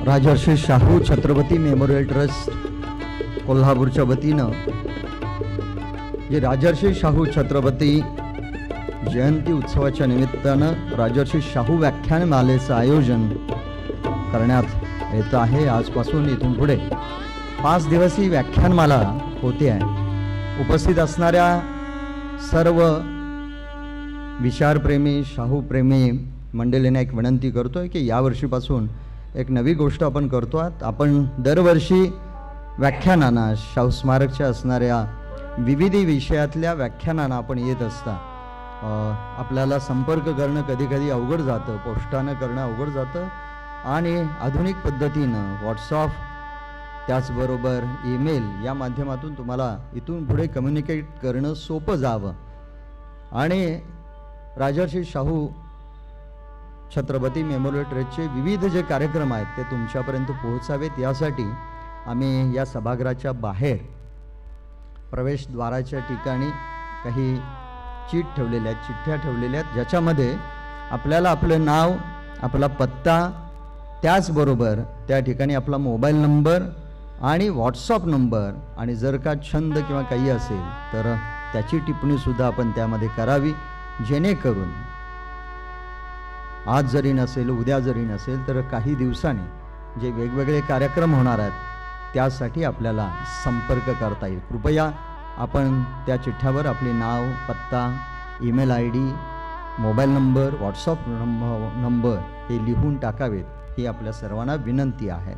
Rajarshi Shahu Chhatrapati memorial trust कोल्हापूरच्या वतीनं जे राजर्षी शाहू छत्रपती जयंती उत्सवाच्या निमित्तानं राजर्षी शाहू व्याख्यानमालेचं आयोजन करण्यात येत आहे. आजपासून इथून पुढे 5 दिवस ही व्याख्यानमाला होते आहे. उपस्थित असणाऱ्या सर्व विचारप्रेमी शाहूप्रेमी मंडळींना एक विनंती करतोय की यावर्षीपासून एक नवी गोष्ट आपण करतो आहोत. आपण दरवर्षी व्याख्यानांना शाहू स्मारकच्या असणाऱ्या विविध विषयातल्या व्याख्यानांना आपण येत असता. आपल्याला संपर्क करणं कधी कधी अवघड जातं, पोस्टानं करणं अवघड जातं आणि आधुनिक पद्धतीनं व्हॉट्सअप त्याचबरोबर ईमेल या माध्यमातून तुम्हाला इथून पुढे कम्युनिकेट करणं सोपं जावं आणि राजर्षी शाहू छत्रपती मेमोरियल ट्रस्टचे विविध जे कार्यक्रम आहेत ते तुमच्यापर्यंत पोहोचावेत यासाठी आम्ही या सभागृहाच्या बाहेर प्रवेशद्वाराच्या ठिकाणी काही चिठ्ठ्या ठेवलेल्या आहेत ज्याच्यामध्ये आपल्याला आपलं नाव, आपला पत्ता, त्याचबरोबर त्या ठिकाणी आपला मोबाईल नंबर आणि व्हॉट्सअप नंबर आणि जर का छंद किंवा काही असेल तर त्याची टिप्पणीसुद्धा आपण त्यामध्ये करावी, जेणेकरून आज जरी नसेल, उद्या जरी नसेल तर काही दिवसांनी जे वेगवेगळे कार्यक्रम होणार आहेत त्यासाठी आपल्याला संपर्क करता येईल. कृपया आपण त्या चिठ्ठ्यावर आपले नाव, पत्ता, email ID, mobile number, WhatsApp number हे लिहून टाकावेत ही आपल्या सर्वांना विनंती आहे.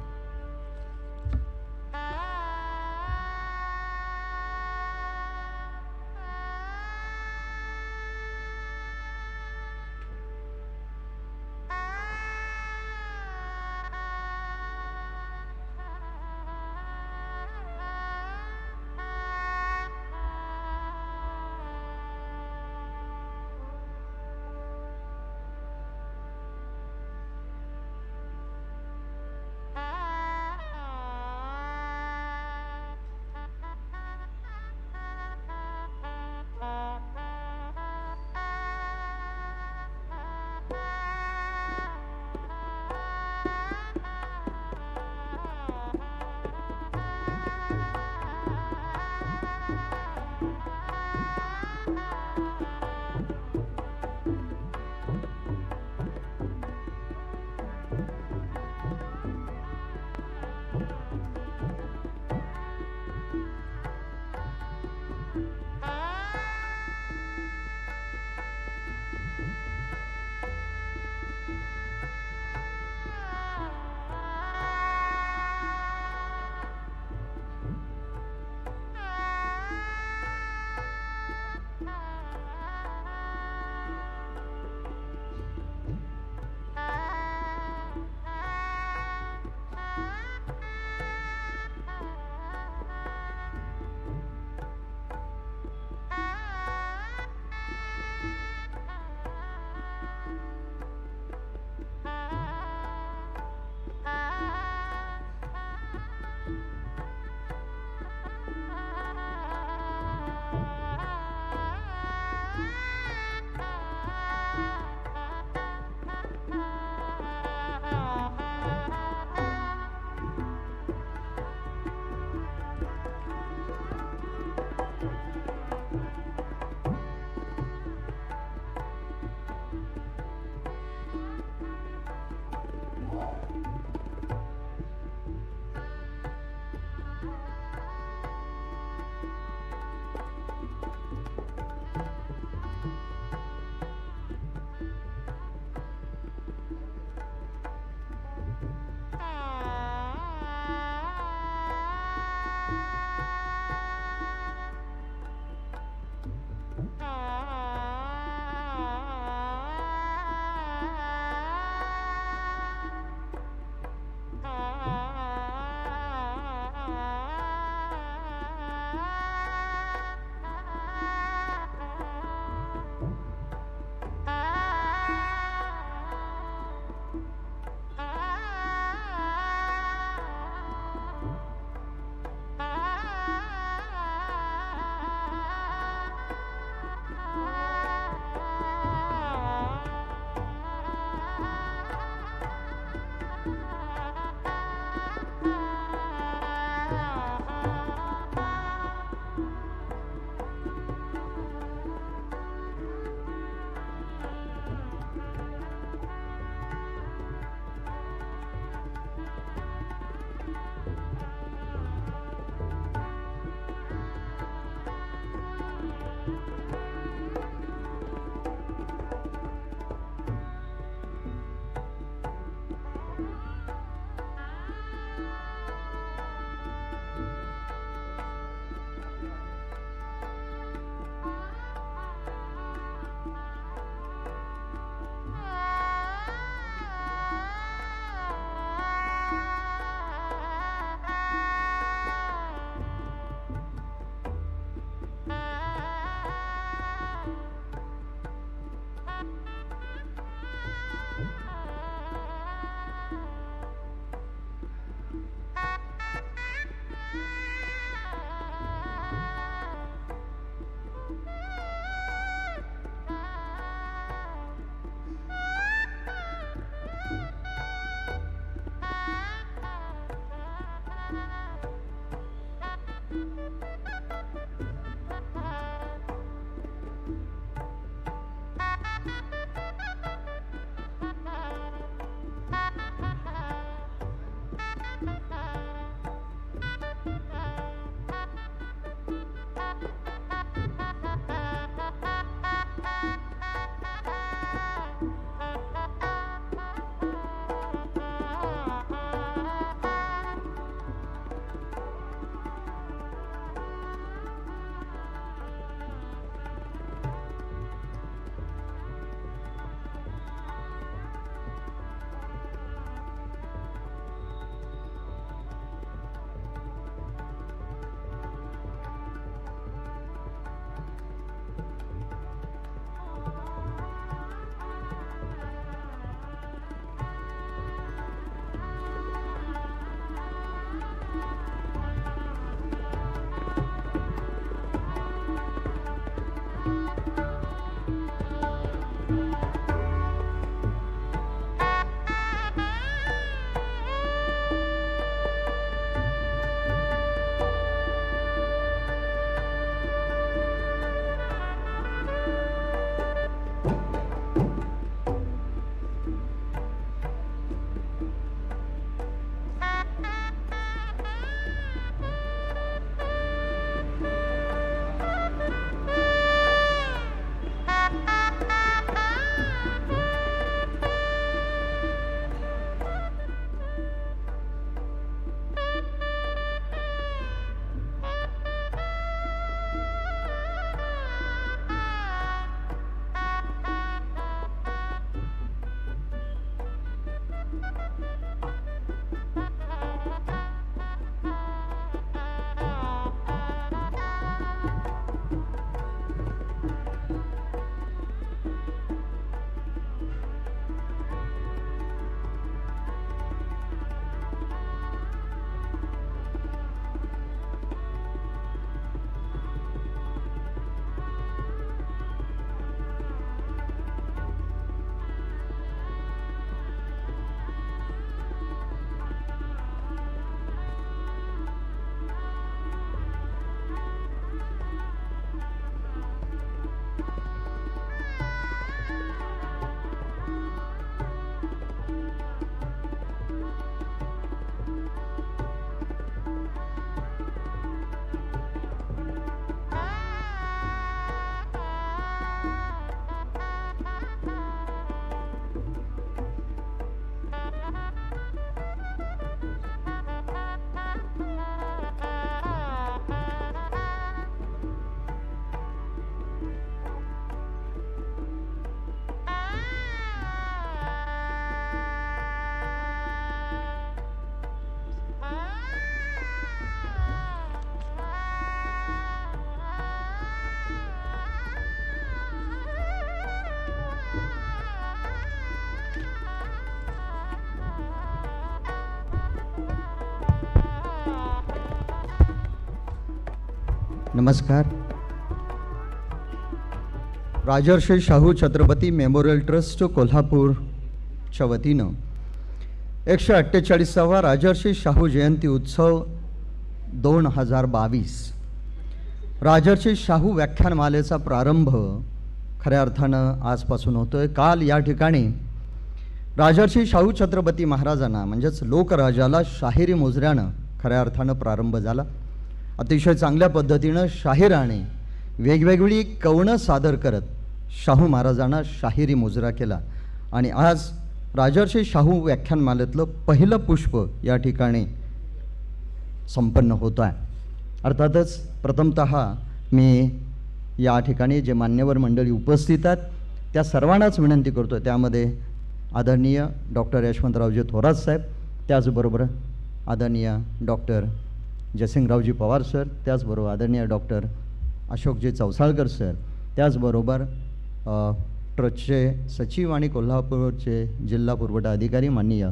नमस्कार. राजर्षी शाहू छत्रपती मेमोरियल ट्रस्ट कोल्हापूरच्या वतीनं 148वा राजर्षी शाहू जयंती उत्सव 2022 राजर्षी शाहू व्याख्यानमालेचा प्रारंभ खऱ्या अर्थानं आजपासून होतोय. काल या ठिकाणी राजर्षी शाहू छत्रपती महाराजांना म्हणजेच लोकराजाला शाहिरी मुजऱ्यानं खऱ्या अर्थानं प्रारंभ झाला. अतिशय चांगल्या पद्धतीनं शाहिराने वेगवेगळी कवनं सादर करत शाहू महाराजांना शाहिरी मुजरा केला आणि आज राजर्षी शाहू व्याख्यानमालेतलं पहिलं पुष्प या ठिकाणी संपन्न होतं आहे. अर्थातच प्रथमतः मी या ठिकाणी जे मान्यवर मंडळी उपस्थित आहेत त्या सर्वांनाच विनंती करतो, त्यामध्ये आदरणीय डॉक्टर यशवंतरावजी थोरात साहेब, त्याचबरोबर आदरणीय डॉक्टर जयसिंगरावजी पवार सर, त्याचबरोबर आदरणीय डॉक्टर अशोकजी चौसाळकर सर, त्याचबरोबर ट्रस्टचे सचिव आणि कोल्हापूरचे जिल्हा पुरवठा अधिकारी माननीय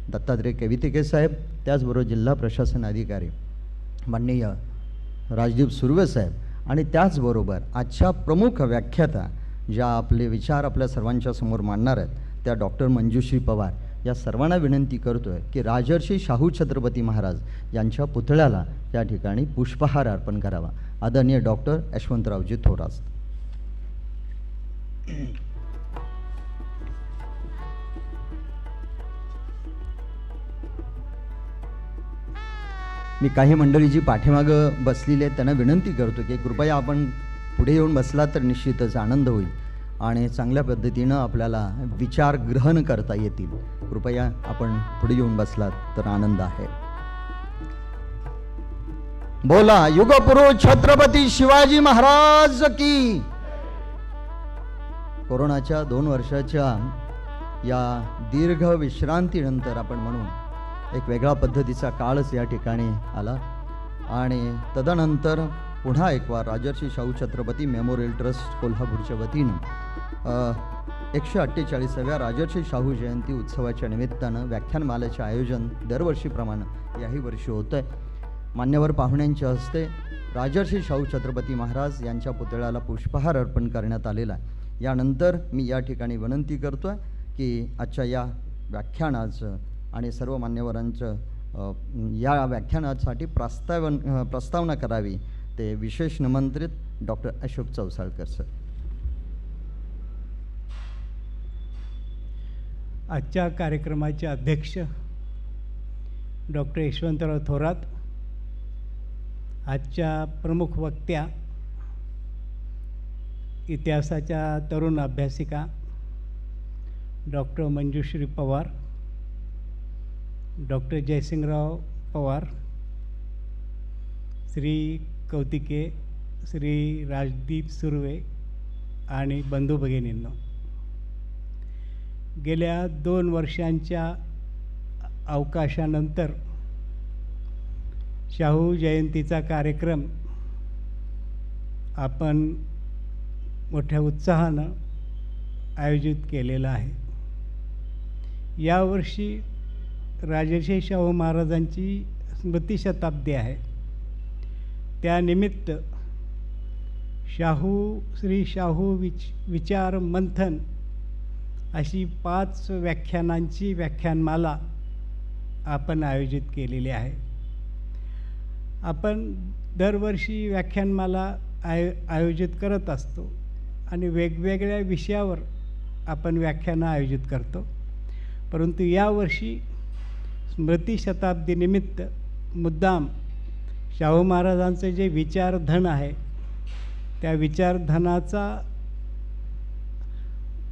दत्तात्रय केवितिके साहेब, त्याचबरोबर जिल्हा प्रशासन अधिकारी माननीय राजदीप सुर्वे साहेब आणि त्याचबरोबर आजच्या प्रमुख व्याख्याता ज्या आपले विचार आपल्या सर्वांच्या समोर मांडणार आहेत त्या डॉक्टर मंजुश्री पवार, या सर्वांना विनंती करतो आहे की राजर्षी शाहू छत्रपती महाराज यांच्या पुतळ्याला या ठिकाणी पुष्पहार अर्पण करावा. आदरणीय डॉक्टर यशवंतरावजी थोरात. मी काही मंडळी जी पाठीमागं बसलेली आहेत त्यांना विनंती करतो की कृपया आपण पुढे येऊन बसला तर निश्चितच आनंद होईल आणि चांगल्या पद्धतीनं आपल्याला विचार ग्रहण करता येतील. कृपया आपण पुढे येऊन बसलात तर आनंद आहे. बोला युगपुरुष छत्रपती शिवाजी महाराज की. कोरोनाच्या 2 वर्षाच्या या दीर्घ विश्रांतीनंतर आपण म्हणून एक वेगळा पद्धतीचा काळच या ठिकाणी आला आणि तदनंतर पुन्हा एक वार राजर्षी शाहू छत्रपती मेमोरियल ट्रस्ट कोल्हापूरच्या वतीनं 148व्या राजर्षी शाहू जयंती उत्सवाच्या निमित्तानं व्याख्यानमालेचे आयोजन दरवर्षीप्रमाणे याही वर्षी होतं आहे. मान्यवर पाहुण्यांच्या हस्ते राजर्षी शाहू छत्रपती महाराज यांच्या पुतळ्याला पुष्पहार अर्पण करण्यात आलेला आहे. यानंतर मी या ठिकाणी विनंती करतो आहे की आजच्या या व्याख्यानाचं आणि सर्व मान्यवरांचं या व्याख्यानासाठी प्रस्तावना करावी ते विशेष निमंत्रित डॉक्टर अशोक चौसाळकर सर. आजच्या कार्यक्रमाचे अध्यक्ष डॉक्टर यशवंतराव थोरात, आजच्या प्रमुख वक्त्या इतिहासाच्या तरुण अभ्यासिका डॉक्टर मंजुश्री पवार, डॉक्टर जयसिंगराव पवार, श्री कौतिके, श्री राजदीप सुर्वे आणि बंधू भगिनींनो, गेल्या 2 वर्षांच्या अवकाशानंतर शाहू जयंतीचा कार्यक्रम आपण मोठ्या उत्साहानं आयोजित केलेला आहे. यावर्षी राजर्षी शाहू महाराजांची स्मृतिशताब्दी आहे. त्यानिमित्त श्री शाहू विचार मंथन अशी 5 व्याख्यानांची व्याख्यानमाला आपण आयोजित केलेली आहे. आपण दरवर्षी व्याख्यानमाला आयोजित करत असतो आणि वेगवेगळ्या विषयावर आपण व्याख्यानं आयोजित करतो, परंतु यावर्षी स्मृतिशताब्दीनिमित्त मुद्दाम शाहू महाराजांचं जे विचारधन आहे त्या विचारधनाचा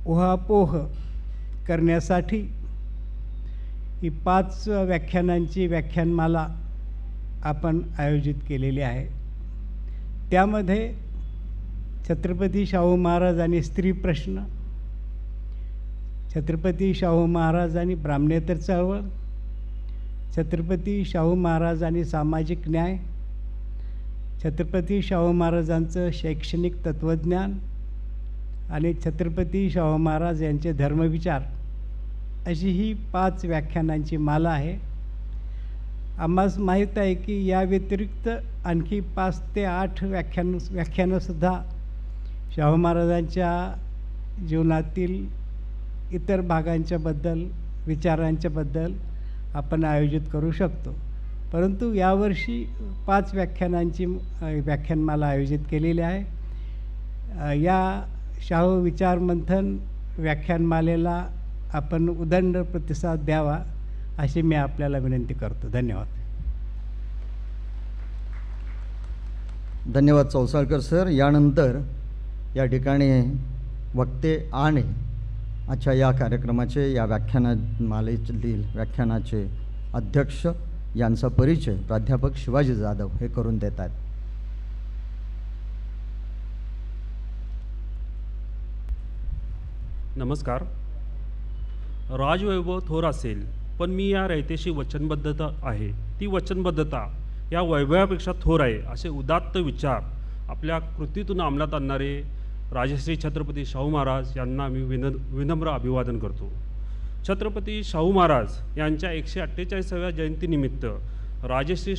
उहापोह करण्यासाठी ही 5 व्याख्यानांची व्याख्यानमाला आपण आयोजित केलेली आहे. त्यामध्ये छत्रपती शाहू महाराज आणि स्त्री प्रश्न, छत्रपती शाहू महाराज आणि ब्राह्मणेतर चळवळ, छत्रपती शाहू महाराज आणि सामाजिक न्याय, छत्रपती शाहू महाराजांचं शैक्षणिक तत्त्वज्ञान आणि छत्रपती शाहू महाराज यांचे धर्मविचार, अशी ही 5 व्याख्यानांची माला आहे. आम्हास माहीत आहे की या व्यतिरिक्त आणखी 5 ते 8 व्याख्यानंसुद्धा शाहू महाराजांच्या जीवनातील इतर भागांच्याबद्दल विचारांच्याबद्दल आपण आयोजित करू शकतो. परंतु यावर्षी 5 व्याख्यानांची व्याख्यानमाला आयोजित केलेली आहे. या शाहू विचार मंथन व्याख्यानमालेला आपण उदंड प्रतिसाद द्यावा अशी मी आपल्याला विनंती करतो. धन्यवाद. धन्यवाद चौसाळकर सर. यानंतर या ठिकाणी वक्ते आणि आजच्या या कार्यक्रमाचे या व्याख्यानमालेतील व्याख्यानाचे अध्यक्ष यांचा परिचय प्राध्यापक शिवाजी जाधव हे करून देत आहेत. नमस्कार. राजवैभव थोर असेल, पण मी या रयतेशी वचनबद्धता आहे. ती वचनबद्धता या वैभवापेक्षा थोर आहे असे उदात्त विचार आपल्या कृतीतून अंमलात आणणारे राजश्री छत्रपती शाहू महाराज यांना मी विनम्र अभिवादन करतो. छत्रपती शाहू महाराज यांच्या 148व्या जयंतीनिमित्त राजश्री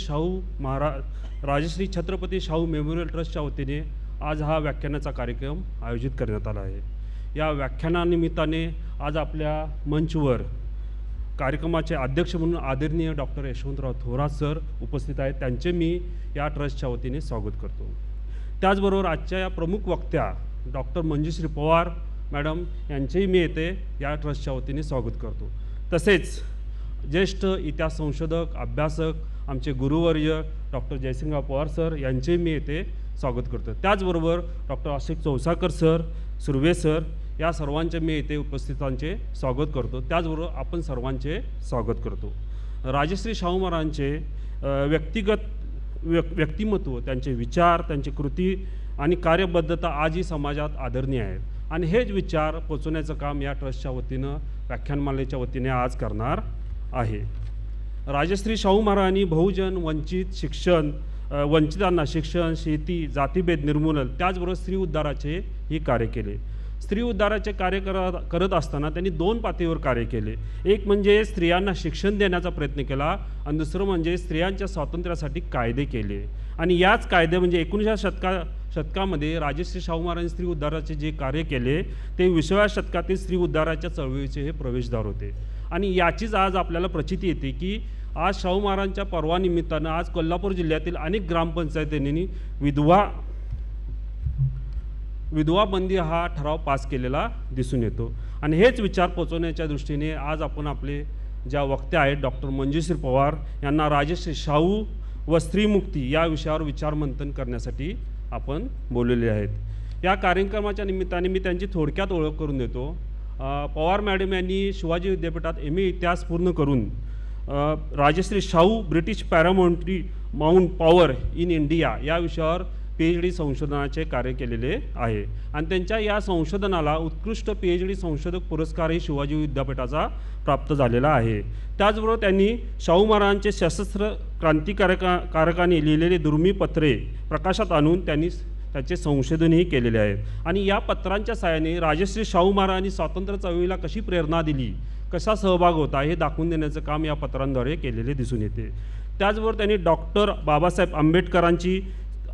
छत्रपती शाहू मेमोरियल ट्रस्टच्या वतीने आज हा व्याख्यानाचा कार्यक्रम आयोजित करण्यात आला आहे. या व्याख्यानानिमित्ताने आज आपल्या मंचवर कार्यक्रमाचे अध्यक्ष म्हणून आदरणीय डॉक्टर यशवंतराव थोरात सर उपस्थित आहेत. त्यांचे मी या ट्रस्टच्या वतीने स्वागत करतो. त्याचबरोबर आजच्या या प्रमुख वक्त्या डॉक्टर मंजुश्री पवार मॅडम यांचेही मी येथे या ट्रस्टच्या वतीने स्वागत करतो. तसेच ज्येष्ठ इतिहास संशोधक अभ्यासक आमचे गुरुवर्य डॉक्टर जयसिंगराव पवार सर यांचेही मी येथे स्वागत करतो. त्याचबरोबर doctor Ashok Chousalkar sir, Surve sir या सर्वांचे मी येथे उपस्थितांचे स्वागत करतो. त्याचबरोबर आपण सर्वांचे स्वागत करतो. राजश्री शाहू महाराजांचे व्यक्तिमत्व, त्यांचे विचार, त्यांची कृती आणि कार्यबद्धता आजही समाजात आदरणीय आहेत आणि हेच विचार पोचवण्याचं काम या ट्रस्टच्या वतीनं व्याख्यानमालेच्या वतीने आज करणार आहे. राजश्री शाहू महाराजांनी बहुजन वंचितांना शिक्षण, शेती, जातीभेद निर्मूलन त्याचबरोबर स्त्री उद्धाराचे ही कार्य केले. स्त्री उद्धाराचे कार्य करत असताना त्यांनी 2 पातळीवर कार्य केले. एक म्हणजे स्त्रियांना शिक्षण देण्याचा प्रयत्न केला आणि दुसरं म्हणजे स्त्रियांच्या स्वातंत्र्यासाठी कायदे केले. आणि याच कायदे म्हणजे 19व्या शतकामध्ये राजश्री शाहू महाराजांनी स्त्री उद्धाराचे जे कार्य केले ते 20व्या शतकातील स्त्री उद्धाराच्या चळवळीचे हे प्रवेशद्वार होते. आणि याचीच आज आपल्याला प्रचिती येते की आज शाहू महाराजांच्या पर्वानिमित्तानं आज कोल्हापूर जिल्ह्यातील अनेक ग्रामपंचायतींनी विधवा बंदी हा ठराव पास केलेला दिसून येतो. आणि हेच विचार पोचवण्याच्या दृष्टीने आज आपण आपले ज्या वक्त्या आहेत डॉक्टर मंजुश्री पवार यांना राजश्री शाहू व स्त्रीमुक्ती या विषयावर विचारमंथन करण्यासाठी आपण बोललेले आहेत. या कार्यक्रमाच्या निमित्ताने मी त्यांची थोडक्यात ओळख करून देतो. पवार मॅडम यांनी शिवाजी विद्यापीठात MA इतिहास पूर्ण करून Rajshri Shahu British mount power in India या विषयावर PhD संशोधनाचे कार्य केलेले आहे आणि त्यांच्या या संशोधनाला उत्कृष्ट PhD संशोधक पुरस्कारही शिवाजी विद्यापीठाचा प्राप्त झालेला आहे. त्याचबरोबर त्यांनी शाहू महाराजांचे सशस्त्र क्रांतिकारकांनी लिहिलेले दुर्मिळ पत्रे प्रकाशात आणून त्यांनी त्याचे संशोधनही केलेले आहे. आणि या पत्रांच्या साहाय्याने राजश्री शाहू महाराजांनी स्वातंत्र्य चळवळीला कशी प्रेरणा दिली, कसा सहभाग होता हे दाखवून देण्याचं काम या पत्रांद्वारे केलेले दिसून येते. त्याचबरोबर त्यांनी डॉक्टर बाबासाहेब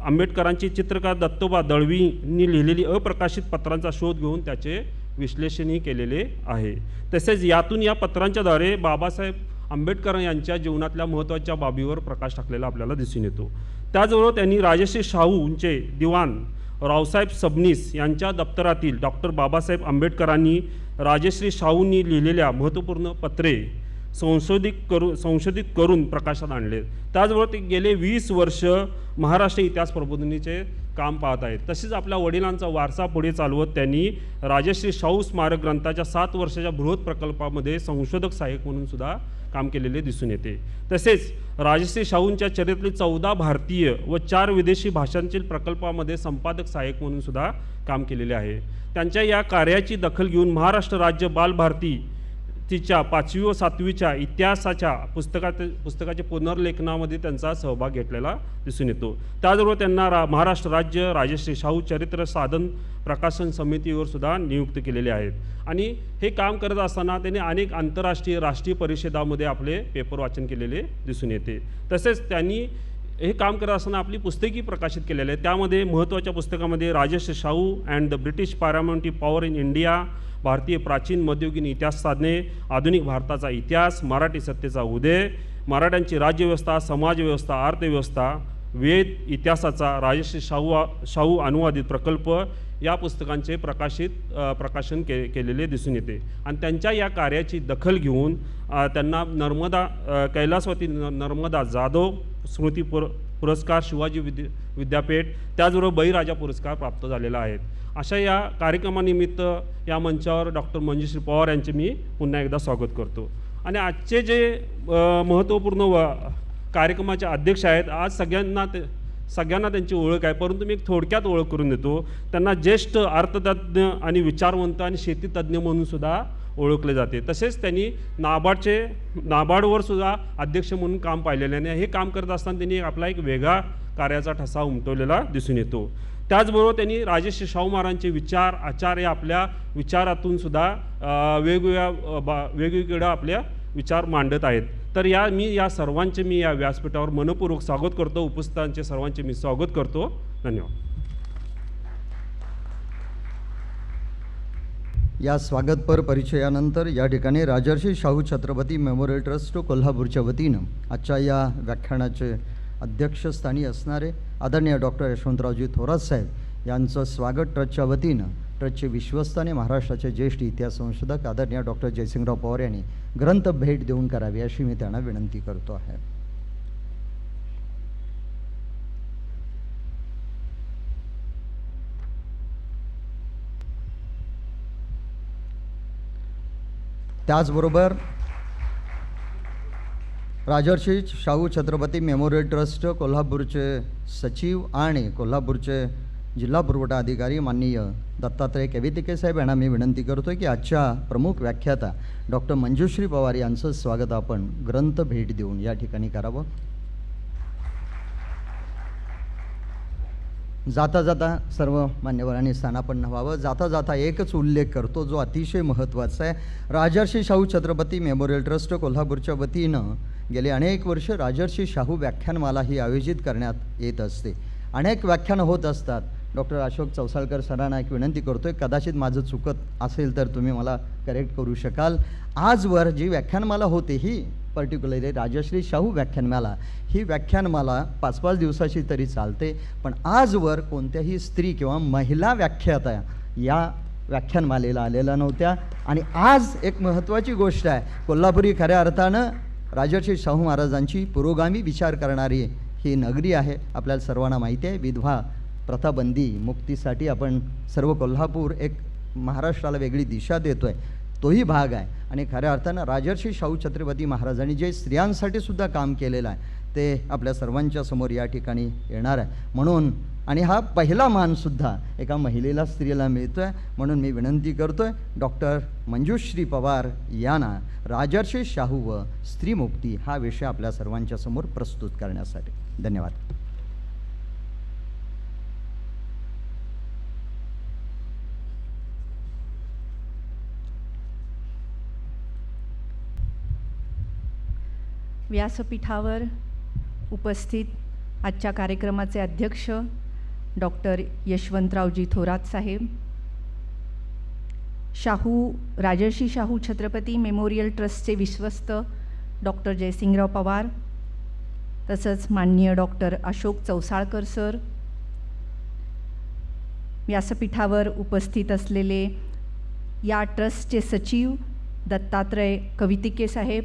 आंबेडकरांची चित्रकार दत्तोबा दळवींनी लिहिलेली अप्रकाशित पत्रांचा शोध घेऊन त्याचे विश्लेषणही केलेले आहे. तसेच यातून या पत्रांच्याद्वारे बाबासाहेब आंबेडकर यांच्या जीवनातल्या महत्त्वाच्या बाबीवर प्रकाश टाकलेला आपल्याला दिसून येतो. त्याचबरोबर त्यांनी राजश्री शाहूंचे दिवाण रावसाहेब सबनीस यांच्या दप्तरातील डॉक्टर बाबासाहेब आंबेडकरांनी राजश्री शाहूंनी लिहिलेल्या महत्त्वपूर्ण पत्रे संशोधित करून प्रकाशात आणले. त्याचबरोबर ते गेले 20 वर्ष महाराष्ट्र इतिहास प्रबोधिनीचे काम पाहत आहेत. तसेच आपल्या वडिलांचा वारसा पुढे चालवत त्यांनी राजश्री शाहू स्मारक ग्रंथाच्या 7 वर्षाच्या बृहत प्रकल्पामध्ये संशोधक सहाय्यक म्हणून सुद्धा काम केलेले दिसून येते. तसेच राजश्री शाहूंच्या चरित्रातील 14 भारतीय व 4 विदेशी भाषांतील प्रकल्पामध्ये संपादक सहाय्यक म्हणून सुद्धा काम केलेले आहे. त्यांच्या या कार्याची दखल घेऊन महाराष्ट्र राज्य बालभारती तिच्या 5वी व 7वीच्या इतिहासाच्या पुस्तकाच्या पुनर्लेखनामध्ये त्यांचा सहभाग घेतलेला दिसून येतो. त्याचबरोबर त्यांना महाराष्ट्र राज्य राजश्री शाहू चरित्र साधन प्रकाशन समितीवर सुद्धा नियुक्त केलेले आहेत. आणि हे काम करत असताना त्यांनी अनेक आंतरराष्ट्रीय राष्ट्रीय परिषदामध्ये आपले पेपर वाचन केलेले दिसून येते. तसेच त्यांनी हे काम करत असताना आपली पुस्तकी प्रकाशित केलेले आहे. त्यामध्ये महत्त्वाच्या पुस्तकामध्ये Rajarshi Shahu and the British paramount power in India, भारतीय प्राचीन मध्ययुगीन इतिहास साधने, आधुनिक भारताचा इतिहास, मराठी सत्तेचा उदय, मराठ्यांची राज्यव्यवस्था, समाजव्यवस्था, अर्थव्यवस्था, वेद इतिहासाचा राजश्री शाहू अनुवादित प्रकल्प या पुस्तकांचे प्रकाशन केलेले दिसून येते. आणि त्यांच्या या कार्याची दखल घेऊन त्यांना कैलासवती नर्मदा जाधव स्मृती पुरस्कार, शिवाजी विद्यापीठ, त्याचबरोबर बळीराजा पुरस्कार प्राप्त झालेला आहेत. अशा या कार्यक्रमानिमित्त या मंचावर डॉक्टर मंजुश्री पवार यांचे मी पुन्हा एकदा स्वागत करतो. आणि आजचे जे महत्त्वपूर्ण कार्यक्रमाचे अध्यक्ष आहेत, आज सगळ्यांना त्यांची ओळख आहे, परंतु मी एक थोडक्यात ओळख करून देतो. त्यांना ज्येष्ठ अर्थतज्ज्ञ आणि विचारवंत आणि शेतीतज्ज्ञ म्हणून सुद्धा ओळखले जाते. तसेच त्यांनी नाबार्डवर सुद्धा अध्यक्ष म्हणून काम पाहिलेले आणि हे काम करत असताना त्यांनी आपला एक वेगळा कार्याचा ठसा उमटवलेला दिसून येतो. त्याचबरोबर त्यांनी राजश्री शाहू महाराजांचे विचार आचार या आपल्या विचारातून सुद्धा वेगवेगळ्या आपल्या विचार मांडत आहेत. तर या सर्वांचे मी या व्यासपीठावर मनपूर्वक स्वागत करतो. उपस्थितांचे सर्वांचे मी स्वागत करतो. धन्यवाद. या स्वागतपर परिचयानंतर या ठिकाणी राजर्षी शाहू छत्रपती मेमोरियल ट्रस्ट कोल्हापूरच्या वतीनं आजच्या या व्याख्यानाचे अध्यक्षस्थानी असणारे आदरणीय डॉक्टर यशवंतरावजी थोरात साहेब यांचं स्वागत ट्रस्टच्या वतीनं ट्रस्टचे विश्वस्त आणि महाराष्ट्राचे ज्येष्ठ इतिहास संशोधक आदरणीय डॉक्टर जयसिंगराव पवार यांनी ग्रंथ भेट देऊन करावी अशी मी त्यांना विनंती करतो आहे. त्याचबरोबर राजर्षी शाहू छत्रपती मेमोरियल ट्रस्ट कोल्हापूरचे सचिव आणि कोल्हापूरचे जिल्हा पुरवठा अधिकारी माननीय दत्तात्रय कवितिके साहेब यांना मी विनंती करतो की आजच्या प्रमुख व्याख्याता डॉक्टर मंजुश्री पवार यांचं स्वागत आपण ग्रंथ भेट देऊन या ठिकाणी करावं. जाता जाता सर्व मान्यवरांनी स्थानापन्न व्हावं. जाता जाता एकच उल्लेख करतो जो अतिशय महत्त्वाचा आहे. राजर्षी शाहू छत्रपती मेमोरियल ट्रस्ट कोल्हापूरच्या वतीनं गेले अनेक वर्ष राजर्षी शाहू व्याख्यानमाला ही आयोजित करण्यात येत असते. अनेक व्याख्यानं होत असतात. डॉक्टर अशोक चौसाळकर सरांना एक विनंती करतोय, कदाचित माझं चुकत असेल तर तुम्ही मला करेक्ट करू शकाल. आजवर जी व्याख्यानमाला होते ही पर्टिक्युलरली राजश्री शाहू व्याख्यानमाला, ही व्याख्यानमाला 5-5 दिवसाची तरी चालते, पण आजवर कोणत्याही स्त्री किंवा महिला व्याख्याता या व्याख्यानमालेला आलेल्या नव्हत्या. आणि आज एक महत्त्वाची गोष्ट आहे, कोल्हापुरी खऱ्या अर्थानं राजर्षी शाहू महाराजांची पुरोगामी विचार करणारी ही नगरी आहे. आपल्याला सर्वांना माहिती आहे, विधवा प्रथाबंदी मुक्तीसाठी आपण सर्व कोल्हापूर एक महाराष्ट्राला वेगळी दिशा देतो आहे, तोही भाग आहे. आणि खऱ्या अर्थानं राजर्षी शाहू छत्रपती महाराजांनी जे स्त्रियांसाठी सुद्धा काम केलेलं आहे ते आपल्या सर्वांच्या समोर या ठिकाणी येणार आहे. म्हणून आणि हा पहिला मानसुद्धा एका महिलेला स्त्रीला मिळतो आहे. म्हणून मी विनंती करतो आहे डॉक्टर मंजुश्री पवार यांना राजर्षी शाहू व स्त्रीमुक्ती हा विषय आपल्या सर्वांच्या समोर प्रस्तुत करण्यासाठी. धन्यवाद. व्यासपीठावर उपस्थित आजच्या कार्यक्रमाचे अध्यक्ष डॉक्टर यशवंतरावजी थोरात साहेब, राजर्षी शाहू छत्रपती मेमोरियल ट्रस्टचे विश्वस्त डॉक्टर जयसिंगराव पवार, तसंच माननीय डॉक्टर अशोक चौसाळकर सर, व्यासपीठावर उपस्थित असलेले या ट्रस्टचे सचिव दत्तात्रय कवितिके साहेब,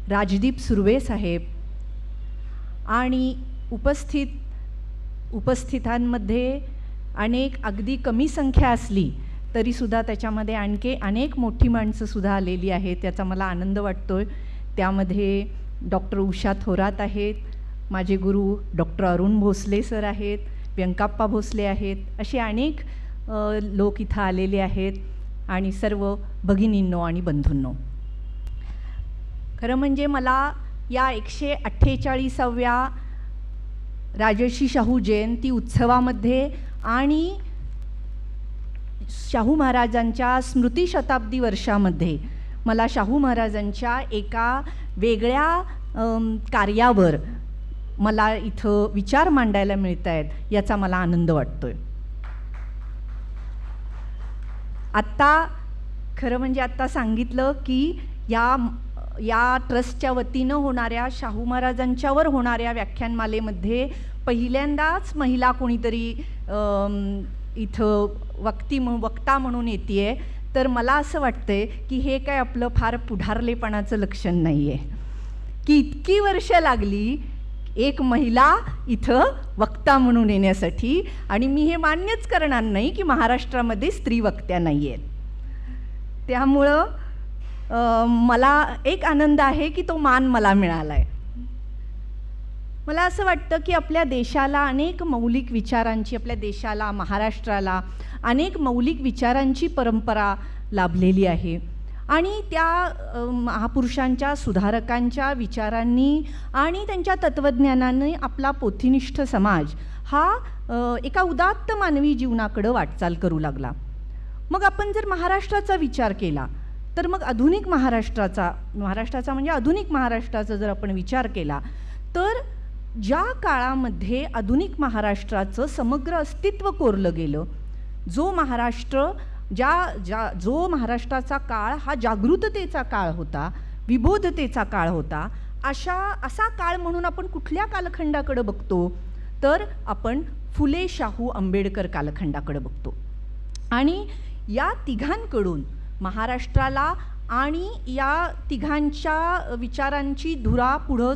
राजदीप सुर्वे साहेब आणि उपस्थितांमध्ये अगदी कमी संख्या असली तरीसुद्धा त्याच्यामध्ये आणखी अनेक मोठी माणसंसुद्धा आलेली आहेत, त्याचा मला आनंद वाटतो आहे. त्यामध्ये डॉक्टर उषा थोरात आहेत, माझे गुरु डॉक्टर अरुण भोसले सर आहेत, व्यंकाप्पा भोसले आहेत, असे अनेक लोक इथं आलेले आहेत. आणि सर्व भगिनींनो आणि बंधूंनो, खरं म्हणजे मला या 148व्या राजर्षी शाहू जयंती उत्सवामध्ये आणि शाहू महाराजांच्या स्मृती शताब्दी वर्षामध्ये मला शाहू महाराजांच्या एका वेगळ्या कार्यावर मला इथं विचार मांडायला मिळत आहेत याचा मला आनंद वाटतोय. आत्ता खरं म्हणजे आत्ता सांगितलं की या ट्रस्टच्या वतीनं होणाऱ्या शाहू महाराजांच्यावर होणाऱ्या व्याख्यानमालेमध्ये पहिल्यांदाच महिला कोणीतरी इथं वक्ता म्हणून येते आहे. तर मला असं वाटतंय की हे काय आपलं फार पुढारलेपणाचं लक्षण नाही आहे की इतकी वर्ष लागली एक महिला इथं वक्ता म्हणून येण्यासाठी. आणि मी हे मान्यच करणार नाही की महाराष्ट्रामध्ये स्त्री वक्त्या नाही आहेत. त्यामुळं मला एक आनंद आहे की तो मान मला मिळाला आहे. मला असं वाटतं की आपल्या देशाला अनेक मौलिक विचारांची, आपल्या देशाला, महाराष्ट्राला अनेक मौलिक विचारांची परंपरा लाभलेली आहे आणि त्या महापुरुषांच्या, सुधारकांच्या विचारांनी आणि त्यांच्या तत्त्वज्ञानाने आपला पोथीनिष्ठ समाज हा एका उदात्त मानवी जीवनाकडं वाटचाल करू लागला. मग आपण जर महाराष्ट्राचा विचार केला तर मग आधुनिक महाराष्ट्राचा म्हणजे आधुनिक महाराष्ट्राचा जर आपण विचार केला तर ज्या काळामध्ये आधुनिक महाराष्ट्राचं समग्र अस्तित्व कोरलं गेलं, जो महाराष्ट्र जो महाराष्ट्राचा काळ हा जागृततेचा काळ होता, विबोधतेचा काळ होता, असा काळ म्हणून आपण कुठल्या कालखंडाकडे बघतो तर आपण फुले शाहू आंबेडकर कालखंडाकडे बघतो. आणि या तिघांकडून महाराष्ट्राला आणि या तिघांच्या विचारांची धुरा पुढं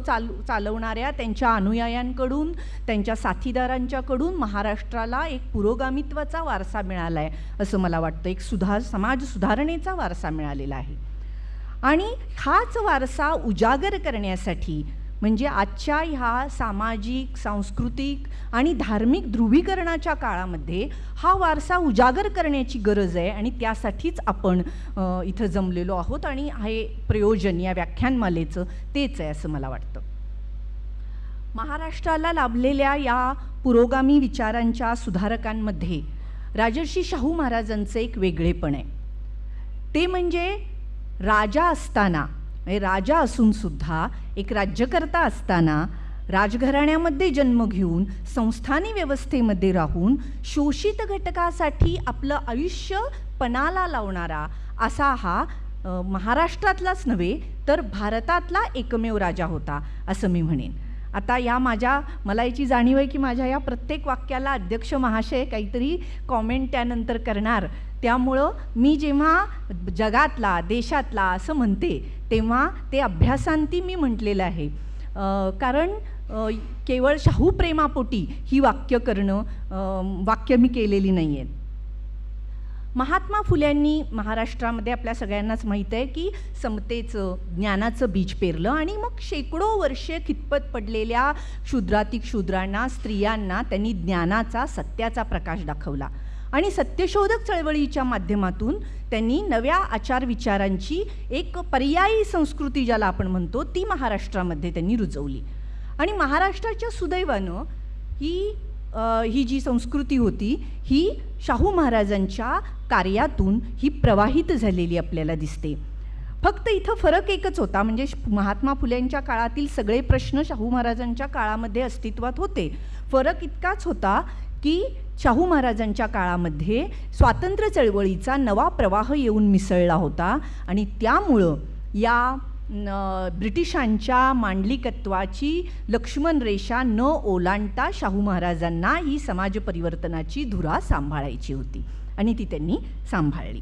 चालवणाऱ्या त्यांच्या अनुयायांकडून, त्यांच्या साथीदारांच्याकडून महाराष्ट्राला एक पुरोगामित्वाचा वारसा मिळाला आहे असं मला वाटतं. एक समाज सुधारणेचा वारसा मिळालेला आहे. आणि हाच वारसा उजागर करण्यासाठी म्हणजे आजच्या ह्या सामाजिक, सांस्कृतिक आणि धार्मिक ध्रुवीकरणाच्या काळामध्ये हा वारसा उजागर करण्याची गरज आहे आणि त्यासाठीच आपण इथं जमलेलो आहोत. आणि हे प्रयोजन या व्याख्यानमालेचं तेच आहे असं मला वाटतं. महाराष्ट्राला लाभलेल्या या पुरोगामी विचारांच्या सुधारकांमध्ये राजर्षी शाहू महाराजांचं एक वेगळेपण आहे. ते म्हणजे राजा असताना, राजा असूनसुद्धा एक राज्यकर्ता असताना राजघराण्यामध्ये जन्म घेऊन संस्थानी व्यवस्थेमध्ये राहून शोषित घटकासाठी आपलं आयुष्य पणाला लावणारा असा हा महाराष्ट्रातलाच नव्हे तर भारतातला एकमेव राजा होता असं मी म्हणेन. आता मला याची जाणीव आहे की माझ्या या प्रत्येक वाक्याला अध्यक्ष महाशय काहीतरी कॉमेंट त्यानंतर करणार. त्यामुळं मी जेव्हा जगातला, देशातला असं म्हणते तेव्हा ते अभ्यासांती मी म्हटलेलं आहे. कारण केवळ शाहू प्रेमापोटी ही वाक्य मी केलेली नाही आहेत. महात्मा फुल्यांनी महाराष्ट्रामध्ये आपल्या सगळ्यांनाच माहीत आहे की समतेचं, ज्ञानाचं बीज पेरलं आणि मग शेकडो वर्षे खितपत पडलेल्या शूद्रांना, स्त्रियांना त्यांनी ज्ञानाचा, सत्याचा प्रकाश दाखवला. आणि सत्यशोधक चळवळीच्या माध्यमातून त्यांनी नव्या आचार विचारांची एक पर्यायी संस्कृती ज्याला आपण म्हणतो ती महाराष्ट्रामध्ये त्यांनी रुजवली. आणि महाराष्ट्राच्या सुदैवानं ही जी संस्कृती होती ही शाहू महाराजांच्या कार्यातून ही प्रवाहित झालेली आपल्याला दिसते. फक्त इथं फरक एकच होता, म्हणजे महात्मा फुल्यांच्या काळातील सगळे प्रश्न शाहू महाराजांच्या काळामध्ये अस्तित्वात होते. फरक इतकाच होता की शाहू महाराजांच्या काळामध्ये स्वातंत्र्य चळवळीचा नवा प्रवाह येऊन मिसळला होता आणि त्यामुळं या ब्रिटिशांच्या मांडलिकत्वाची लक्ष्मण रेषा न ओलांडता शाहू महाराजांना ही समाज परिवर्तनाची धुरा सांभाळायची होती आणि ती त्यांनी सांभाळली.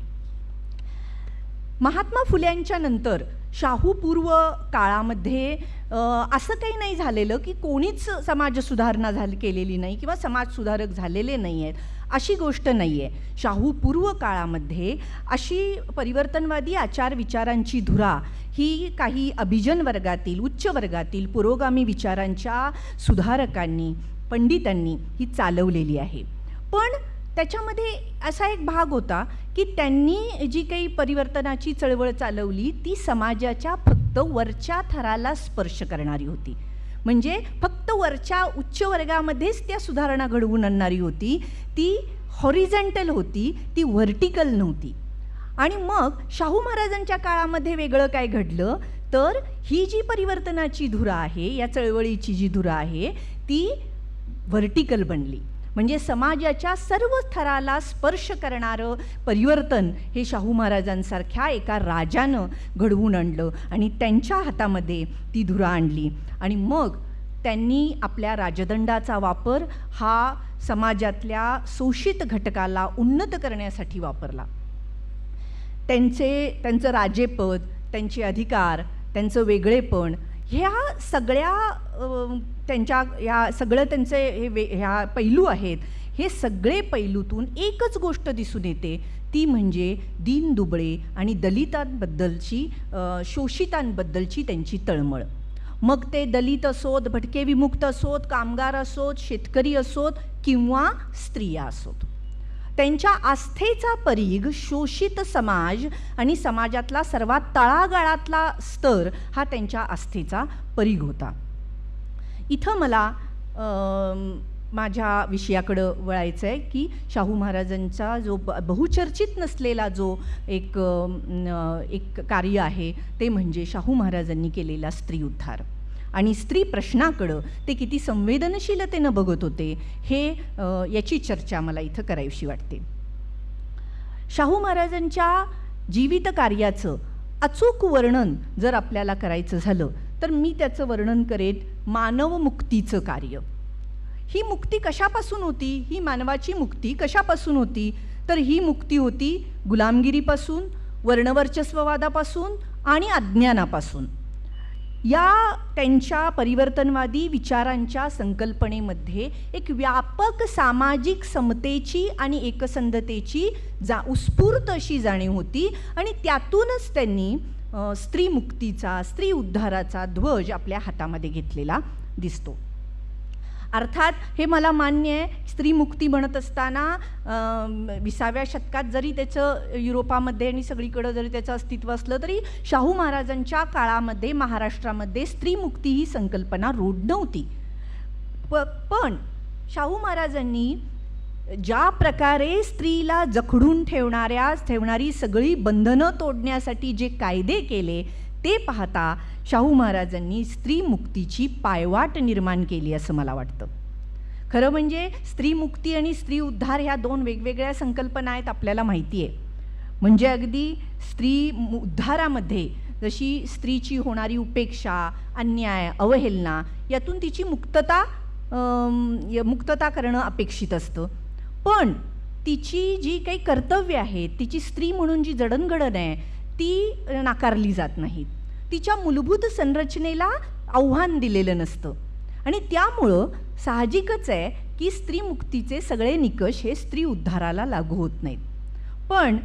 महात्मा फुल्यांच्या नंतर शाहूपूर्व काळामध्ये असं काही नाही झालेलं की कोणीच समाज सुधारणा केलेली नाही किंवा समाज सुधारक झालेले नाही आहेत अशी गोष्ट नाही आहे. शाहूपूर्व काळामध्ये अशी परिवर्तनवादी आचार विचारांची धुरा ही काही अभिजन वर्गातील, उच्च वर्गातील पुरोगामी विचारांच्या सुधारकांनी, पंडितांनी ही चालवलेली आहे. पण त्याच्यामध्ये असा एक भाग होता की त्यांनी जी काही परिवर्तनाची चळवळ चालवली ती समाजाच्या फक्त वरच्या थराला स्पर्श करणारी होती. म्हणजे फक्त वरच्या उच्च वर्गामध्येच त्या सुधारणा घडवून आणणारी होती. ती हॉरिझॉन्टल होती, ती व्हर्टिकल नव्हती. आणि मग शाहू महाराजांच्या काळामध्ये वेगळं काय घडलं तर ही जी परिवर्तनाची धुरा आहे, या चळवळीची जी धुरा आहे ती व्हर्टिकल बनली. म्हणजे समाजाच्या सर्व थराला स्पर्श करणारं परिवर्तन हे शाहू महाराजांसारख्या एका राजानं घडवून आणलं आणि त्यांच्या हातामध्ये ती धुरा आणली. आणि मग त्यांनी आपल्या राजदंडाचा वापर हा समाजातल्या शोषित घटकाला उन्नत करण्यासाठी वापरला. त्यांचं राजेपद, त्यांचे अधिकार, त्यांचं वेगळेपण, ह्या सगळ्या त्यांच्या ह्या सगळं त्यांचे ह्या पैलू आहेत. हे सगळे पैलूतून एकच गोष्ट दिसून येते, ती म्हणजे दीनदुबळे आणि दलितांबद्दलची, शोषितांबद्दलची त्यांची तळमळ. मग ते दलित असोत, भटके विमुक्त असोत, कामगार असोत, शेतकरी असोत किंवा स्त्रिया असोत. त्यांच्या आस्थेचा परीघ शोषित समाज आणि समाजातला सर्वात तळागाळातला स्तर हा त्यांच्या आस्थेचा परीघ होता. इथं मला माझ्या विषयाकडं वळायचं आहे की शाहू महाराजांचा जो बहुचर्चित नसलेला जो एक कार्य आहे ते म्हणजे शाहू महाराजांनी केलेला स्त्री उद्धार. आणि स्त्री प्रश्नाकडं ते किती संवेदनशीलतेनं बघत होते हे याची चर्चा मला इथं करावीशी वाटते. शाहू महाराजांच्या जीवित कार्याचं अचूक वर्णन जर आपल्याला करायचं झालं तर मी त्याचं वर्णन करेन मानवमुक्तीचं कार्य. ही मुक्ती कशापासून होती? ही मानवाची मुक्ती कशापासून होती? तर ही मुक्ती होती गुलामगिरीपासून, वर्णवर्चस्ववादापासून आणि अज्ञानापासून. या त्यांच्या परिवर्तनवादी विचारांच्या संकल्पनेमध्ये एक व्यापक सामाजिक समतेची आणि एकसंधतेची उत्स्फूर्त अशी जाणीव होती आणि त्यातूनच त्यांनी स्त्रीमुक्तीचा, स्त्री उद्धाराचा ध्वज आपल्या हातामध्ये घेतलेला दिसतो. अर्थात हे मला मान्य आहे, स्त्रीमुक्ती म्हणत असताना 20व्या शतकात जरी त्याचं युरोपामध्ये आणि सगळीकडं जरी त्याचं अस्तित्व असलं तरी शाहू महाराजांच्या काळामध्ये महाराष्ट्रामध्ये स्त्रीमुक्ती ही संकल्पना रूढ नव्हती. पण शाहू महाराजांनी ज्या प्रकारे स्त्रीला जखडून ठेवणारी सगळी बंधनं तोडण्यासाठी जे कायदे केले ते पाहता शाहू महाराजांनी स्त्रीमुक्तीची पायवाट निर्माण केली असं मला वाटतं. खरं म्हणजे स्त्रीमुक्ती आणि स्त्री उद्धार ह्या दोन वेगवेगळ्या संकल्पना आहेत आपल्याला माहिती आहे. म्हणजे अगदी स्त्री उद्धारामध्ये जशी स्त्रीची होणारी उपेक्षा, अन्याय, अवहेलना यातून तिची मुक्तता करणं अपेक्षित असतं. पण तिची जी काही कर्तव्य आहेत, तिची स्त्री म्हणून जी जडणघडण आहे ती नाकारली जात नाहीत. तिच्या मूलभूत संरचनेला आव्हान दिलेलं नसतं आणि त्यामुळं साहजिकच आहे की स्त्रीमुक्तीचे सगळे निकष हे स्त्री उद्धाराला लागू होत नाहीत. पण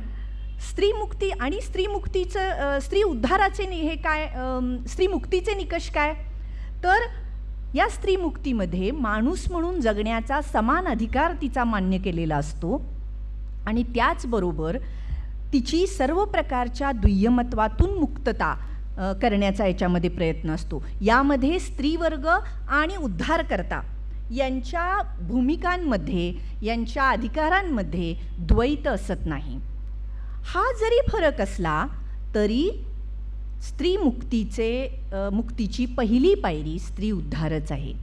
स्त्रीमुक्ती आणि स्त्री उद्धाराचे हे काय, स्त्रीमुक्तीचे निकष काय? तर या स्त्रीमुक्तीमध्ये माणूस म्हणून जगण्याचा समान अधिकार तिचा मान्य केलेला असतो आणि त्याचबरोबर तिची सर्व प्रकारच्या दुय्यमत्वातून मुक्तता करण्याचा याच्यामध्ये प्रयत्न असतो. यामध्ये स्त्रीवर्ग आणि उद्धारकर्ता यांच्या भूमिकांमध्ये, यांच्या अधिकारांमध्ये द्वैत असत नाही. हा जरी फरक असला तरी मुक्तीची पहिली पायरी स्त्री उद्धारच आहे.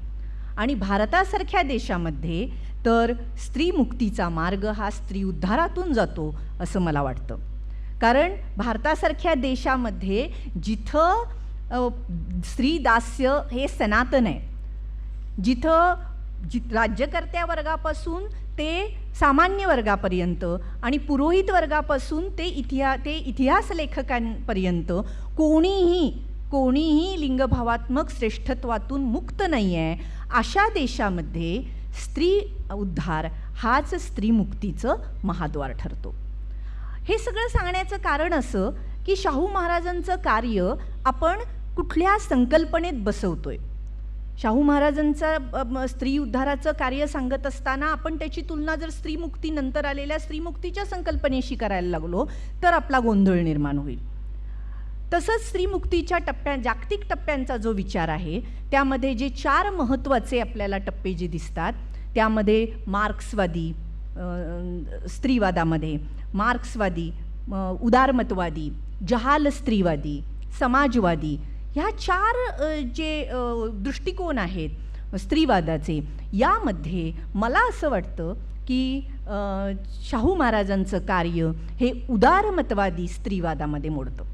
आणि भारतासारख्या देशामध्ये तर स्त्रीमुक्तीचा मार्ग हा स्त्री उद्धारातून जातो असं मला वाटतं. कारण भारतासारख्या देशामध्ये जिथं स्त्री दास्य हे सनातन आहे, जिथं राज्यकर्त्या वर्गापासून ते सामान्य वर्गापर्यंत आणि पुरोहित वर्गापासून ते इतिहास लेखकांपर्यंत कोणीही लिंगभावात्मक श्रेष्ठत्वातून मुक्त नाही आहे, अशा देशामध्ये स्त्री उद्धार हाच स्त्रीमुक्तीचं महाद्वार ठरतो. हे सगळं सांगण्याचं कारण असं की शाहू महाराजांचं कार्य आपण कुठल्या संकल्पनेत बसवतोय. शाहू महाराजांचा स्त्री उद्धाराचं कार्य सांगत असताना आपण त्याची तुलना जर स्त्रीमुक्ती नंतर आलेल्या स्त्रीमुक्तीच्या संकल्पनेशी करायला लागलो तर आपला गोंधळ निर्माण होईल. तसंच स्त्रीमुक्तीच्या जागतिक टप्प्यांचा जो विचार आहे त्यामध्ये जे 4 महत्त्वाचे आपल्याला टप्पे जे दिसतात त्यामध्ये मार्क्सवादी, स्त्रीवादामध्ये मार्क्सवादी, उदारमतवादी, जहाल स्त्रीवादी, समाजवादी, ह्या 4 जे दृष्टिकोन आहेत स्त्रीवादाचे, यामध्ये मला असं वाटतं की शाहू महाराजांचं कार्य हे उदारमतवादी स्त्रीवादामध्ये मोडतं.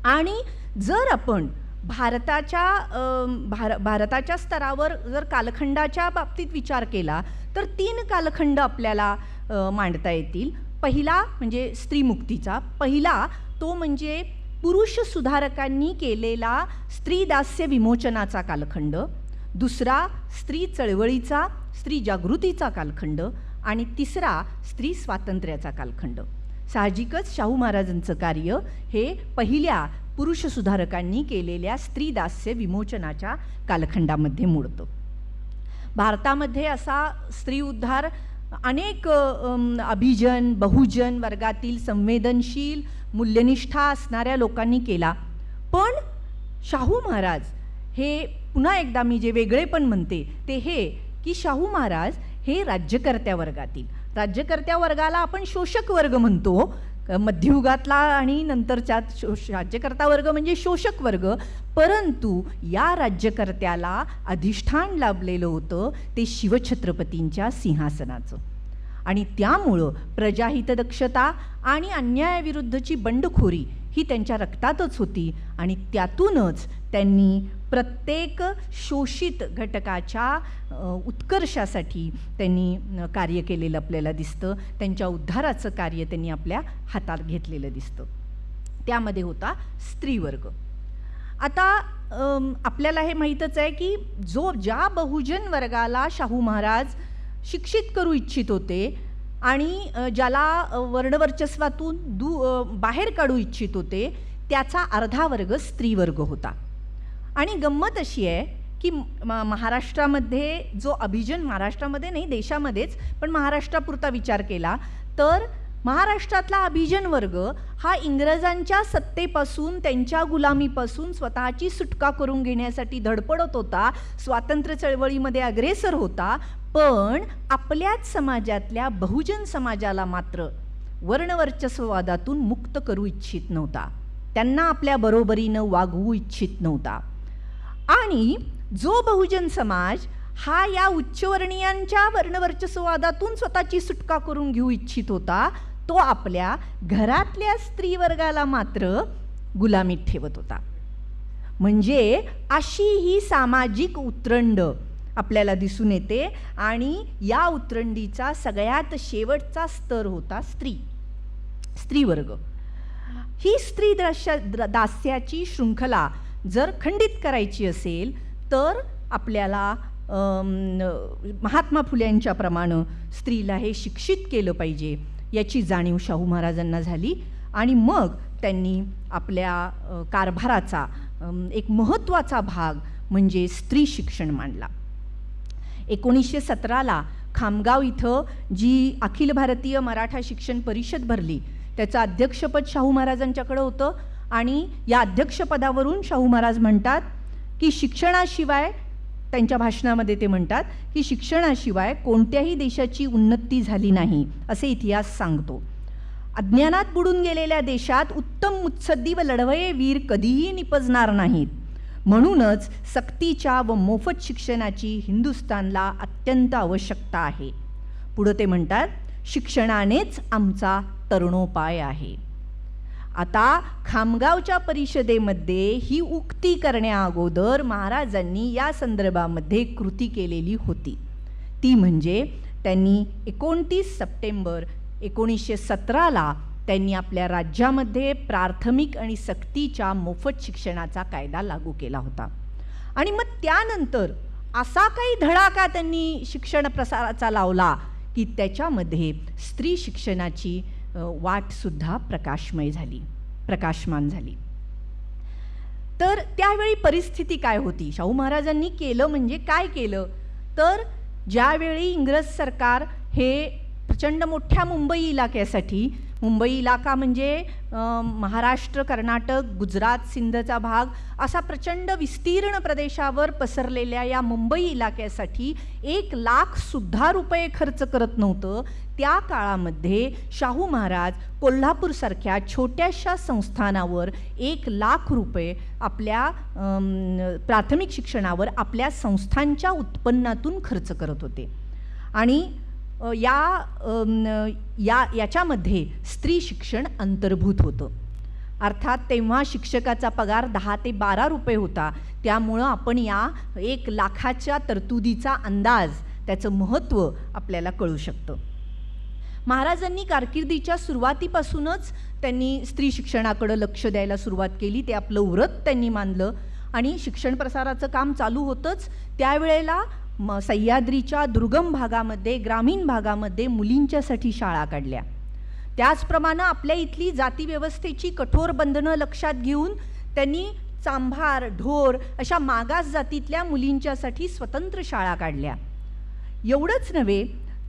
आणि जर आपण भारताच्या स्तरावर जर कालखंडाच्या बाबतीत विचार केला तर 3 कालखंड आपल्याला मांडता येतील. पहिला म्हणजे स्त्रीमुक्तीचा, पहिला तो म्हणजे पुरुष सुधारकांनी केलेला स्त्रीदास्य विमोचनाचा कालखंड, दुसरा स्त्री चळवळीचा, स्त्री जागृतीचा कालखंड आणि तिसरा स्त्री स्वातंत्र्याचा कालखंड. साहजिकच शाहू महाराजांचं कार्य हे पहिल्या पुरुष सुधारकांनी केलेल्या स्त्रीदास्य विमोचनाच्या कालखंडामध्ये मोडतं. भारतामध्ये असा स्त्री उद्धार अनेक अभिजन बहुजन वर्गातील संवेदनशील मूल्यनिष्ठा असणाऱ्या लोकांनी केला. पण शाहू महाराज हे, पुन्हा एकदा मी जे वेगळेपण म्हणते ते हे की शाहू महाराज हे राज्यकर्त्या वर्गाला आपण शोषक वर्ग म्हणतो मध्ययुगातला, आणि नंतरच्या राज्यकर्ता वर्ग म्हणजे शोषक वर्ग. परंतु या राज्यकर्त्याला अधिष्ठान लाभलेलं होतं ते शिवछत्रपतींच्या सिंहासनाचं, आणि त्यामुळं प्रजाहितदक्षता आणि अन्यायाविरुद्धची बंडखोरी ही त्यांच्या रक्तातच होती. आणि त्यातूनच त्यांनी प्रत्येक शोषित घटकाच्या उत्कर्षासाठी त्यांनी कार्य केलेलं आपल्याला दिसतं. त्यांच्या उद्धाराचं कार्य त्यांनी आपल्या हातात घेतलेलं दिसतं. त्यामध्ये होता स्त्रीवर्ग. आता आपल्याला हे माहीतच आहे की ज्या बहुजन वर्गाला शाहू महाराज शिक्षित करू इच्छित होते आणि ज्याला वर्णवर्चस्वातून बाहेर काढू इच्छित होते त्याचा अर्धा वर्ग स्त्रीवर्ग होता. आणि गंमत अशी आहे की महाराष्ट्रामध्ये जो अभिजन, महाराष्ट्रामध्ये नाही देशामध्येच, पण महाराष्ट्रापुरता विचार केला तर महाराष्ट्रातला अभिजन वर्ग हा इंग्रजांच्या सत्तेपासून, त्यांच्या गुलामीपासून स्वतःची सुटका करून घेण्यासाठी धडपडत होता, स्वातंत्र्य चळवळीमध्ये अग्रेसर होता. पण आपल्याच समाजातल्या बहुजन समाजाला मात्र वर्णवर्चस्ववादातून मुक्त करू इच्छित नव्हता, त्यांना आपल्या बरोबरीनं वागवू इच्छित नव्हता. आणि जो बहुजन समाज हा या उच्चवर्णीयांच्या वर्णवर्चस्ववादातून स्वतःची सुटका करून घेऊ इच्छित होता, तो आपल्या घरातल्या स्त्रीवर्गाला मात्र गुलामीत ठेवत होता. म्हणजे अशी ही सामाजिक उतरंड आपल्याला दिसून येते. आणि या उतरंडीचा सगळ्यात शेवटचा स्तर होता स्त्रीवर्ग. ही स्त्री दास्याची शृंखला जर खंडित करायची असेल तर आपल्याला महात्मा फुल्यांच्या प्रमाणे स्त्रीला हे शिक्षित केलं पाहिजे याची जाणीव शाहू महाराजांना झाली. आणि मग त्यांनी आपल्या कारभाराचा एक महत्त्वाचा भाग म्हणजे स्त्री शिक्षण मांडला. 1917ला खामगाव इथं जी अखिल भारतीय मराठा शिक्षण परिषद भरली त्याचं अध्यक्षपद शाहू महाराजांच्याकडे होतं. आणि या अध्यक्षपदावरून शाहू महाराज म्हणतात की शिक्षणाशिवाय, त्यांच्या भाषणामध्ये ते म्हणतात की शिक्षणाशिवाय कोणत्याही देशाची उन्नती झाली नाही असे इतिहास सांगतो. अज्ञानात बुडून गेलेल्या देशात उत्तम मुत्सद्दी व लढवये वीर कधीही निपजणार नाहीत. म्हणूनच सक्तीच्या व मोफत शिक्षणाची हिंदुस्थानला अत्यंत आवश्यकता आहे. पुढं ते म्हणतात शिक्षणानेच आमचा तरुणोपाय आहे. आता खामगावच्या परिषदेमध्ये ही उक्ती करण्याअगोदर महाराजांनी या संदर्भामध्ये कृती केलेली होती. ती म्हणजे त्यांनी 29 सप्टेंबर 1917ला त्यांनी आपल्या राज्यामध्ये प्राथमिक आणि सक्तीच्या मोफत शिक्षणाचा कायदा लागू केला होता. आणि मग त्यानंतर असा काही धडाका त्यांनी शिक्षण प्रसाराचा लावला की त्याच्यामध्ये स्त्री शिक्षणाची वाटसुद्धा प्रकाशमान झाली. तर त्यावेळी परिस्थिती काय होती? शाहू महाराजांनी केलं म्हणजे काय केलं? तर ज्यावेळी इंग्रज सरकार हे प्रचंड मोठ्या मुंबई इलाक्यासाठी, मुंबई इलाका म्हणजे महाराष्ट्र, कर्नाटक, गुजरात, सिंधचा भाग असा प्रचंड विस्तीर्ण प्रदेशावर पसरलेल्या या मुंबई इलाक्यासाठी 1,00,000 रुपये खर्च करत नव्हतं. त्या काळामध्ये शाहू महाराज कोल्हापूरसारख्या छोट्याशा संस्थानावर 1,00,000 रुपये आपल्या प्राथमिक शिक्षणावर आपल्या संस्थांच्या उत्पन्नातून खर्च करत होते. आणि याच्यामध्ये स्त्री शिक्षण अंतर्भूत होतं. अर्थात तेव्हा शिक्षकाचा पगार 10 ते 12 रुपये होता. त्यामुळं आपण या 1,00,000च्या तरतुदीचा अंदाज, त्याचं महत्त्व आपल्याला कळू शकतं. महाराजांनी कारकिर्दीच्या सुरुवातीपासूनच त्यांनी स्त्री शिक्षणाकडं लक्ष द्यायला सुरुवात केली. ते आपलं व्रत त्यांनी मानलं आणि शिक्षण प्रसाराचं काम चालू होतंच. त्यावेळेला सह्याद्रीच्या दुर्गम भागामध्ये, ग्रामीण भागामध्ये मुलींच्यासाठी शाळा काढल्या. त्याचप्रमाणे आपल्या इथली जातीव्यवस्थेची कठोर बंधनं लक्षात घेऊन त्यांनी चांभार, ढोर अशा मागास जातीतल्या मुलींच्यासाठी स्वतंत्र शाळा काढल्या. एवढंच नव्हे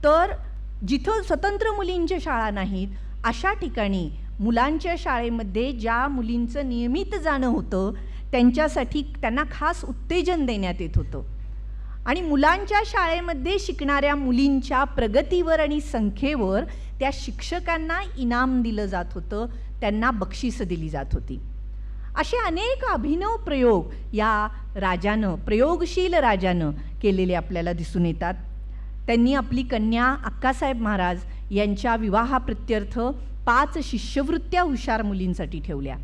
तर जिथं स्वतंत्र मुलींच्या शाळा नाहीत अशा ठिकाणी मुलांच्या शाळेमध्ये ज्या मुलींचं नियमित जाणं होतं त्यांच्यासाठी त्यांना खास उत्तेजन देण्यात येत होतं. आणि मुलांच्या शाळेमध्ये शिकणाऱ्या मुलींच्या प्रगतीवर आणि संख्येवर त्या शिक्षकांना इनाम दिलं जात होतं, त्यांना बक्षिसं दिली जात होती. असे अनेक अभिनव प्रयोग या राजानं, प्रयोगशील राजानं केलेले आपल्याला दिसून येतात. त्यांनी आपली कन्या अक्कासाहेब महाराज यांच्या विवाहाप्रित्यर्थ 5 शिष्यवृत्त्या हुशार मुलींसाठी ठेवल्या.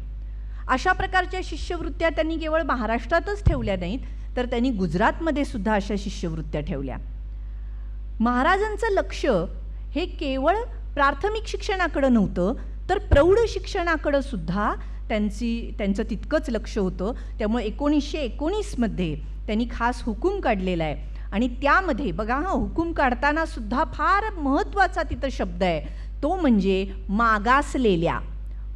अशा प्रकारच्या शिष्यवृत्त्या त्यांनी केवळ महाराष्ट्रातच ठेवल्या नाहीत, तर त्यांनी गुजरातमध्ये सुद्धा अशा शिष्यवृत्त्या ठेवल्या. महाराजांचं लक्ष हे केवळ प्राथमिक शिक्षणाकडं नव्हतं, तर प्रौढ शिक्षणाकडं सुद्धा त्यांचं तितकंच लक्ष होतं. त्यामुळे 1919मध्ये त्यांनी खास हुकूम काढलेला आहे. आणि त्यामध्ये बघा, हुकूम काढताना सुद्धा फार महत्त्वाचा तिथं शब्द आहे, तो म्हणजे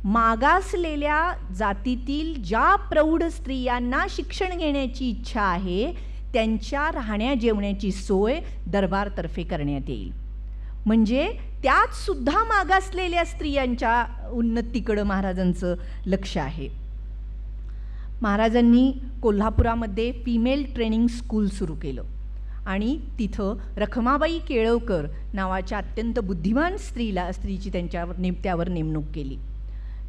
मागासलेल्या जातीतील ज्या प्रौढ स्त्रियांना शिक्षण घेण्याची इच्छा आहे त्यांच्या राहण्या जेवण्याची सोय दरबारतर्फे करण्यात येईल. म्हणजे त्यात सुद्धा मागासलेल्या स्त्रियांच्या उन्नतीकडं महाराजांचं लक्ष आहे. महाराजांनी कोल्हापुरामध्ये फिमेल ट्रेनिंग स्कूल सुरू केलं आणि तिथं रखमाबाई केळवकर नावाच्या अत्यंत बुद्धिमान स्त्रीची त्यावर नेमणूक केली.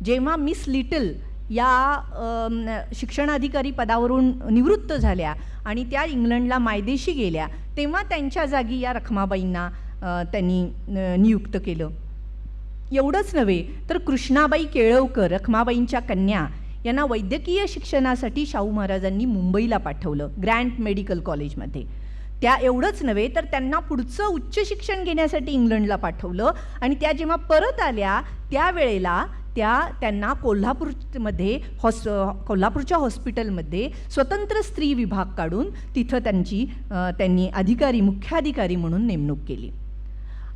जेव्हा मिस लिटल या शिक्षणाधिकारी पदावरून निवृत्त झाल्या आणि त्या इंग्लंडला मायदेशी गेल्या, तेव्हा त्यांच्या जागी या रखमाबाईंना त्यांनी नियुक्त केलं. एवढंच नव्हे तर कृष्णाबाई केळवकर, रखमाबाईंच्या कन्या, यांना वैद्यकीय शिक्षणासाठी शाहू महाराजांनी मुंबईला पाठवलं, ग्रँट मेडिकल कॉलेजमध्ये. एवढंच नव्हे तर त्यांना पुढचं उच्च शिक्षण घेण्यासाठी इंग्लंडला पाठवलं. आणि त्या जेव्हा परत आल्या त्यावेळेला त्यांना कोल्हापूरच्या हॉस्पिटलमध्ये स्वतंत्र स्त्री विभाग काढून तिथं त्यांनी मुख्याधिकारी म्हणून नेमणूक केली.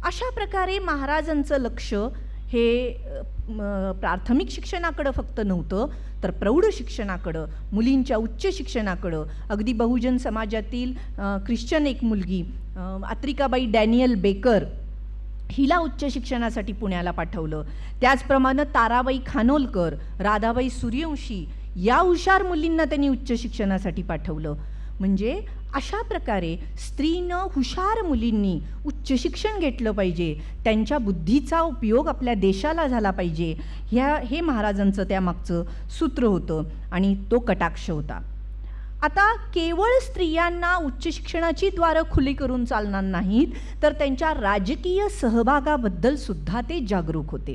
अशा प्रकारे महाराजांचं लक्ष हे प्राथमिक शिक्षणाकडं फक्त नव्हतं, तर प्रौढ शिक्षणाकडं, मुलींच्या उच्च शिक्षणाकडं. अगदी बहुजन समाजातील ख्रिश्चन एक मुलगी अत्रिकाबाई डॅनियल बेकर, हिला उच्च शिक्षणासाठी पुण्याला पाठवलं. त्याचप्रमाणे ताराबाई खानोलकर, राधाबाई सूर्यवंशी या हुशार मुलींना त्यांनी उच्च शिक्षणासाठी पाठवलं. म्हणजे अशा प्रकारे स्त्रीनं, हुशार मुलींनी उच्च शिक्षण घेतलं पाहिजे, त्यांच्या बुद्धीचा उपयोग आपल्या देशाला झाला पाहिजे, हे महाराजांचं त्यामागचं सूत्र होतं आणि तो कटाक्ष होता. आता केवळ स्त्रियांना उच्च शिक्षणाची द्वारं खुली करून चालणार नाहीत, तर त्यांच्या राजकीय सहभागाबद्दल सुद्धा ते जागरूक होते.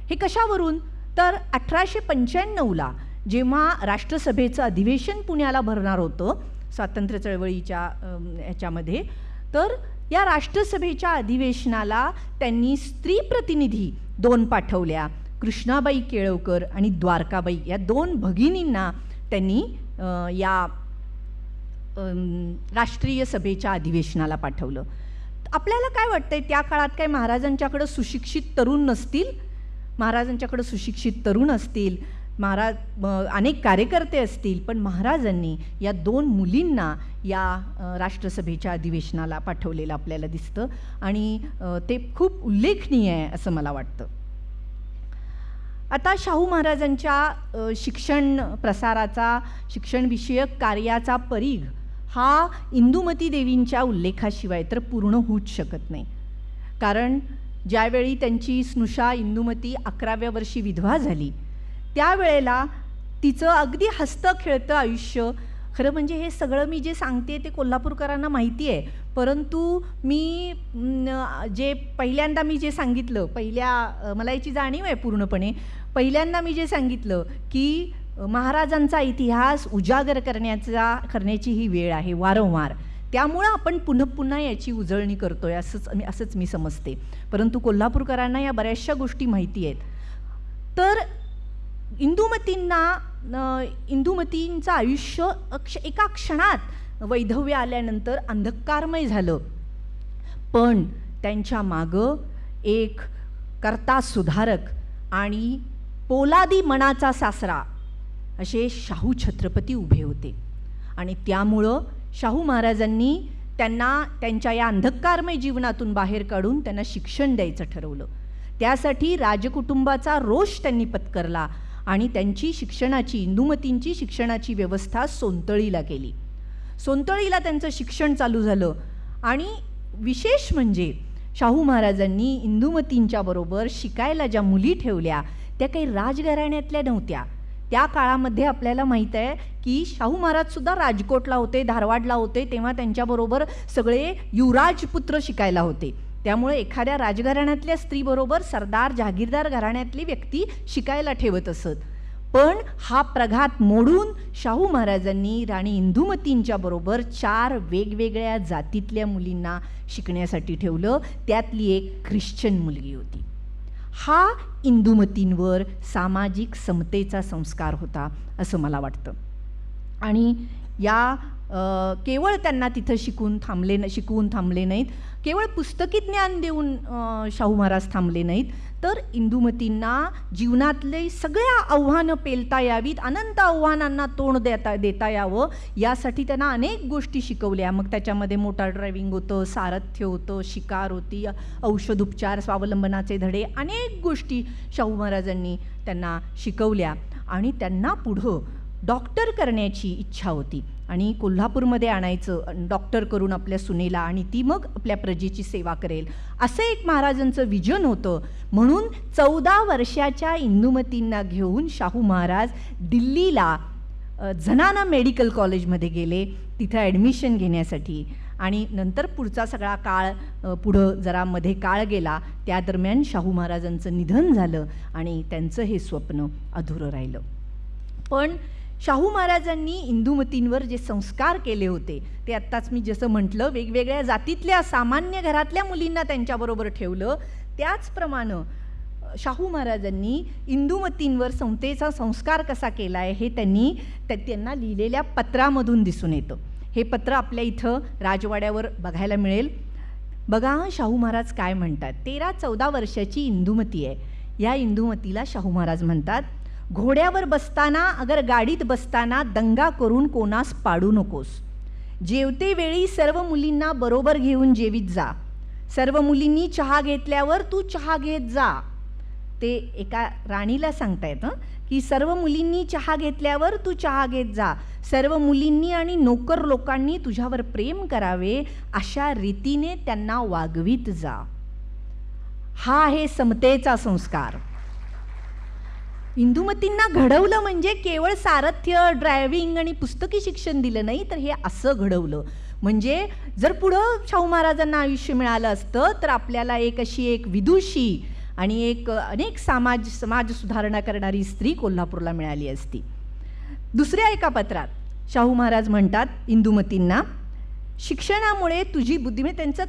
हे कशावरून? तर 1895ला जेव्हा राष्ट्रसभेचं अधिवेशन पुण्याला भरणार होतं स्वातंत्र्य चळवळीच्या ह्याच्यामध्ये, तर या राष्ट्रसभेच्या अधिवेशनाला त्यांनी स्त्री प्रतिनिधी 2 पाठवल्या, कृष्णाबाई केळवकर आणि द्वारकाबाई. या 2 भगिनींना त्यांनी या राष्ट्रीय सभेच्या अधिवेशनाला पाठवलं. आपल्याला काय वाटतंय, त्या काळात काय महाराजांच्याकडं सुशिक्षित तरुण नसतील? महाराजांच्याकडं सुशिक्षित तरुण असतील, अनेक कार्यकर्ते असतील, पण महाराजांनी या 2 मुलींना या राष्ट्रसभेच्या अधिवेशनाला पाठवलेलं आपल्याला दिसतं आणि ते खूप उल्लेखनीय आहे असं मला वाटतं. आता शाहू महाराजांच्या शिक्षण प्रसाराचा, शिक्षणविषयक कार्याचा परीघ हा इंदुमती देवींच्या उल्लेखाशिवाय तर पूर्ण होऊच शकत नाही. कारण ज्यावेळी त्यांची स्नुषा इंदुमती 11व्या वर्षी विधवा झाली, त्यावेळेला तिचं अगदी हसतं खेळतं आयुष्य, खरं म्हणजे हे सगळं मी जे सांगते ते कोल्हापूरकरांना माहिती आहे, परंतु मी जे पहिल्यांदा मी जे सांगितलं, मला याची जाणीव आहे पूर्णपणे, पहिल्यांदा मी जे सांगितलं की महाराजांचा इतिहास उजागर करण्याची ही वेळ आहे वारंवार, त्यामुळं आपण पुन्हा पुन्हा याची उजळणी करतोय असंच मी समजते. परंतु कोल्हापूरकरांना या बऱ्याचशा गोष्टी माहिती आहेत. तर इंदुमतींचं आयुष्य एका क्षणात वैधव्य आल्यानंतर अंधकारमय झालं, पण त्यांच्या मागं एक कर्ता सुधारक आणि पोलादी मनाचा सासरा असे शाहू छत्रपती उभे होते. आणि त्यामुळं शाहू महाराजांनी त्यांना त्यांच्या या अंधकारमय जीवनातून बाहेर काढून त्यांना शिक्षण द्यायचं ठरवलं. त्यासाठी राजकुटुंबाचा रोष त्यांनी पत्करला आणि त्यांची इंदुमतींची शिक्षणाची व्यवस्था सोनतळीला केली. सोनतळीला त्यांचं शिक्षण चालू झालं. आणि विशेष म्हणजे शाहू महाराजांनी इंदुमतींच्या बरोबर शिकायला ज्या मुली ठेवल्या त्या काही राजघराण्यातल्या नव्हत्या. त्या काळामध्ये आपल्याला माहीत आहे की शाहू महाराजसुद्धा राजकोटला होते, धारवाडला होते, तेव्हा त्यांच्याबरोबर सगळे युवराजपुत्र शिकायला होते. त्यामुळे एखाद्या राजघराण्यातल्या स्त्रीबरोबर सरदार जहागीरदार घराण्यातली व्यक्ती शिकायला ठेवत असत. पण हा प्रघात मोडून शाहू महाराजांनी राणी इंदुमतींच्या बरोबर 4 वेगवेगळ्या जातीतल्या मुलींना शिकण्यासाठी ठेवलं. त्यातली एक ख्रिश्चन मुलगी होती. हा इंदुमतींवर सामाजिक समतेचा संस्कार होता असं मला वाटतं. आणि या केवळ त्यांना तिथं शिकवून थांबले नाहीत, केवळ पुस्तकी ज्ञान देऊन शाहू महाराज थांबले नाहीत, तर इंदुमतींना जीवनातले सगळ्या आव्हानं पेलता यावीत, अनंत आव्हानांना तोंड देता यावं यासाठी त्यांना अनेक गोष्टी शिकवल्या. मग त्याच्यामध्ये मोटार ड्रायव्हिंग होतं, सारथ्य होतं, शिकार होती, औषधोपचार, स्वावलंबनाचे धडे, अनेक गोष्टी शाहू महाराजांनी त्यांना शिकवल्या. आणि त्यांना पुढं डॉक्टर करण्याची इच्छा होती आणि कोल्हापूरमध्ये आणायचं डॉक्टर करून आपल्या सुनेला, आणि ती मग आपल्या प्रजेची सेवा करेल, असं एक महाराजांचं विजन होतं. म्हणून 14 वर्षाच्या इंदुमतींना घेऊन शाहू महाराज दिल्लीला झनाना मेडिकल कॉलेजमध्ये गेले तिथं ॲडमिशन घेण्यासाठी. आणि नंतर पुढचा सगळा काळ पुढं जरा मध्ये काळ गेला, त्या दरम्यान शाहू महाराजांचं निधन झालं आणि त्यांचं हे स्वप्न अधुरं राहिलं. पण शाहू महाराजांनी इंदुमतींवर जे संस्कार केले होते ते आत्ताच मी जसं म्हटलं, वेगवेगळ्या जातीतल्या सामान्य घरातल्या मुलींना त्यांच्याबरोबर ठेवलं. त्याचप्रमाणे शाहू महाराजांनी इंदुमतींवर समतेचा संस्कार कसा केला आहे हे त्यांना लिहिलेल्या पत्रामधून दिसून येतं. हे पत्र आपल्या इथं राजवाड्यावर बघायला मिळेल. बघा शाहू महाराज काय म्हणतात. 13-14 वर्षाची इंदुमती आहे. या इंदुमतीला शाहू महाराज म्हणतात, घोड्यावर बसताना अगर गाडीत बसताना दंगा करून कोणास पाडू नकोस. जेवते वेळी सर्व मुलींना बरोबर घेऊन जेवीत जा. सर्व मुलींनी चहा घेतल्यावर तू चहा घेत जा. ते एका राणीला सांगतायत की सर्व मुलींनी चहा घेतल्यावर तू चहा घेत जा. सर्व मुलींनी आणि नोकर लोकांनी तुझ्यावर प्रेम करावे अशा रीतीने त्यांना वागवीत जा. हा आहे समतेचा संस्कार. इंदुमतींना घडवलं म्हणजे केवळ सारथ्य, ड्रायव्हिंग आणि पुस्तकी शिक्षण दिलं नाही, तर हे असं घडवलं म्हणजे जर पुढं शाहू महाराजांना आयुष्य मिळालं असतं तर आपल्याला अशी एक विदुषी आणि अनेक समाज सुधारणा करणारी स्त्री कोल्हापूरला मिळाली असती. दुसऱ्या एका पत्रात शाहू महाराज म्हणतात इंदुमतींना, शिक्षणामुळे तुझी बुद्धी, म्हणजे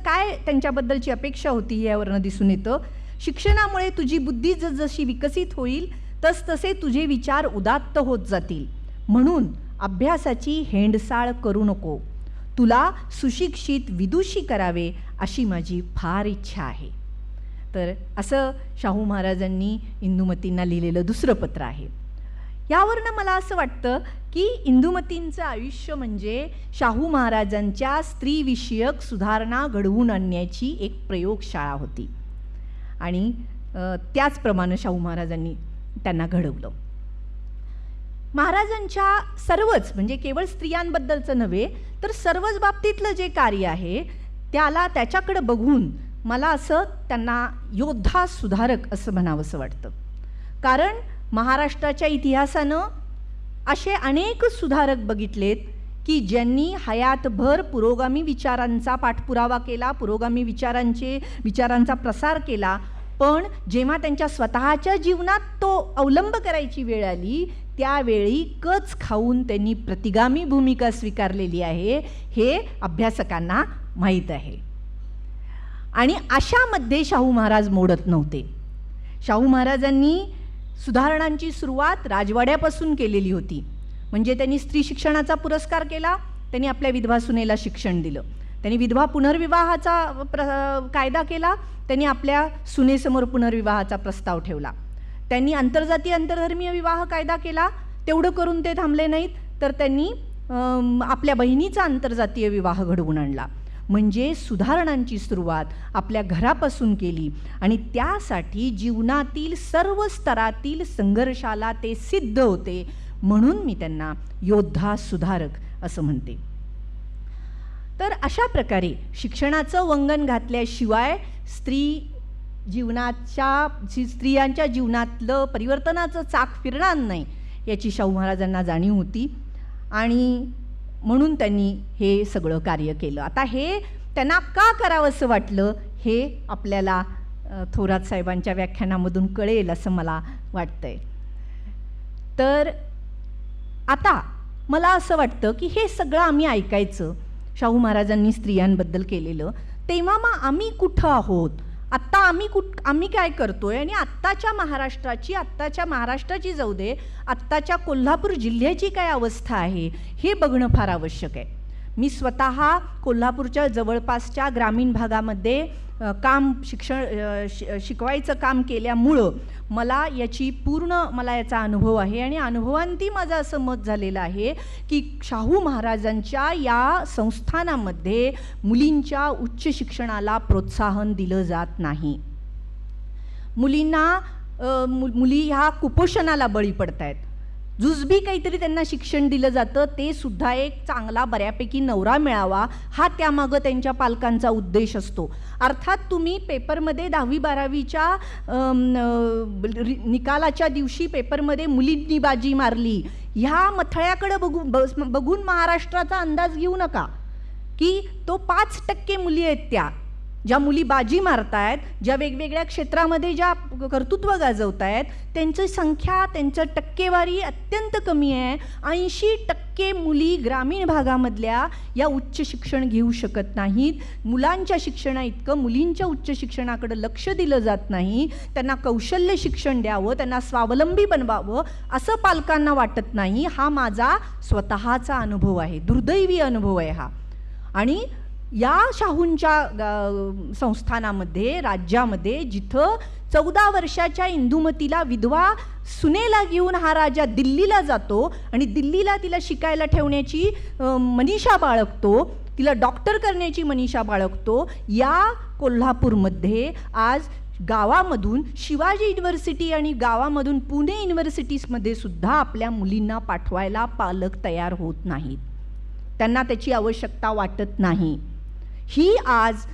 त्यांच्याबद्दलची अपेक्षा होती यावरनं दिसून येतं, शिक्षणामुळे तुझी बुद्धी जसजशी विकसित होईल तसतसे तुझे विचार उदात्त होत जातील. म्हणून अभ्यासाची हेंडसाळ करू नको. तुला सुशिक्षित विदुषी करावे अशी माझी फार इच्छा आहे. तर असं शाहू महाराजांनी इंदुमतींना लिहिलेलं दुसरं पत्र आहे. यावरनं मला असं वाटतं की इंदुमतींचं आयुष्य म्हणजे शाहू महाराजांच्या स्त्रीविषयक सुधारणा घडवून आणण्याची एक प्रयोगशाळा होती आणि त्याचप्रमाणे शाहू महाराजांनी त्यांना घडवलं. महाराजांच्या सर्वच म्हणजे केवळ स्त्रियांबद्दलचं नव्हे तर सर्वच बाबतीतलं जे कार्य आहे त्याच्याकडे बघून मला असं त्यांना योद्धा सुधारक असं म्हणावंसं वाटतं. कारण महाराष्ट्राच्या इतिहासानं असे अनेक सुधारक बघितलेत की ज्यांनी हयातभर पुरोगामी विचारांचा पाठपुरावा केला, पुरोगामी विचारांचा प्रसार केला, पण जेव्हा त्यांच्या स्वतःच्या जीवनात तो अवलंब करायची वेळ आली त्यावेळी कच खाऊन त्यांनी प्रतिगामी भूमिका स्वीकारलेली आहे हे अभ्यासकांना माहीत आहे. आणि अशामध्ये शाहू महाराज मोडत नव्हते. शाहू महाराजांनी सुधारणांची सुरुवात राजवाड्यापासून केलेली होती. म्हणजे त्यांनी स्त्री शिक्षणाचा पुरस्कार केला, त्यांनी आपल्या विधवा सुनेला शिक्षण दिलं, त्यांनी विधवा पुनर्विवाहाचा कायदा केला, त्यांनी आपल्या सुनेसमोर पुनर्विवाहाचा प्रस्ताव ठेवला, त्यांनी आंतरजातीय आंतरधर्मीय विवाह कायदा केला. तेवढं करून ते थांबले नाहीत तर त्यांनी आपल्या बहिणीचा आंतरजातीय विवाह घडवून आणला. म्हणजे सुधारणांची सुरुवात आपल्या घरापासून केली आणि त्यासाठी जीवनातील सर्व स्तरातील संघर्षाला ते सिद्ध होते. म्हणून मी त्यांना योद्धा सुधारक असं म्हणते. तर अशा प्रकारे शिक्षणाचं वंगण घातल्याशिवाय स्त्रियांच्या जीवनातलं परिवर्तनाचं चाक फिरणार नाही याची शाहू महाराजांना जाणीव होती आणि म्हणून त्यांनी हे सगळं कार्य केलं. आता हे त्यांना का करावंसं वाटलं हे आपल्याला थोरात साहेबांच्या व्याख्यानामधून कळेल असं मला वाटतंय. तर आता मला असं वाटतं की हे सगळं आम्ही ऐकायचं शाहू महाराजांनी स्त्रियांबद्दल केलेलं, तेव्हा मग आम्ही कुठं आहोत, आत्ता आम्ही काय करतोय आणि आत्ताच्या महाराष्ट्राची जाऊ दे, आत्ताच्या कोल्हापूर जिल्ह्याची काय अवस्था आहे हे बघणं फार आवश्यक आहे. मी स्वतः कोल्हापूरच्या जवळपासच्या ग्रामीण भागामध्ये शिकवायचं काम केल्यामुळं मला याचा अनुभव आहे आणि अनुभवांती माझं असं मत झालेलं आहे की शाहू महाराजांच्या या संस्थानामध्ये मुलींच्या उच्च शिक्षणाला प्रोत्साहन दिलं जात नाही. मुली ह्या कुपोषणाला बळी पडत आहेत. जुजबी काहीतरी त्यांना शिक्षण दिलं जातं, ते सुद्धा एक चांगला बऱ्यापैकी नवरा मिळावा हा त्यामागं त्यांच्या पालकांचा उद्देश असतो. अर्थात तुम्ही पेपरमध्ये 10वी-12वीच्या निकालाच्या दिवशी पेपरमध्ये मुलींनी बाजी मारली ह्या मथळ्याकडे बघून महाराष्ट्राचा अंदाज घेऊ नका की तो 5% मुली आहेत ज्या मुली बाजी मारतायत, ज्या वेगवेगळ्या क्षेत्रामध्ये ज्या कर्तृत्व गाजवत आहेत त्यांची संख्या, त्यांचं टक्केवारी अत्यंत कमी आहे. 80% मुली ग्रामीण भागामधल्या या उच्च शिक्षण घेऊ शकत नाहीत. मुलांच्या शिक्षणा इतकं मुलींच्या उच्च शिक्षणाकडे लक्ष दिलं जात नाही. त्यांना कौशल्य शिक्षण द्यावं, त्यांना स्वावलंबी बनवावं असं पालकांना वाटत नाही. हा माझा स्वतःचा अनुभव आहे, दुर्दैवी अनुभव आहे हा. आणि या शाहूंच्या संस्थानामध्ये, राज्यामध्ये जिथं 14 वर्षाच्या इंदुमतीला विधवा सुनेला घेऊन हा राजा दिल्लीला जातो आणि दिल्लीला तिला शिकायला ठेवण्याची मनीषा बाळगतो, तिला डॉक्टर करण्याची मनीषा बाळगतो, या कोल्हापूरमध्ये आज गावामधून शिवाजी युनिव्हर्सिटी आणि गावामधून पुणे युनिव्हर्सिटीजमध्ये सुद्धा आपल्या मुलींना पाठवायला पालक तयार होत नाहीत. त्यांना त्याची आवश्यकता वाटत नाही. ही आज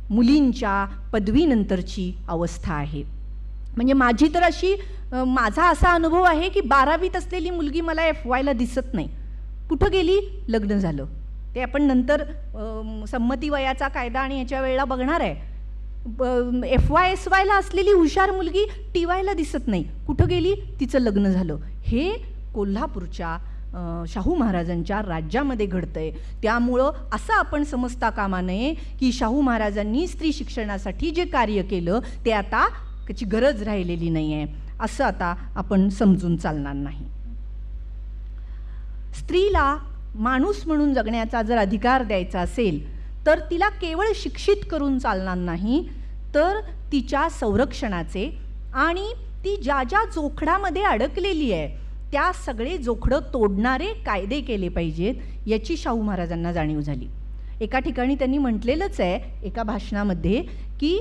मुलींच्या पदवीनंतरची अवस्था आहे. म्हणजे माझा असा अनुभव आहे की 12वीत असलेली मुलगी मला FYला दिसत नाही. कुठं गेली? लग्न झालं. ते आपण नंतर संमती वयाचा कायदा आणि याच्या वेळेला बघणार आहे. SYला असलेली हुशार मुलगी TYला दिसत नाही. कुठं गेली? तिचं लग्न झालं. हे कोल्हापूरच्या शाहू महाराजांच्या राज्यामध्ये घडतंय. त्यामुळं असं आपण समजता कामा नये की शाहू महाराजांनी स्त्री शिक्षणासाठी जे कार्य केलं ते आता त्याची गरज राहिलेली नाही आहे असं आता आपण समजून चालणार नाही. स्त्रीला माणूस म्हणून जगण्याचा जर अधिकार द्यायचा असेल तर तिला केवळ शिक्षित करून चालणार नाही, तर तिच्या संरक्षणाचे आणि ती ज्या जोखडामध्ये अडकलेली आहे त्या सगळे जोखडं तोडणारे कायदे केले पाहिजेत याची शाहू महाराजांना जाणीव झाली. एका ठिकाणी त्यांनी म्हटलेलंच आहे एका भाषणामध्ये की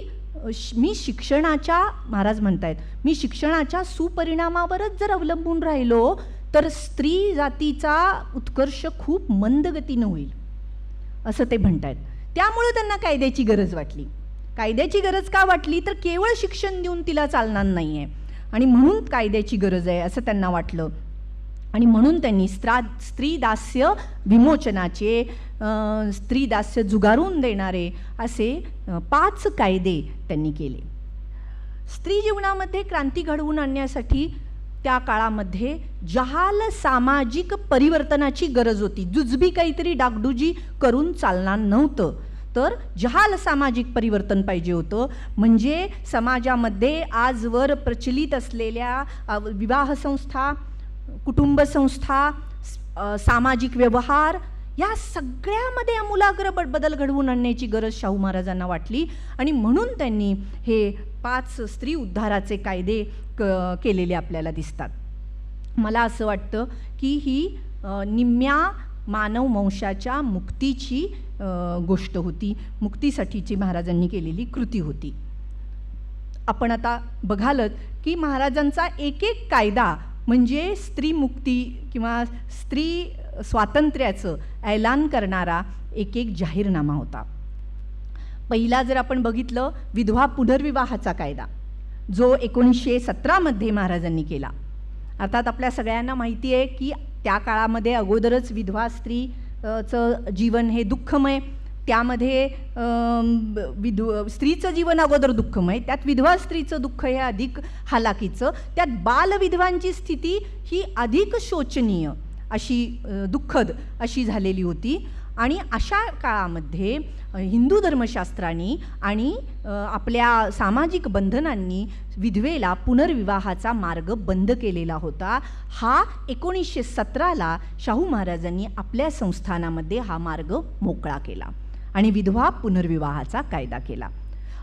मी शिक्षणाच्या, महाराज म्हणतायत, मी शिक्षणाच्या सुपरिणामावरच जर अवलंबून राहिलो तर स्त्री जातीचा उत्कर्ष खूप मंदगतीनं होईल, असं ते म्हणतायत. त्यामुळे त्यांना कायद्याची गरज वाटली. कायद्याची गरज का वाटली तर केवळ शिक्षण देऊन तिला चालणार नाही आहे आणि म्हणून कायद्याची गरज आहे असं त्यांना वाटलं. आणि म्हणून त्यांनी स्त्रीदास्य विमोचनाचे, स्त्रीदास्य जुगारून देणारे असे 5 कायदे त्यांनी केले. स्त्री जीवनामध्ये क्रांती घडवून आणण्यासाठी त्या काळामध्ये जहाल सामाजिक परिवर्तनाची गरज होती. जुजबी काहीतरी डागडुजी करून चालणार नव्हतं, तर जहाल सामाजिक परिवर्तन पाहिजे होतं. म्हणजे समाजामध्ये आजवर प्रचलित असलेल्या विवाह संस्था, कुटुंब संस्था, सामाजिक व्यवहार या सगळ्यामध्ये आमूलाग्र बदल घडवून आणण्याची गरज शाहू महाराजांना वाटली आणि म्हणून त्यांनी हे 5 स्त्री उद्धाराचे कायदे केलेले आपल्याला दिसतात. मला असं वाटतं की ही निम्म्या मानव वंशाच्या मुक्तीची गोष्ट होती, मुक्तीसाठीची महाराजांनी केलेली कृती होती. आपण आता बघालत की महाराजांचा एक एक कायदा म्हणजे स्त्री मुक्ती किंवा स्त्री स्वातंत्र्याचं ऐलान करणारा एक एक जाहीरनामा होता. पहिला जर आपण बघितलं विधवा पुनर्विवाहाचा कायदा जो 1917 महाराजांनी केला. अर्थात आपल्या सगळ्यांना माहिती आहे की त्या काळामध्ये अगोदरच विधवा स्त्रीचं जीवन हे दुःखमय, त्यामध्ये स्त्रीचं जीवन अगोदर दुःखमय, त्यात विधवा स्त्रीचं दुःख हे अधिक हालाकीचं, त्यात बालविधवांची स्थिती ही अधिक शोचनीय अशी दुःखद अशी झालेली होती. आणि अशा काळामध्ये हिंदू धर्मशास्त्रांनी आणि आपल्या सामाजिक बंधनांनी विधवेला पुनर्विवाहाचा मार्ग बंद केलेला होता. हा 1917 शाहू महाराजांनी आपल्या संस्थानामध्ये हा मार्ग मोकळा केला आणि विधवा पुनर्विवाहाचा कायदा केला.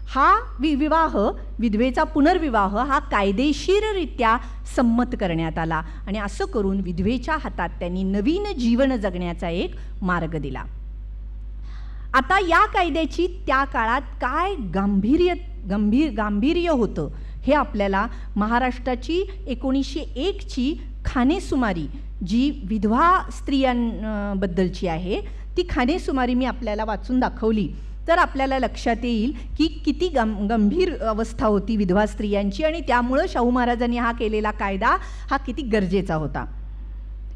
हा विधवेचा पुनर्विवाह हा कायदेशीररित्या संमत करण्यात आला आणि असं करून विधवेच्या हातात त्यांनी नवीन जीवन जगण्याचा एक मार्ग दिला. आता या कायद्याची त्या काळात काय गांभीर्य होतं हे आपल्याला महाराष्ट्राची 1901ची खानेसुमारी जी विधवा स्त्रियांबद्दलची आहे ती खानेसुमारी मी आपल्याला वाचून दाखवली तर आपल्याला लक्षात येईल की किती गंभीर अवस्था होती विधवा स्त्रियांची आणि त्यामुळं शाहू महाराजांनी हा केलेला कायदा हा किती गरजेचा होता.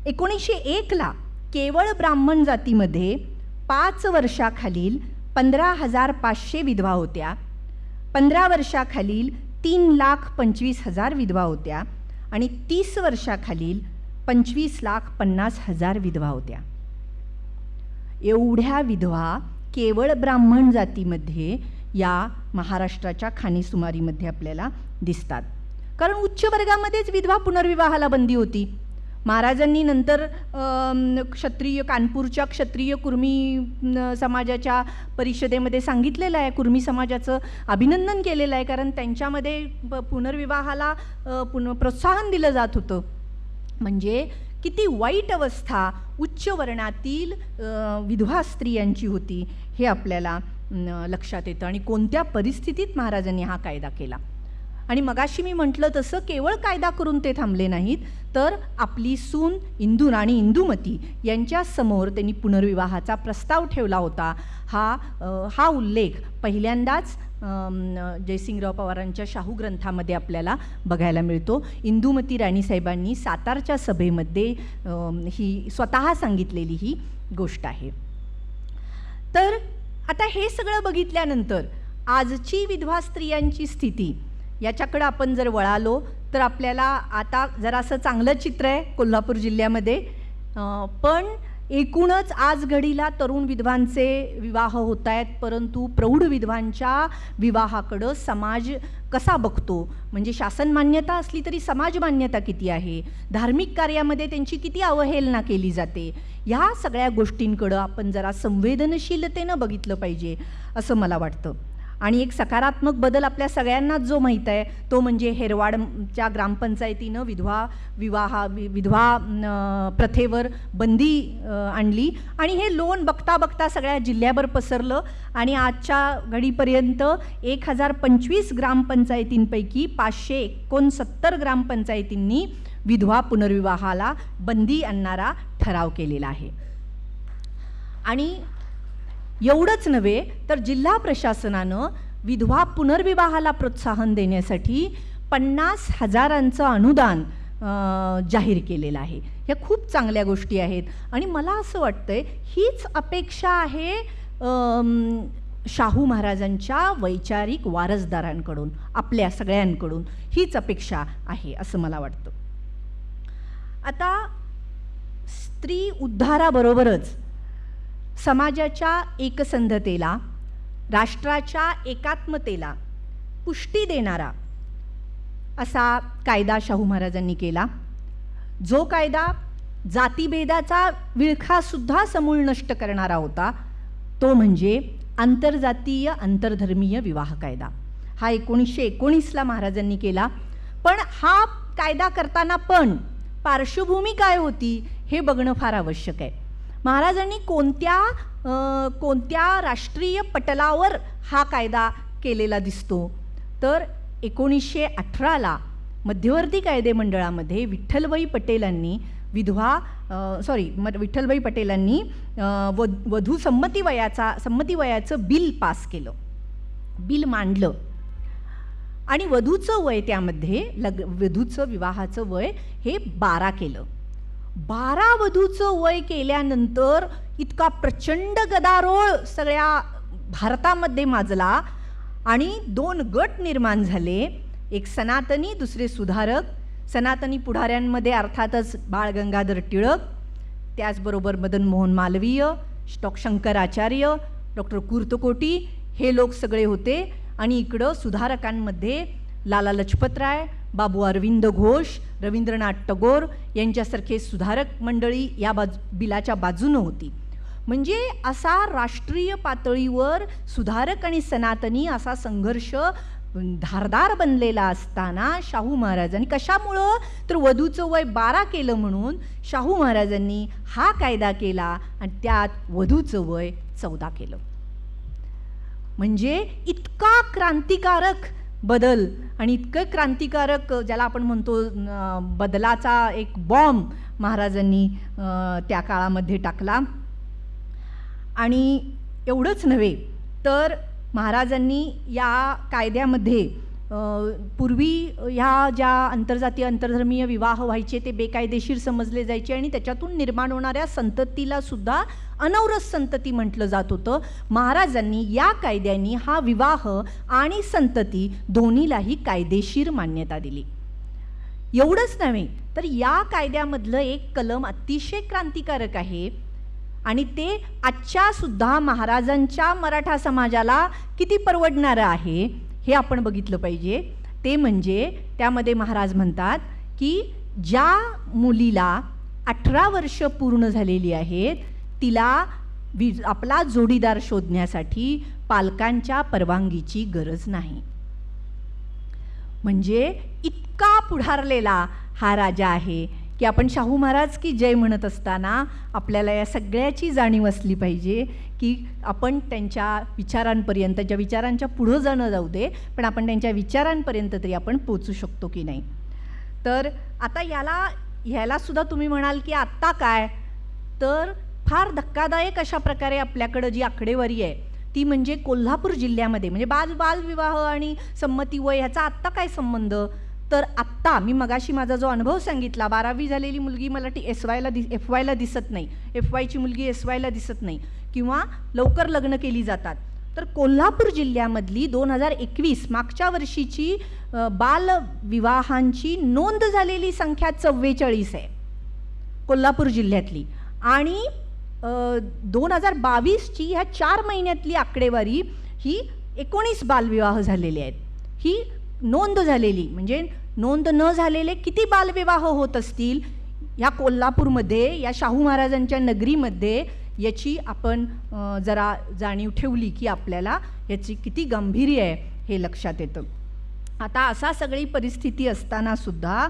1901ला केवळ ब्राह्मण जातीमध्ये 5 वर्षाखालील 15,500 विधवा होत्या, 15 वर्षाखालील 3,25,000 विधवा होत्या आणि 30 वर्षाखालील 25,50,000 विधवा होत्या. एवढ्या विधवा केवळ ब्राह्मण जातीमध्ये या महाराष्ट्राच्या खानेसुमारीमध्ये आपल्याला दिसतात. कारण उच्च वर्गामध्येच विधवा पुनर्विवाहाला बंदी होती. महाराजांनी नंतर कानपूरच्या क्षत्रिय कुर्मी समाजाच्या परिषदेमध्ये सांगितलेलं आहे, कुर्मी समाजाचं अभिनंदन केलेलं आहे कारण त्यांच्यामध्ये पुनर्विवाहाला प्रोत्साहन दिलं जात होतं. म्हणजे किती वाईट अवस्था उच्च वर्णातील विधवा स्त्रियांची होती हे आपल्याला लक्षात येतं आणि कोणत्या परिस्थितीत महाराजांनी हा कायदा केला. आणि मगाशी मी म्हटलं तसं केवळ कायदा करून ते थांबले नाहीत तर आपली सून राणी इंदुमती यांच्या समोर त्यांनी पुनर्विवाहाचा प्रस्ताव ठेवला होता. हा उल्लेख पहिल्यांदाच जयसिंगराव पवारांच्या शाहू ग्रंथामध्ये आपल्याला बघायला मिळतो. इंदुमती राणीसाहेबांनी सातारच्या सभेमध्ये ही स्वतः सांगितलेली ही गोष्ट आहे. तर आता हे सगळं बघितल्यानंतर आजची विधवा स्त्रियांची स्थिती याच्याकडं आपण जर वळालो तर आपल्याला आता जरासं चांगलं चित्र आहे कोल्हापूर जिल्ह्यामध्ये. पण एकूणच आज घडीला तरुण विधवांचे विवाह होत आहेत परंतु प्रौढ विधवांच्या विवाहाकडं समाज कसा बघतो, म्हणजे शासन मान्यता असली तरी समाज मान्यता किती आहे, धार्मिक कार्यामध्ये त्यांची किती अवहेलना केली जाते, ह्या सगळ्या गोष्टींकडं आपण जरा संवेदनशीलतेनं बघितलं पाहिजे असं मला वाटतं. आणि एक सकारात्मक बदल आपल्या सगळ्यांनाच जो माहीत आहे तो म्हणजे हेरवाडच्या ग्रामपंचायतीनं विधवा प्रथेवर बंदी आणली आणि हे लोन बघता बघता सगळ्या जिल्ह्याभर पसरलं आणि आजच्या घडीपर्यंत 1025 ग्रामपंचायतींपैकी 569 ग्रामपंचायतींनी विधवा पुनर्विवाहाला बंदी आणणारा ठराव केलेला आहे. आणि एवढंच नव्हे तर जिल्हा प्रशासनानं विधवा पुनर्विवाहाला प्रोत्साहन देण्यासाठी 50,000चं अनुदान जाहीर केलेलं आहे. ह्या खूप चांगल्या गोष्टी आहेत आणि मला असं वाटतंय हीच अपेक्षा आहे शाहू महाराजांच्या वैचारिक वारसदारांकडून, आपल्या सगळ्यांकडून हीच अपेक्षा आहे असं मला वाटतं. आता स्त्री उद्धाराबरोबरच समाजाच्या एकसंधतेला, राष्ट्राच्या एकात्मतेला पुष्टी देणारा असा कायदा शाहू महाराजांनी केला, जो कायदा जातीभेदाचा विळखासुद्धा समूळ नष्ट करणारा होता. तो म्हणजे आंतरजातीय आंतरधर्मीय विवाह कायदा. हा 1919ला महाराजांनी केला. पण हा कायदा करताना पण पार्श्वभूमी काय होती हे बघणं फार आवश्यक आहे. महाराजांनी कोणत्या राष्ट्रीय पटलावर हा कायदा केलेला दिसतो तर 1918ला मध्यवर्ती कायदे मंडळामध्ये विठ्ठलभाई पटेलांनी विठ्ठलभाई पटेलांनी वधू संमती वयाचं बिल पास केलं, बिल मांडलं आणि वधूचं वय त्यामध्ये वधूचं विवाहाचं वय हे 12 केलं. 12 वधूचं वय केल्यानंतर इतका प्रचंड गदारोळ सगळ्या भारतामध्ये माजला आणि 2 गट निर्माण झाले, एक सनातनी दुसरे सुधारक. सनातनी पुढाऱ्यांमध्ये अर्थातच बाळ गंगाधर टिळक, त्याचबरोबर मदन मोहन मालवीय, शंकराचार्य, डॉक्टर कुर्तकोटी हे लोक सगळे होते. आणि इकडं सुधारकांमध्ये लाला लजपतराय, बाबू अरविंद घोष, रवींद्रनाथ टागोर यांच्यासारखे सुधारक मंडळी या बिलाच्या बाजूनं होती. म्हणजे असा राष्ट्रीय पातळीवर सुधारक आणि सनातनी असा संघर्ष धारदार बनलेला असताना शाहू महाराजांनी, कशामुळं तर वधूचं वय 12 केलं म्हणून शाहू महाराजांनी हा कायदा केला आणि त्यात वधूचं वय 14 केलं. म्हणजे इतका क्रांतिकारक बदल आणि इतकं क्रांतिकारक ज्याला आपण म्हणतो बदलाचा एक बॉम्ब महाराजांनी त्या काळामध्ये टाकला. आणि एवढंच नव्हे तर महाराजांनी या कायद्यामध्ये पूर्वी ह्या ज्या आंतरजातीय आंतरधर्मीय विवाह व्हायचे ते बेकायदेशीर समजले जायचे आणि त्याच्यातून निर्माण होणाऱ्या संततीला सुद्धा अनौरस संतती म्हटलं जात होतं. महाराजांनी या कायद्यांनी हा विवाह आणि संतती दोन्हीलाही कायदेशीर मान्यता दिली. एवढंच नव्हे तर या कायद्यामधलं एक कलम अतिशय क्रांतिकारक आहे आणि ते आजच्या सुद्धा महाराजांच्या मराठा समाजाला किती परवडणारं आहे हे आपण बघितलं पाहिजे. ते म्हणजे त्यामध्ये महाराज म्हणतात की ज्या मुलीला 18 वर्ष पूर्ण झालेली आहेत तिला आपला जोडीदार शोधण्यासाठी पालकांच्या परवानगीची गरज नाही. म्हणजे इतका पुढारलेला हा राजा आहे की आपण शाहू महाराज की जय म्हणत असताना आपल्याला या सगळ्याची जाणीव असली पाहिजे की आपण त्यांच्या विचारांपर्यंत, ज्या विचारांच्या पुढं जाणं जाऊ दे, पण आपण त्यांच्या विचारांपर्यंत तरी आपण पोचू शकतो की नाही. तर आता ह्याला सुद्धा तुम्ही म्हणाल की आत्ता काय, तर फार धक्कादायक अशा प्रकारे आपल्याकडं जी आकडेवारी आहे ती म्हणजे कोल्हापूर जिल्ह्यामध्ये म्हणजे बालविवाह आणि संमती वय ह्याचा आत्ता काय संबंध. तर आत्ता मी मगाशी माझा जो अनुभव सांगितला, 12वी झालेली मुलगी मला FYला दिसत नाही, FYची मुलगी SYला दिसत नाही किंवा लवकर लग्न केली जातात. तर कोल्हापूर जिल्ह्यामधली 2021 मागच्या वर्षीची बालविवाहांची नोंद झालेली संख्या 44 आहे कोल्हापूर जिल्ह्यातली. आणि 2022ची ह्या 4 महिन्यातली आकडेवारी ही 19 बालविवाह झालेले आहेत. ही नोंद झालेली म्हणजे नोंद न झालेले किती बालविवाह होत असतील या कोल्हापूरमध्ये, या शाहू महाराजांच्या नगरीमध्ये याची आपण जरा जाणीव ठेवली की आपल्याला याची किती गांभीर्य आहे हे लक्षात येतं. आता असा सगळी परिस्थिती असतानासुद्धा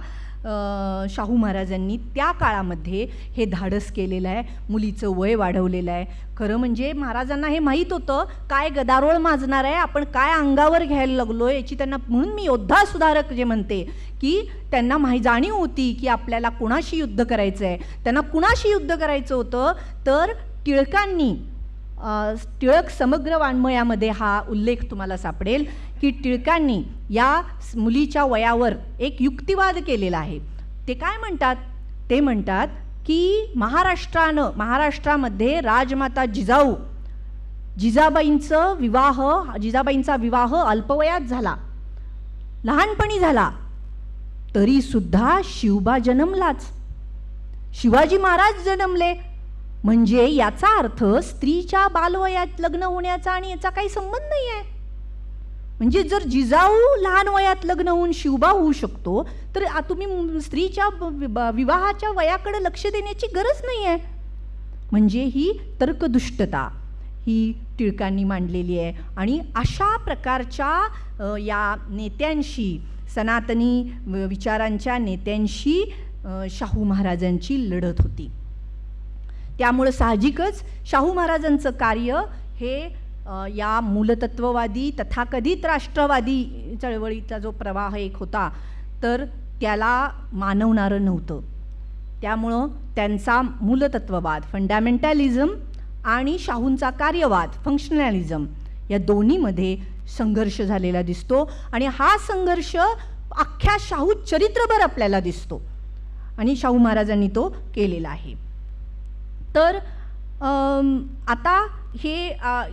शाहू महाराजांनी त्या काळामध्ये हे धाडस केलेलं आहे, मुलीचं वय वाढवलेलं आहे. खरं म्हणजे महाराजांना हे माहीत होतं काय गदारोळ माजणार आहे, आपण काय अंगावर घ्यायला लागलो याची त्यांना, म्हणून मी योद्धा सुधारक जे म्हणते की त्यांना जाणीव होती की आपल्याला कुणाशी युद्ध करायचं आहे. त्यांना कुणाशी युद्ध करायचं होतं तर टिळकांनी, टिळक समग्र वाङ्मयामध्ये हा उल्लेख तुम्हाला सापडेल की टिळकांनी या मुलीच्या वयावर एक युक्तिवाद केलेला आहे. ते काय म्हणतात, ते म्हणतात की महाराष्ट्रामध्ये राजमाता जिजाबाईंचा विवाह अल्पवयात झाला, लहानपणी झाला, तरीसुद्धा शिवबा जन्मलाच, शिवाजी महाराज जन्मले. म्हणजे याचा अर्थ स्त्रीच्या बालवयात लग्न होण्याचा आणि याचा काही संबंध नाही आहे. म्हणजे जर जिजाऊ लहान वयात लग्न होऊन शिवबा होऊ शकतो तर तुम्ही स्त्रीच्या विवाहाच्या वयाकडे लक्ष देण्याची गरज नाही आहे. म्हणजे ही तर्कदुष्टता ही टिळकांनी मांडलेली आहे. आणि अशा प्रकारच्या या नेत्यांशी, सनातनी विचारांच्या नेत्यांशी शाहू महाराजांची लढत होती. त्यामुळं साहजिकच शाहू महाराजांचं कार्य हे या मूलतत्ववादी तथाकथित राष्ट्रवादी चळवळीचा जो प्रवाह एक होता तर त्याला मानवणारं नव्हतं. त्यामुळं त्यांचा मूलतत्ववाद फंडामेंटॅलिझम आणि शाहूंचा कार्यवाद फंक्शनॅलिझम या दोन्हीमध्ये संघर्ष झालेला दिसतो. आणि हा संघर्ष अख्ख्या शाहू चरित्रभर आपल्याला दिसतो आणि शाहू महाराजांनी तो केलेला आहे. तर आता हे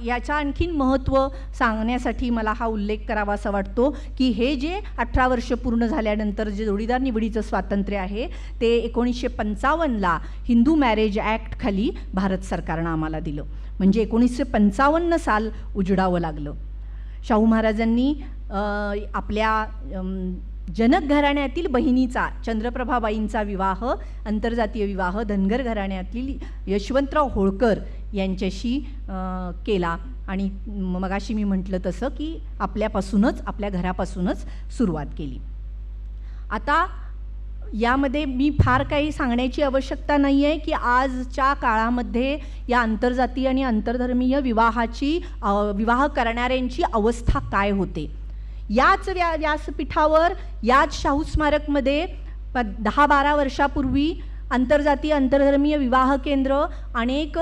याचं आणखीन महत्त्व सांगण्यासाठी मला हा उल्लेख करावासा वाटतो की हे जे 18 वर्ष पूर्ण झाल्यानंतर जे जोडीदार निवडीचं स्वातंत्र्य आहे ते 1955ला हिंदू मॅरेज ॲक्ट खाली भारत सरकारनं आम्हाला दिलं. म्हणजे 1955 साल उजडावं लागलं. शाहू महाराजांनी आपल्या जनक घराण्यातील बहिणीचा, चंद्रप्रभाबाईंचा विवाह, आंतरजातीय विवाह धनगर घराण्यातील यशवंतराव होळकर यांच्याशी केला. आणि मगाशी मी म्हटलं तसं की आपल्या घरापासूनच सुरुवात केली. आता यामध्ये मी फार काही सांगण्याची आवश्यकता नाही आहे की आजच्या काळामध्ये या आंतरजातीय आणि आंतरधर्मीय विवाह करणाऱ्यांची अवस्था काय होते. याच व्यासपीठावर याच शाहू स्मारकमध्ये 10-12 वर्षापूर्वी आंतरजातीय आंतरधर्मीय विवाह केंद्र अनेक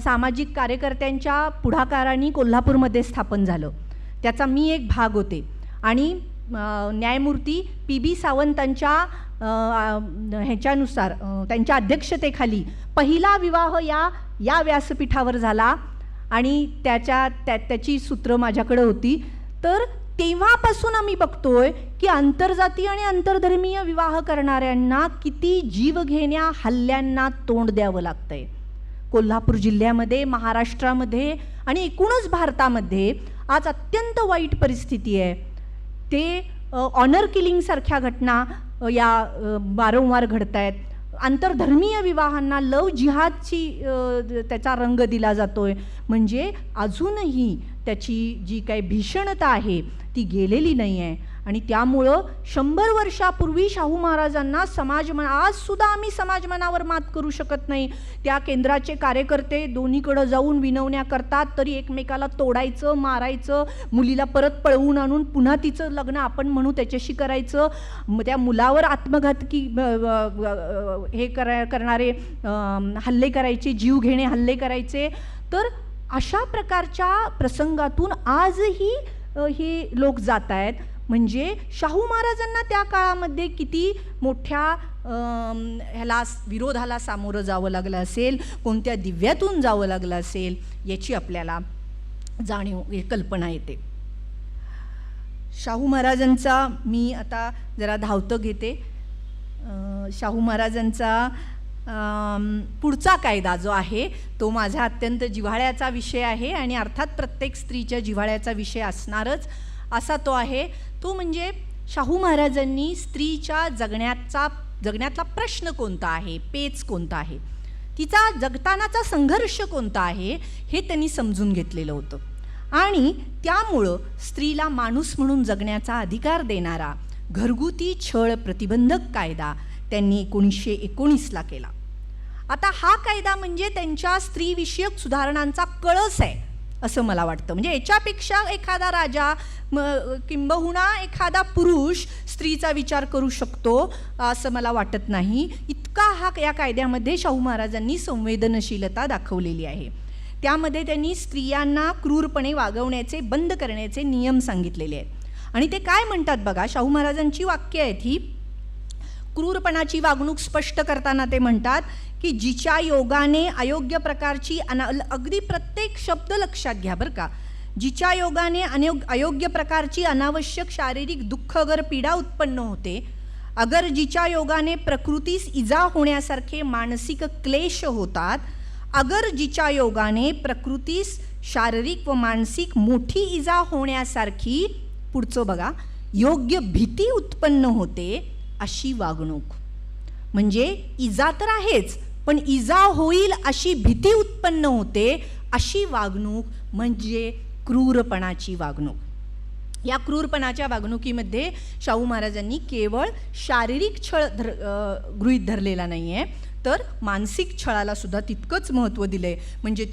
सामाजिक कार्यकर्त्यांच्या पुढाकाराने कोल्हापूरमध्ये स्थापन झालं. त्याचा मी एक भाग होते. आणि न्यायमूर्ती PB सावंतांच्या ह्याच्यानुसार त्यांच्या अध्यक्षतेखाली पहिला विवाह या व्यासपीठावर झाला आणि त्याची सूत्र माझ्याकडे होती. तर तेव्हापासून आम्ही बघतोय की आंतरजातीय आणि आंतरधर्मीय विवाह करणाऱ्यांना किती जीवघेण्या हल्ल्यांना तोंड द्यावं लागतंय. कोल्हापूर जिल्ह्यामध्ये, महाराष्ट्रामध्ये आणि एकूणच भारतामध्ये आज अत्यंत वाईट परिस्थिती आहे. ते ऑनर किलिंगसारख्या घटना या वारंवार घडत आहेत. आंतरधर्मीय विवाहांना लव जिहादची त्याचा रंग दिला जातोय. म्हणजे अजूनही त्याची जी काही भीषणता आहे ती गेलेली नाही आहे. आणि त्यामुळं 100 वर्षापूर्वी शाहू महाराजांना आजसुद्धा आम्ही समाजमनावर मात करू शकत नाही. त्या केंद्राचे कार्यकर्ते दोन्हीकडं जाऊन विनवण्या करतात तरी एकमेकाला तोडायचं, मारायचं, मुलीला परत पळवून आणून पुन्हा तिचं लग्न आपण म्हणू त्याच्याशी करायचं, त्या मुलावर आत्मघातकी हे करणारे हल्ले करायचे, जीव घेणे हल्ले करायचे. तर अशा प्रकारच्या प्रसंगातून आजही हे लोक जात आहेत. म्हणजे शाहू महाराजांना त्या काळामध्ये किती मोठ्या विरोधाला सामोरं जावं लागलं असेल, कोणत्या दिव्यातून जावं लागलं असेल याची आपल्याला कल्पना येते. शाहू महाराजांचा मी आता जरा धावतं घेते. शाहू महाराजांचा पुढचा कायदा जो आहे तो माझा अत्यंत जिव्हाळ्याचा विषय आहे आणि अर्थात प्रत्येक स्त्रीच्या जिव्हाळ्याचा विषय असणारच असा तो आहे. तो म्हणजे शाहू महाराजांनी स्त्रीच्या जगण्यातला प्रश्न कोणता आहे, पेच कोणता आहे तिचा जगतानाचा संघर्ष कोणता आहे हे त्यांनी समजून घेतलेलं होतं. आणि त्यामुळं स्त्रीला माणूस म्हणून जगण्याचा अधिकार देणारा घरगुती छळ प्रतिबंधक कायदा त्यांनी 1919ला केला. आता हा कायदा म्हणजे त्यांच्या स्त्रीविषयक सुधारणांचा कळस आहे असं मला वाटतं. म्हणजे याच्यापेक्षा एखादा राजा किंबहुना एखादा पुरुष स्त्रीचा विचार करू शकतो असं मला वाटत नाही. इतका या कायद्यामध्ये शाहू महाराजांनी संवेदनशीलता दाखवलेली आहे. त्यामध्ये त्यांनी स्त्रियांना क्रूरपणे वागवण्याचे बंद करण्याचे नियम सांगितलेले आहेत. आणि ते काय म्हणतात बघा, शाहू महाराजांची वाक्य आहेत ही. क्रूरपणाची वागणूक स्पष्ट करताना ते म्हणतात की जिच्या योगाने अयोग्य प्रकारची अगदी प्रत्येक शब्द लक्षात घ्या बरं का, जिच्या योगाने अयोग्य प्रकारची अनावश्यक शारीरिक दुःख अगर पीडा उत्पन्न होते, अगर जिच्या योगाने प्रकृतीस इजा होण्यासारखे मानसिक क्लेश होतात, अगर जिच्या योगाने प्रकृतीस शारीरिक व मानसिक मोठी इजा होण्यासारखी, पुढचं बघा, योग्य भीती उत्पन्न होते, अशी वागणूक. म्हणजे इजा तर आहेच, पण इजा होईल अशी भीती उत्पन्न होते, अशी वागणूक म्हणजे क्रूरपणाची वागणूक. या क्रूरपणाच्या वागणुकीमध्ये शाहू महाराजांनी केवळ शारीरिक छळ गृहीत धरलेला नाही आहे, तर मानसिक छळाला सुद्धा तितकंच महत्त्व दिलं आहे. म्हणजे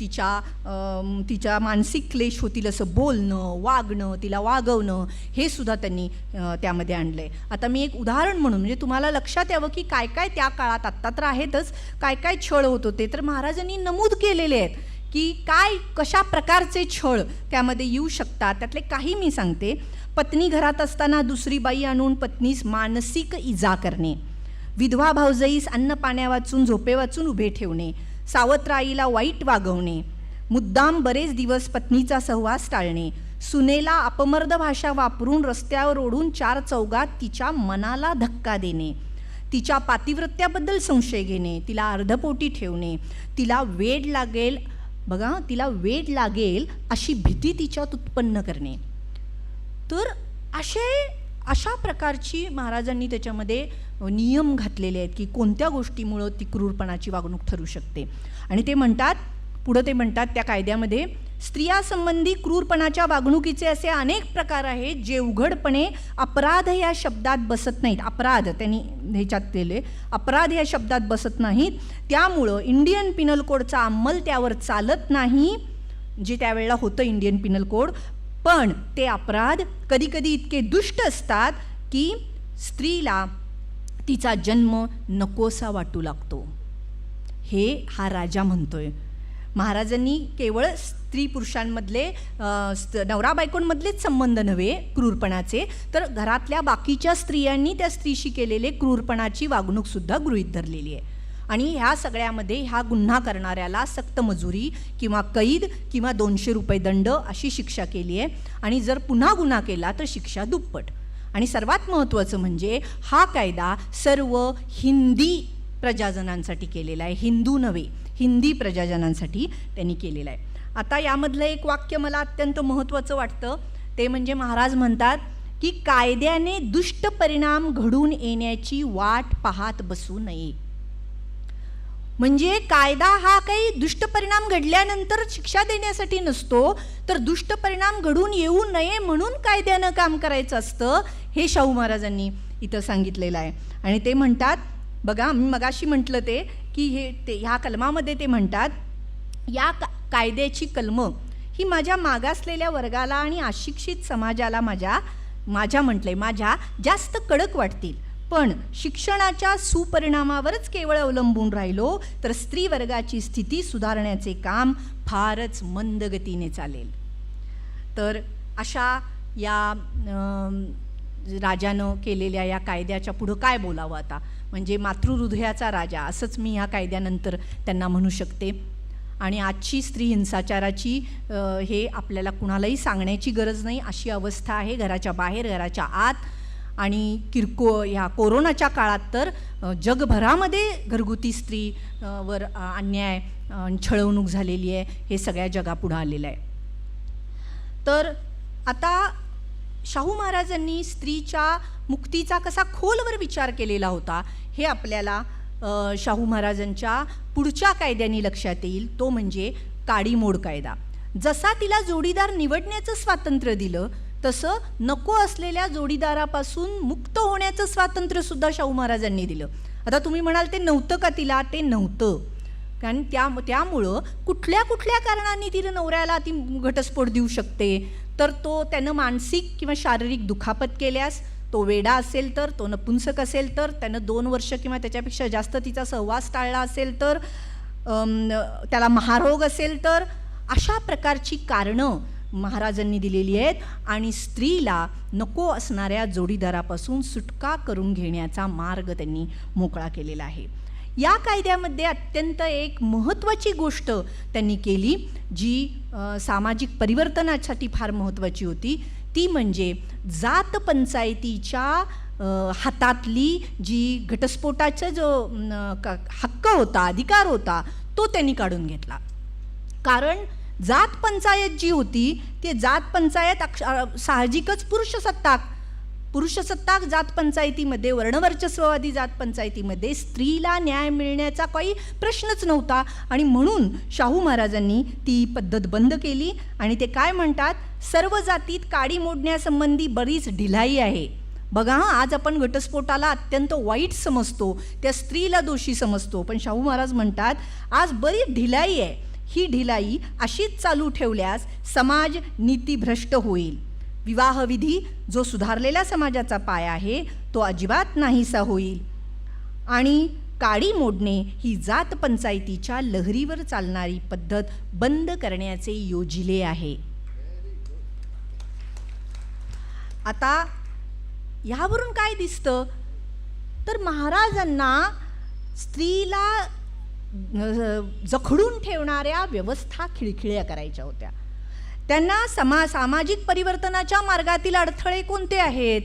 तिच्या मानसिक क्लेश होतील असं बोलणं, वागणं, तिला वागवणं हे सुद्धा त्यांनी त्यामध्ये आणलं आहे. आता मी एक उदाहरण म्हणून म्हणजे तुम्हाला लक्षात यावं की काय काय त्या काळात, आत्ता तर आहेतच, काय काय छळ होत होते तर महाराजांनी नमूद केलेले आहेत की काय कशा प्रकारचे छळ त्यामध्ये येऊ शकतात. त्यातले काही मी सांगते. पत्नी घरात असताना दुसरी बाई आणून पत्नीस मानसिक इजा करणे, विधवा भावजईस अन्न पाण्या वाचून झोपे वाचून उभे ठेवणे, सावत्र आईला वाईट वागवणे, मुद्दाम बरेच दिवस पत्नीचा सहवास टाळणे, सुनेला अपमर्द भाषा वापरून रस्त्यावर ओढून 4 चौघात तिच्या मनाला धक्का देणे, तिच्या पातिव्रत्याबद्दल संशय घेणे, तिला अर्धपोटी ठेवणे, तिला वेड लागेल, बघा, तिला वेड लागेल अशी भीती तिच्यात उत्पन्न करणे. तर अशा प्रकारची महाराजांनी त्याच्यामध्ये नियम घातलेले आहेत की कोणत्या गोष्टीमुळं ती क्रूरपणाची वागणूक ठरू शकते. आणि ते म्हणतात, पुढं ते म्हणतात त्या कायद्यामध्ये, स्त्रियासंबंधी क्रूरपणाच्या वागणुकीचे असे अनेक प्रकार आहेत जे उघडपणे अपराध या शब्दात बसत नाहीत. अपराध त्यांनी ह्याच्यात केले, अपराध या शब्दात बसत नाहीत. त्यामुळं इंडियन पिनल कोडचा अंमल त्यावर चालत नाही, जे त्यावेळेला होतं इंडियन पिनल कोड. पण ते अपराध कधीकधी इतके दुष्ट असतात की स्त्रीला तिचा जन्म नकोसा वाटू लागतो. हा राजा म्हणतोय. महाराजांनी केवळ स्त्री पुरुषांमधले नवरा बायकोंमधलेच संबंध नव्हे क्रूरपणाचे, तर घरातल्या बाकीच्या स्त्रियांनी त्या स्त्रीशी केलेले क्रूरपणाची वागणूकसुद्धा गृहीत धरलेली आहे. आणि ह्या सगळ्यामध्ये ह्या गुन्हा करणाऱ्याला सक्त मजुरी किंवा कैद किंवा 200 रुपये दंड अशी शिक्षा केली आहे. आणि जर पुन्हा गुन्हा केला तर शिक्षा दुप्पट. आणि सर्वात महत्त्वाचं म्हणजे हा कायदा सर्व हिंदी प्रजाजनांसाठी केलेला आहे, हिंदू नव्हे, हिंदी प्रजाजनांसाठी त्यांनी केलेला आहे. आता यामधलं एक वाक्य मला अत्यंत महत्त्वाचं वाटतं. ते म्हणजे महाराज म्हणतात की कायद्याने दुष्ट परिणाम घडून येण्याची वाट पाहत बसू नये. म्हणजे कायदा हा काही दुष्ट परिणाम घडल्यानंतर शिक्षा देण्यासाठी नसतो, तर दुष्ट परिणाम घडून येऊ नये म्हणून कायद्यानं काम करायचं असतं, हे शाहू महाराजांनी इथं सांगितलेलं आहे. आणि ते म्हणतात बघा, मी मगाशी म्हटलं ते की ह्या कलमामध्ये ते म्हणतात, या कायद्याची कलमं ही माझ्या मागासलेल्या वर्गाला आणि अशिक्षित समाजाला माझ्या जास्त कडक वाटतील. पण शिक्षणाच्या सुपरिणामावरच केवळ अवलंबून राहिलो तर स्त्री वर्गाची स्थिती सुधारण्याचे काम फारच मंद गतीने चालेल. तर अशा या राजानं केलेल्या या कायद्याच्या पुढं काय बोलावं आता, म्हणजे मातृहृदयाचा राजा असंच मी ह्या कायद्यानंतर त्यांना म्हणू शकते. आणि आजची स्त्री हिंसाचाराची हे आपल्याला कुणालाही सांगण्याची गरज नाही अशी अवस्था आहे, घराच्या बाहेर, घराच्या आत. आणि ह्या कोरोनाच्या काळात तर जगभरामध्ये घरगुती स्त्रीवर अन्याय, छळवणूक झालेली आहे, हे सगळ्या जगापुढं आलेलं आहे. तर आता शाहू महाराजांनी स्त्रीच्या मुक्तीचा कसा खोलवर विचार केलेला होता हे आपल्याला शाहू महाराजांच्या पुढच्या कायद्याने लक्षात येईल, तो म्हणजे काडीमोड कायदा. जसा तिला जोडीदार निवडण्याचं स्वातंत्र्य दिलं, तसं नको असलेल्या जोडीदारापासून मुक्त होण्याचं स्वातंत्र्यसुद्धा शाहू महाराजांनी दिलं. आता तुम्ही म्हणाल ते नव्हतं का तिला? ते नव्हतं, कारण त्यामुळं कुठल्या कारणांनी तिला नवऱ्याला ती घटस्फोट देऊ शकते, तर तो त्यानं मानसिक किंवा शारीरिक दुखापत केल्यास, तो वेडा असेल तर, तो नपुंसक असेल तर, त्यानं 2 वर्ष किंवा त्याच्यापेक्षा जास्त तिचा सहवास टाळला असेल तर, त्याला महारोग असेल तर, अशा प्रकारची कारणं महाराजांनी दिलेली आहेत आणि स्त्रीला नको असणाऱ्या जोडीदारापासून सुटका करून घेण्याचा मार्ग त्यांनी मोकळा केलेला आहे. या कायद्यामध्ये अत्यंत एक महत्त्वाची गोष्ट त्यांनी केली, जी सामाजिक परिवर्तनासाठी फार महत्त्वाची होती. ती म्हणजे जात पंचायतीच्या हातातली जी घटस्फोटाचा जो हक्क होता, अधिकार होता, तो त्यांनी काढून घेतला. कारण जात पंचायत जी होती, ती जात पंचायत साहजिकच पुरुषसत्ताक जात पंचायतीमध्ये, वर्णवर्चस्ववादी जात पंचायतीमध्ये स्त्रीला न्याय मिळण्याचा काही प्रश्नच नव्हता. आणि म्हणून शाहू महाराजांनी ती पद्धत बंद केली आणि ते काय म्हणतात, सर्व जातीत काडी मोडण्यासंबंधी बरीच ढिलाई आहे. बघा, आज आपण घटस्फोटाला अत्यंत वाईट समजतो, त्या स्त्रीला दोषी समजतो, पण शाहू महाराज म्हणतात आज बरीच ढिलाई आहे. ही ढिलाई अशीच चालू ठेवल्यास समाज नीतीभ्रष्ट होईल. विवाहविधी जो सुधारलेल्या समाजाचा पाया आहे, तो अजिबात नाहीसा होईल. आणि काडी मोडणे ही जात पंचायतीच्या लहरीवर चालणारी पद्धत बंद करण्याचे योजिले आहे. आता ह्यावरून काय दिसतं, तर महाराजांना स्त्रीला जखडून ठेवणाऱ्या व्यवस्था खिळखिळ्या करायच्या होत्या. त्यांना सामाजिक परिवर्तनाच्या मार्गातील अडथळे कोणते आहेत,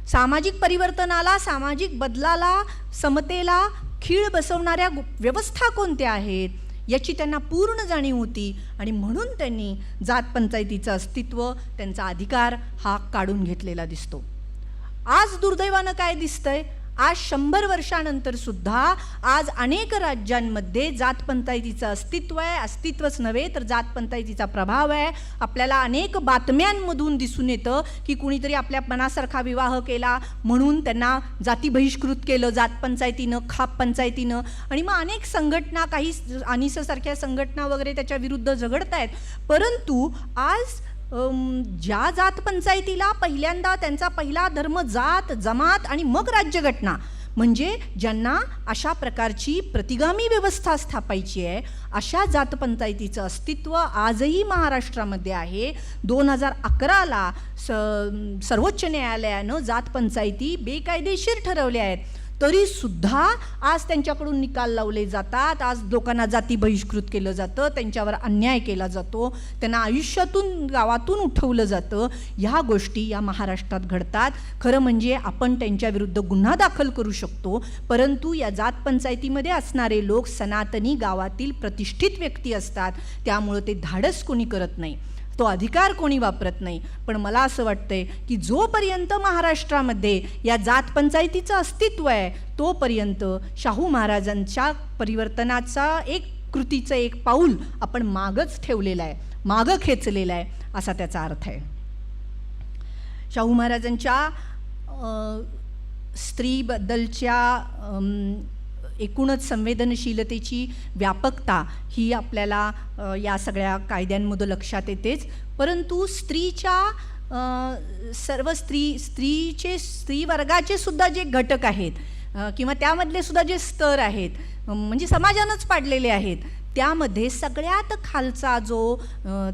सामाजिक परिवर्तनाला, सामाजिक बदलाला, समतेला खीळ बसवणाऱ्या व्यवस्था कोणत्या आहेत, याची त्यांना पूर्ण जाणीव होती. आणि म्हणून त्यांनी जात पंचायतीचं अस्तित्व, त्यांचा अधिकार हा काढून घेतलेला दिसतो. आज दुर्दैवानं काय दिसतंय, आज 100 वर्षानंतर सुद्धा आज अनेक राज्यांमध्ये जात पंचायतीचं अस्तित्व आहे. अस्तित्वच नव्हे तर जात पंचायतीचा प्रभाव आहे. आपल्याला अनेक बातम्यांमधून दिसून येतं की कुणीतरी आपल्या मनासारखा विवाह केला म्हणून त्यांना जाती बहिष्कृत केलं जात पंचायतीनं, खाप पंचायतीनं. आणि मग अनेक संघटना, काही अनिससारख्या संघटना वगैरे त्याच्या विरुद्ध झगडत आहेत. परंतु आज ज्या जात पंचायतीला पहिल्यांदा त्यांचा पहिला धर्म जात, जमात आणि मग राज्यघटना, म्हणजे ज्यांना अशा प्रकारची प्रतिगामी व्यवस्था स्थापायची आहे, अशा जात पंचायतीचं अस्तित्व आजही महाराष्ट्रामध्ये आहे. 2011ला सर्वोच्च न्यायालयानं जात पंचायती बेकायदेशीर ठरवल्या आहेत, तरीसुद्धा आज त्यांच्याकडून निकाल लावले जातात. आज लोकांना जाती बहिष्कृत केलं जातं, त्यांच्यावर अन्याय केला जातो, त्यांना आयुष्यातून, गावातून उठवलं जातं. ह्या गोष्टी या महाराष्ट्रात घडतात. खरं म्हणजे आपण त्यांच्याविरुद्ध गुन्हा दाखल करू शकतो, परंतु या जात पंचायतीमध्ये असणारे लोक सनातनी गावातील प्रतिष्ठित व्यक्ती असतात, त्यामुळं ते धाडस कोणी करत नाही, तो अधिकार कोणी वापरत नाही. पण मला असं वाटतंय की जोपर्यंत महाराष्ट्रामध्ये या जात पंचायतीचं अस्तित्व आहे, तोपर्यंत शाहू महाराजांच्या परिवर्तनाचा एक कृतीचं एक पाऊल आपण मागच ठेवलेलं आहे, मागं खेचलेलं आहे, असा त्याचा अर्थ आहे. शाहू महाराजांच्या स्त्रीबद्दलच्या एकूणच संवेदनशीलतेची व्यापकता ही आपल्याला या सगळ्या कायद्यांमध्ये लक्षात येतेच. परंतु स्त्री वर्गाचे सुद्धा जे घटक आहेत किंवा त्यामधले सुद्धा जे स्तर आहेत, म्हणजे समाजानंच पाडलेले आहेत, त्यामध्ये सगळ्यात खालचा जो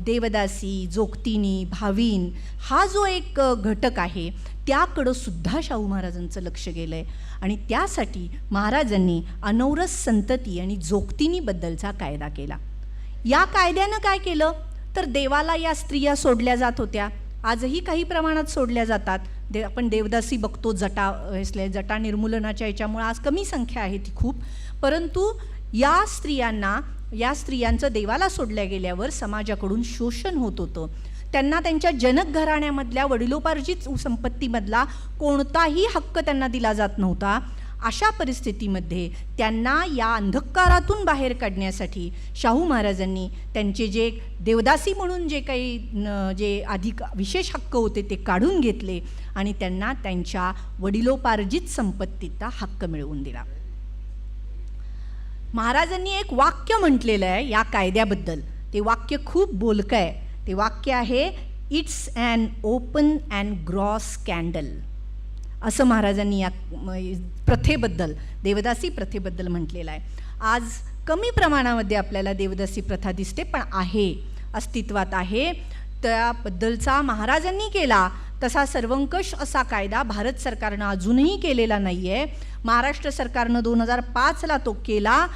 देवदासी, जोगतिनी, भावीन हा जो एक घटक आहे, त्याकडं सुद्धा शाहू महाराजांचं लक्ष गेलं आहे. आणि त्यासाठी महाराजांनी अनौरस संतती आणि जोगतिनीबद्दलचा कायदा केला. या कायद्यानं काय केलं, तर देवाला या स्त्रिया सोडल्या जात होत्या, आजही काही प्रमाणात सोडल्या जातात. आपण देवदासी बघतो, जटा निर्मूलनाच्या याच्यामुळे आज कमी संख्या आहे ती खूप. परंतु या स्त्रियांचं देवाला सोडल्या गेल्यावर समाजाकडून शोषण होत होतं. त्यांना त्यांच्या जनक घराण्यामधल्या वडिलोपार्जित संपत्तीमधला कोणताही हक्क त्यांना दिला जात नव्हता. अशा परिस्थितीमध्ये त्यांना या अंधकारातून बाहेर काढण्यासाठी शाहू महाराजांनी त्यांचे जे देवदासी म्हणून जे काही जे अधिक विशेष हक्क होते ते काढून घेतले आणि त्यांना त्यांच्या वडिलोपार्जित संपत्तीचा हक्क मिळवून दिला. महाराजांनी एक वाक्य म्हटलेलं आहे या कायद्याबद्दल, ते वाक्य खूप बोलकं आहे. ते वाक्य आहे, it's an open and gross scandal, असं महाराजांनी या प्रथेबद्दल, देवदासी प्रथेबद्दल म्हटलेलं आहे. आज कमी प्रमाणामध्ये आपल्याला देवदासी प्रथा दिसते, पण आहे, अस्तित्वात आहे. त्याबद्दलचा महाराजांनी केला तसा सर्वंकष असा कायदा भारत सरकारनं अजूनही केलेला नाही आहे. महाराष्ट्र सरकारनं 2005ला तो केला,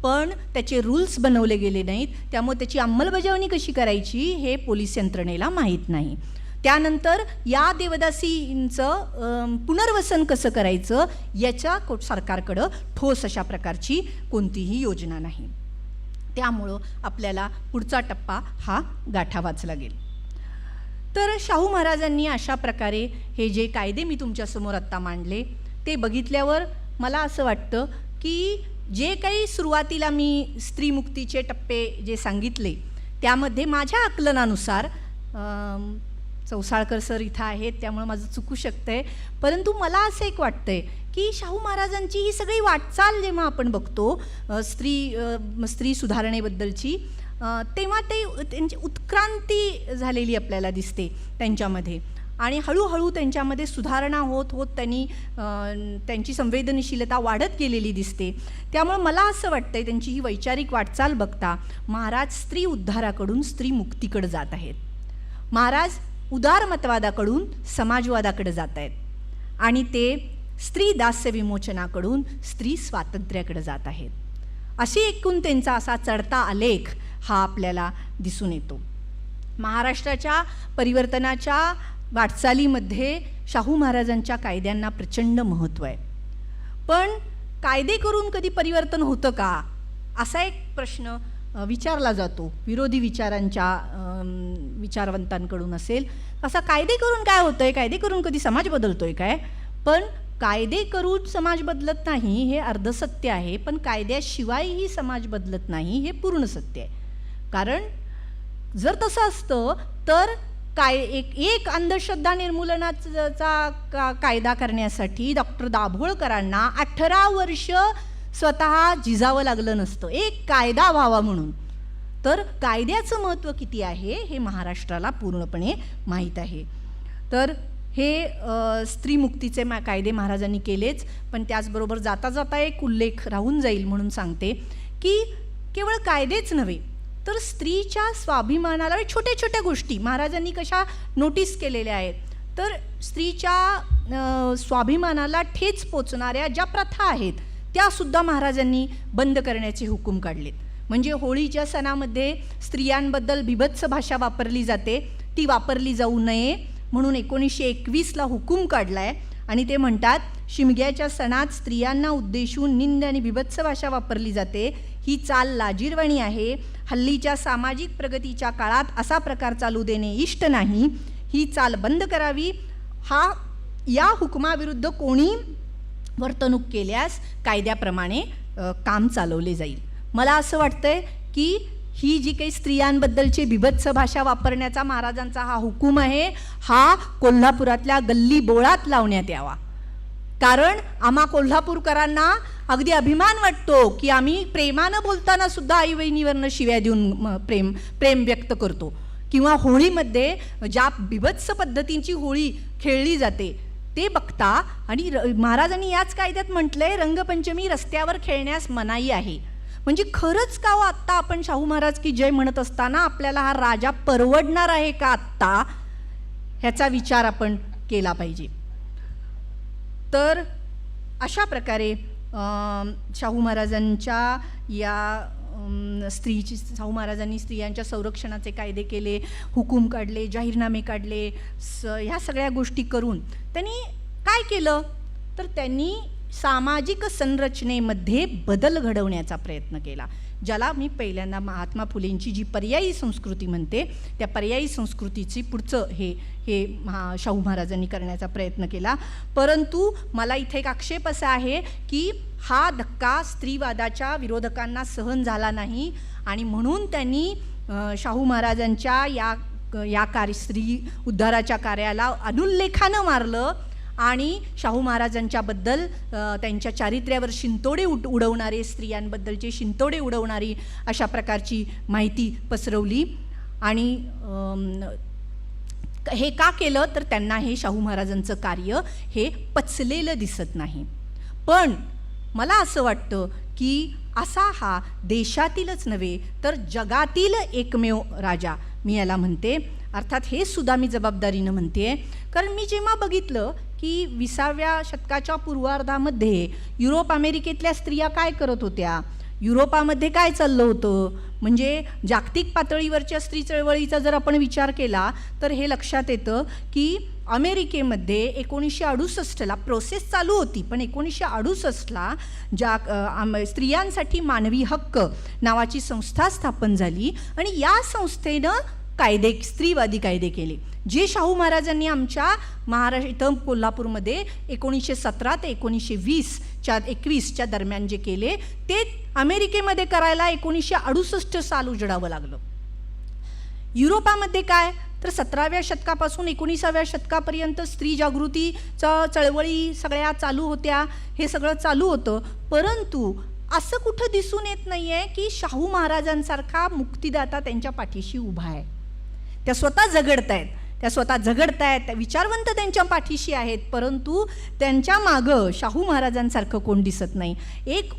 पण त्याचे रूल्स बनवले गेले नाहीत. त्यामुळे त्याची अंमलबजावणी कशी करायची हे पोलीस यंत्रणेला माहीत नाही. त्यानंतर या देवदासींचं पुनर्वसन कसं करायचं याच्या सरकारकडं ठोस अशा प्रकारची कोणतीही योजना नाही. त्यामुळं आपल्याला पुढचा टप्पा हा गाठावाच लागेल. तर शाहू महाराजांनी अशा प्रकारे हे जे कायदे मी तुमच्यासमोर आत्ता मांडले ते बघितल्यावर मला असं वाटतं की जे काही सुरुवातीला मी स्त्रीमुक्तीचे टप्पे जे सांगितले त्यामध्ये माझ्या आकलनानुसार, चौसाळकर सर इथं आहेत त्यामुळे माझं चुकू शकतं आहे, परंतु मला असं एक वाटतं आहे की शाहू महाराजांची ही सगळी वाटचाल जेव्हा आपण बघतो स्त्री सुधारणेबद्दलची, तेव्हा त्यांची उत्क्रांती झालेली आपल्याला दिसते त्यांच्यामध्ये. आणि हळूहळू त्यांच्यामध्ये सुधारणा होत होत त्यांची संवेदनशीलता वाढत गेलेली दिसते. त्यामुळे मला असं वाटतंय त्यांची ही वैचारिक वाटचाल बघता महाराज स्त्री उद्धाराकडून स्त्री मुक्तीकडे जात आहेत. महाराज उदारमतवादाकडून समाजवादाकडे जात आहेत आणि ते स्त्री दास्य विमोचनाकडून स्त्री स्वातंत्र्याकडे जात आहेत. अशी एकूण त्यांचा असा चढता आलेख हा आपल्याला दिसून येतो. महाराष्ट्राच्या परिवर्तनाच्या वाटचालीमध्ये शाहू महाराजांच्या कायद्यांना प्रचंड महत्त्व आहे. पण कायदे करून कधी परिवर्तन होतं का असा एक प्रश्न विचारला जातो विरोधी विचारवंतांकडून असेल. असा कायदे करून काय होतं आहे, कायदे करून कधी समाज बदलतोय काय? पण कायदे करून समाज बदलत नाही हे अर्धसत्य आहे, पण कायद्याशिवायही समाज बदलत नाही हे पूर्ण सत्य आहे. कारण जर तसं असतं तर एक अंधश्रद्धा निर्मूलनाचा कायदा करण्यासाठी डॉक्टर दाभोळकरांना 18 वर्ष स्वतः झिजावं लागलं नसतं एक कायदा व्हावा म्हणून. तर कायद्याचं महत्त्व किती आहे हे महाराष्ट्राला पूर्णपणे माहीत आहे. तर हे स्त्रीमुक्तीचे कायदे महाराजांनी केलेच, पण त्याचबरोबर जाता जाता एक उल्लेख राहून जाईल म्हणून सांगते की केवळ कायदेच नव्हे तर स्त्रीच्या स्वाभिमानाला छोट्या छोट्या गोष्टी महाराजांनी कशा नोटीस केलेल्या आहेत. तर स्त्रीच्या स्वाभिमानाला ठेच पोचणाऱ्या ज्या प्रथा आहेत त्यासुद्धा महाराजांनी बंद करण्याचे हुकूम काढलेत. म्हणजे होळीच्या सणामध्ये स्त्रियांबद्दल बिभत्स भाषा वापरली जाते, ती वापरली जाऊ नये म्हणून 1921ला हुकूम काढला आहे. आणि ते म्हणतात, शिमग्याच्या सणात स्त्रियांना उद्देशून निंद आणि बिभत्स भाषा वापरली जाते, ही चाल लाजिरवाणी आहे. हल्लीच्या सामाजिक प्रगतीच्या काळात असा प्रकार चालू देणे इष्ट नाही, ही चाल बंद करावी. या हुकुमाविरुद्ध कोणी वर्तणूक केल्यास कायद्याप्रमाणे काम चालवले जाईल. मला असं वाटतंय की ही जी काही स्त्रियांबद्दलची बिभत्स भाषा वापरण्याचा महाराजांचा हा हुकूम आहे हा कोल्हापुरातल्या गल्ली बोळात लावण्यात यावा. कारण आम्हा कोल्हापूरकरांना अगदी अभिमान वाटतो की आम्ही प्रेमानं बोलताना सुद्धा आई बहिणीवरनं शिव्या देऊन प्रेम व्यक्त करतो. किंवा होळीमध्ये ज्या बिभत्स पद्धतींची होळी खेळली जाते ते बघता. आणि महाराजांनी याच कायद्यात म्हटलंय रंगपंचमी रस्त्यावर खेळण्यास मनाई आहे. म्हणजे खरंच का हो आत्ता आपण शाहू महाराज की जय म्हणत असताना आपल्याला हा राजा परवडणार आहे का आत्ता, ह्याचा विचार आपण केला पाहिजे. तर अशा प्रकारे शाहू महाराजांच्या या शाहू महाराजांनी स्त्रियांच्या संरक्षणाचे कायदे केले, हुकूम काढले, जाहीरनामे काढले. ह्या सगळ्या गोष्टी करून त्यांनी काय केलं तर त्यांनी सामाजिक संरचनेमध्ये बदल घडवण्याचा प्रयत्न केला, ज्याला मी पहिल्यांदा महात्मा फुलेंची जी पर्यायी संस्कृती म्हणते, त्या पर्यायी संस्कृतीची पुढचं हे शाहू महाराजांनी करण्याचा प्रयत्न केला. परंतु मला इथे एक आक्षेप असा आहे की हा धक्का स्त्रीवादाच्या विरोधकांना सहन झाला नाही आणि म्हणून त्यांनी शाहू महाराजांच्या या स्त्री उद्धाराच्या कार्याला अनुल्लेखानं मारलं आणि शाहू महाराजांच्याबद्दल त्यांच्या चारित्र्यावर शिंतोडे उडवणारे, स्त्रियांबद्दलचे शिंतोडे उडवणारी अशा प्रकारची माहिती पसरवली. आणि हे का केलं तर त्यांना हे शाहू महाराजांचं कार्य हे पचलेलं दिसत नाही. पण मला असं वाटतं की असा हा देशातीलच नव्हे तर जगातील एकमेव राजा मी याला म्हणते. अर्थात हे सुद्धा मी जबाबदारीनं म्हणते, कारण मी जेव्हा बघितलं की 20व्या शतकाच्या पूर्वार्धामध्ये युरोप अमेरिकेतल्या स्त्रिया काय करत होत्या, युरोपामध्ये काय चाललं होतं, म्हणजे जागतिक पातळीवरच्या स्त्री चळवळीचा जर आपण विचार केला तर हे लक्षात येतं की अमेरिकेमध्ये 1968ला प्रोसेस चालू होती, पण 1968ला स्त्रियांसाठी मानवी हक्क नावाची संस्था स्थापन झाली आणि या संस्थेनं स्त्रीवादी कायदे केले, जे शाहू महाराजांनी आमच्या महाराष्ट्र इथं कोल्हापूरमध्ये 1917 ते 1921च्या दरम्यान जे केले ते अमेरिकेमध्ये करायला 1968 साल उजडावं लागलं. युरोपामध्ये काय तर 17व्या शतकापासून 19व्या शतकापर्यंत स्त्री जागृतीच्या चळवळी सगळ्या चालू होत्या, हे सगळं चालू होतं. परंतु असं कुठं दिसून येत नाही आहे की शाहू महाराजांसारखा मुक्तिदाता त्यांच्या पाठीशी उभा आहे. त्या स्वतः झगडतायत, त्या विचारवंत त्यांच्या पाठीशी आहेत, परंतु त्यांच्या मागं शाहू महाराजांसारखं कोण दिसत नाही. एक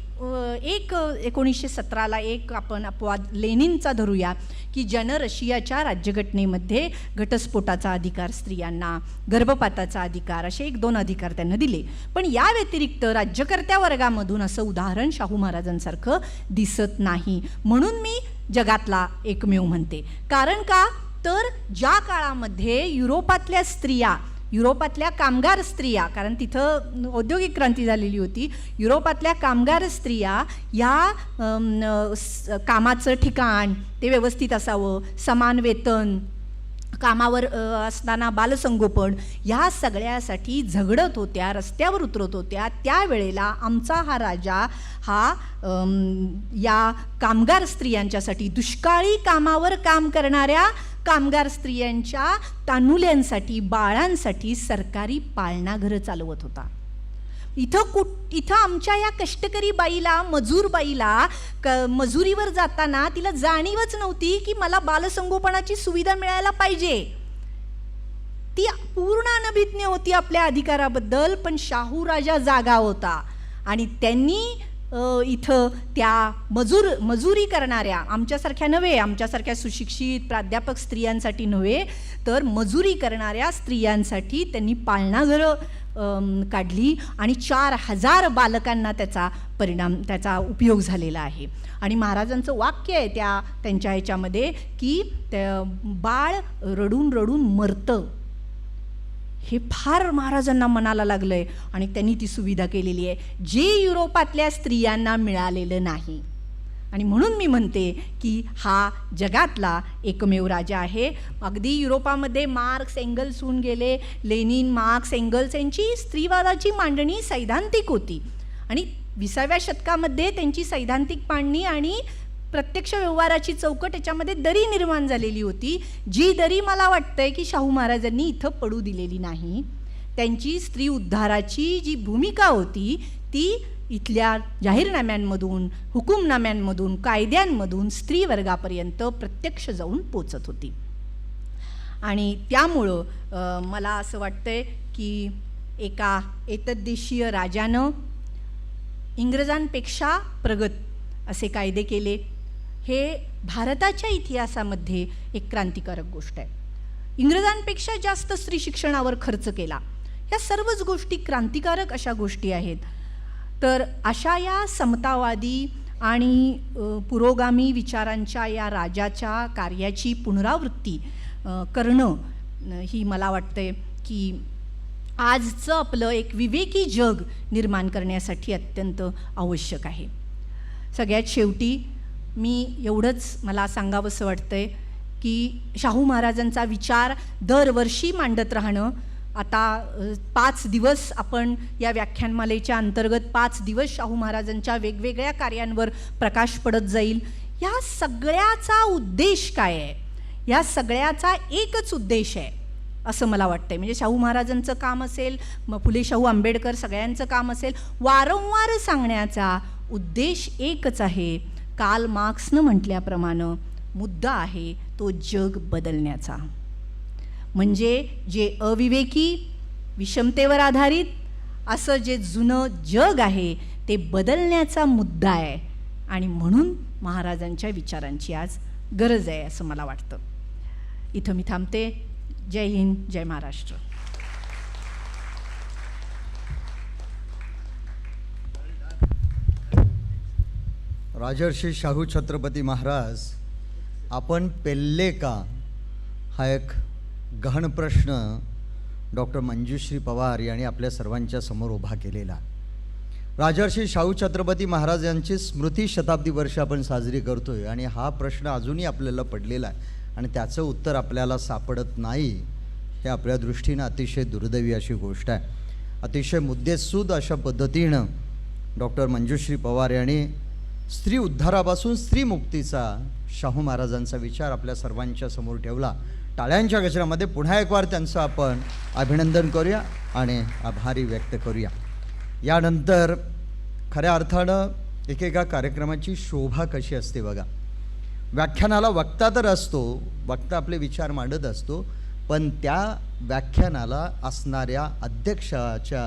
1917ला एक आपण अपवाद लेनिनचा धरूया की ज्यानं रशियाच्या राज्यघटनेमध्ये घटस्फोटाचा अधिकार स्त्रियांना, गर्भपाताचा अधिकार असे 1-2 अधिकार त्यांना दिले. पण या व्यतिरिक्त राज्यकर्त्या वर्गामधून असं उदाहरण शाहू महाराजांसारखं दिसत नाही. म्हणून मी जगातला एकमेव म्हणते. कारण का तर ज्या काळामध्ये युरोपातल्या कामगार स्त्रिया, कारण तिथं औद्योगिक क्रांती झालेली होती, युरोपातल्या कामगार स्त्रिया या कामाचं ठिकाण ते व्यवस्थित असावं, समान वेतन, कामावर असताना बालसंगोपन, ह्या सगळ्यासाठी झगडत होत्या, रस्त्यावर उतरत होत्या. त्यावेळेला आमचा हा राजा हा या कामगार स्त्रियांच्यासाठी, दुष्काळी कामावर काम करणाऱ्या कामगार स्त्रियांच्या तान्हुल्यांसाठी, बाळांसाठी सरकारी पाळणाघरं चालवत होता. इथं आमच्या या कष्टकरी बाईला, मजूर बाईला मजुरीवर जाताना तिला जाणीवच नव्हती की मला बालसंगोपनाची सुविधा मिळायला पाहिजे. ती पूर्ण अनभिज्ञ होती आपल्या अधिकाराबद्दल. पण शाहू राजा जागा होता आणि त्यांनी इथं त्या मजुरी करणाऱ्या, आमच्यासारख्या नव्हे, आमच्यासारख्या सुशिक्षित प्राध्यापक स्त्रियांसाठी नव्हे, तर मजुरी करणाऱ्या स्त्रियांसाठी त्यांनी पाळणाघरं काढली आणि 4000 बालकांना त्याचा उपयोग झालेला आहे. आणि महाराजांचं वाक्य आहे त्यांच्या ह्याच्यामध्ये की बाळ रडून रडून मरतं, हे फार महाराजांना मनाला लागलंय आणि त्यांनी ती सुविधा केलेली आहे, जे युरोपातल्या स्त्रियांना मिळालेलं नाही. आणि म्हणून मी म्हणते की हा जगातला एकमेव राजा आहे. अगदी युरोपामध्ये मार्क्स, एंगल्स होऊन गेले, लेनिन, मार्क्स, एंगल्स यांची स्त्रीवादाची मांडणी सैद्धांतिक होती आणि 20व्या शतकामध्ये त्यांची सैद्धांतिक मांडणी आणि प्रत्यक्ष व्यवहाराची चौकट याच्यामध्ये दरी निर्माण झालेली होती, जी दरी मला वाटतंय की शाहू महाराजांनी इथं पडू दिलेली नाही. त्यांची स्त्री उद्धाराची जी भूमिका होती ती इथल्या जाहीरनाम्यांमधून, हुकूमनाम्यांमधून, कायद्यांमधून स्त्री वर्गापर्यंत प्रत्यक्ष जाऊन पोचत होती. आणि त्यामुळं मला असं वाटतंय की एका एतद्देशीय राजानं इंग्रजांपेक्षा प्रगत असे कायदे केले. हे भारताच्या इतिहासामध्ये एक क्रांतिकारक गोष्ट आहे. इंग्रजांपेक्षा जास्त स्त्री शिक्षणावर खर्च केला. या सर्वच गोष्टी क्रांतिकारक अशा गोष्टी आहेत. तर अशा या समतावादी आणि पुरोगामी विचारांच्या या राजाच्या कार्याची पुनरावृत्ती करणं ही मला वाटते की आजचं आपलं एक विवेकी जग निर्माण करण्यासाठी अत्यंत आवश्यक आहे. सगळ्यात शेवटी मी एवढंच मला सांगावंसं वाटतंय की शाहू महाराजांचा विचार दरवर्षी मांडत राहणं. आता 5 दिवस आपण या व्याख्यानमालेच्या अंतर्गत 5 दिवस शाहू महाराजांच्या वेगवेगळ्या कार्यांवर प्रकाश पडत जाईल. या सगळ्याचा उद्देश काय आहे? या सगळ्याचा एकच उद्देश आहे असं मला वाटतंय. म्हणजे शाहू महाराजांचं काम असेल, मग फुले शाहू आंबेडकर सगळ्यांचं काम असेल, वारंवार सांगण्याचा उद्देश एकच आहे. कार्ल मार्क्सनं म्हटल्याप्रमाणे मुद्दा आहे तो जग बदलण्याचा. म्हणजे जे अविवेकी, विषमतेवर आधारित असं जे जुनं जग आहे ते बदलण्याचा मुद्दा आहे. आणि म्हणून महाराजांच्या विचारांची आज गरज आहे असं मला वाटतं. इथं मी थांबते. जय हिंद, जय महाराष्ट्र. राजर्षी शाहू छत्रपती महाराज, आपण पेल्ले का, हा एक गहन प्रश्न डॉक्टर मंजुश्री पवार यांनी आपल्या सर्वांच्या समोर उभा केलेला. राजर्षी शाहू छत्रपती महाराज यांची स्मृती शताब्दी वर्ष आपण साजरी करतोय आणि हा प्रश्न अजूनही आपल्याला पडलेला आहे आणि त्याचं उत्तर आपल्याला सापडत नाही. हे आपल्या दृष्टीनं अतिशय दुर्दैवी अशी गोष्ट आहे. अतिशय मुद्देसूद अशा पद्धतीनं डॉक्टर मंजुश्री पवार यांनी स्त्री उद्धारापासून स्त्री मुक्तीचा शाहू महाराजांचा विचार आपल्या सर्वांच्या समोर ठेवला. टाळ्यांच्या गजरामध्ये पुन्हा एक वार त्यांचं आपण अभिनंदन करूया आणि आभारी व्यक्त करूया. यानंतर खऱ्या अर्थानं एकेका कार्यक्रमाची शोभा कशी असते बघा. व्याख्यानाला वक्ता तर असतो, वक्ता आपले विचार मांडत असतो, पण त्या व्याख्यानाला असणाऱ्या अध्यक्षाच्या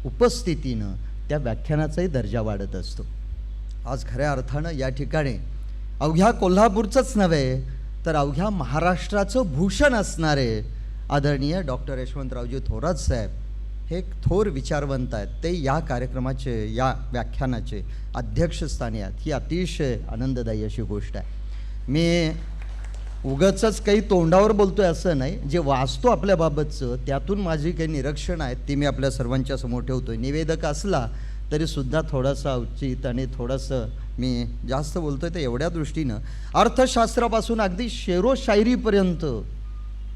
उपस्थितीनं त्या व्याख्यानाचाही दर्जा वाढत असतो. आज खऱ्या अर्थानं या ठिकाणी अवघ्या कोल्हापूरचंच नव्हे तर अवघ्या महाराष्ट्राचं भूषण असणारे आदरणीय डॉक्टर यशवंतरावजी थोरात साहेब हे एक थोर विचारवंत आहेत. ते या कार्यक्रमाचे, या व्याख्यानाचे अध्यक्षस्थानी आहेत. ही अतिशय आनंददायी अशी गोष्ट आहे. मी उगाचच काही तोंडावर बोलतोय असं नाही. जे वाचतो आपल्याबाबतचं त्यातून माझी काही निरीक्षण आहेत ती मी आपल्या सर्वांच्या समोर ठेवतोय. निवेदक असला तरीसुद्धा थोडंसं औचित आणि थोडंसं मी जास्त बोलतोय तर एवढ्या दृष्टीनं अर्थशास्त्रापासून अगदी शेरो शायरीपर्यंत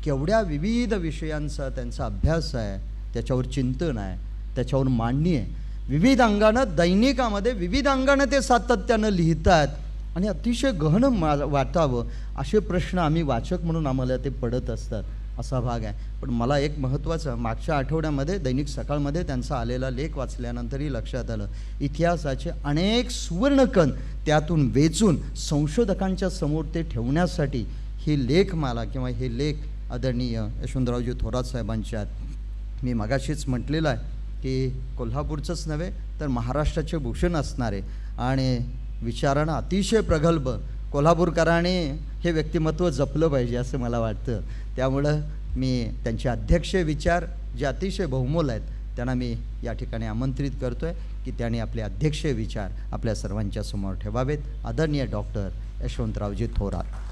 केवढ्या विविध विषयांचा त्यांचा अभ्यास आहे, त्याच्यावर चिंतन आहे, त्याच्यावर मांडणी आहे. विविध अंगानं दैनिकामध्ये विविध अंगानं ते सातत्यानं लिहितात आणि अतिशय गहन वाटावं असे प्रश्न आम्ही वाचक म्हणून आम्हाला ते पडत असतात असा भाग आहे. पण मला एक महत्त्वाचं, मागच्या आठवड्यामध्ये दैनिक सकाळमध्ये त्यांचा आलेला लेख वाचल्यानंतरही लक्षात आलं, इतिहासाचे अनेक सुवर्णकण त्यातून वेचून संशोधकांच्या समोर ते ठेवण्यासाठी ही लेखमाला किंवा हे लेख आदरणीय यशवंतरावजी थोरात साहेबांच्या आहेत. मी मगाशीच म्हटलेलं आहे की कोल्हापूरचंच नव्हे तर महाराष्ट्राचे भूषण असणारे आणि विचारानं अतिशय प्रगल्भ कोल्हापूरकरांनी हे व्यक्तिमत्व जपलं पाहिजे असं मला वाटतं. त्यामुळं मी त्यांचे अध्यक्ष विचार जे अतिशय बहुमोल आहेत त्यांना मी या ठिकाणी आमंत्रित करतो आहे की त्यांनी आपले अध्यक्ष विचार आपल्या सर्वांच्या समोर ठेवावेत. आदरणीय डॉक्टर यशवंतरावजी थोरात.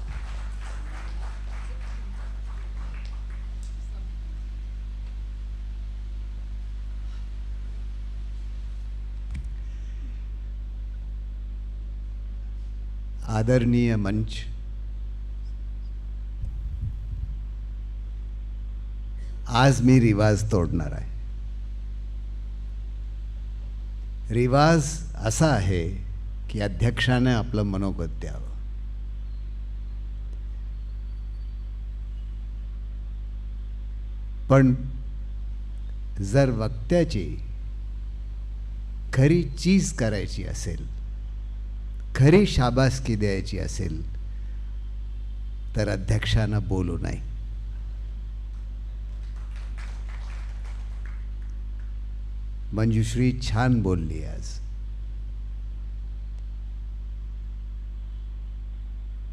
आदरणीय मंच, आज मी रिवाज तोडणार आहे. रिवाज असा आहे की अध्यक्षाने आपलं मनोगत द्यावं. पण जर वक्त्याची खरी चीज करायची असेल, खरी शाबासकी द्यायची असेल तर अध्यक्षानं बोलू नये. मंजुश्री छान बोलली आज.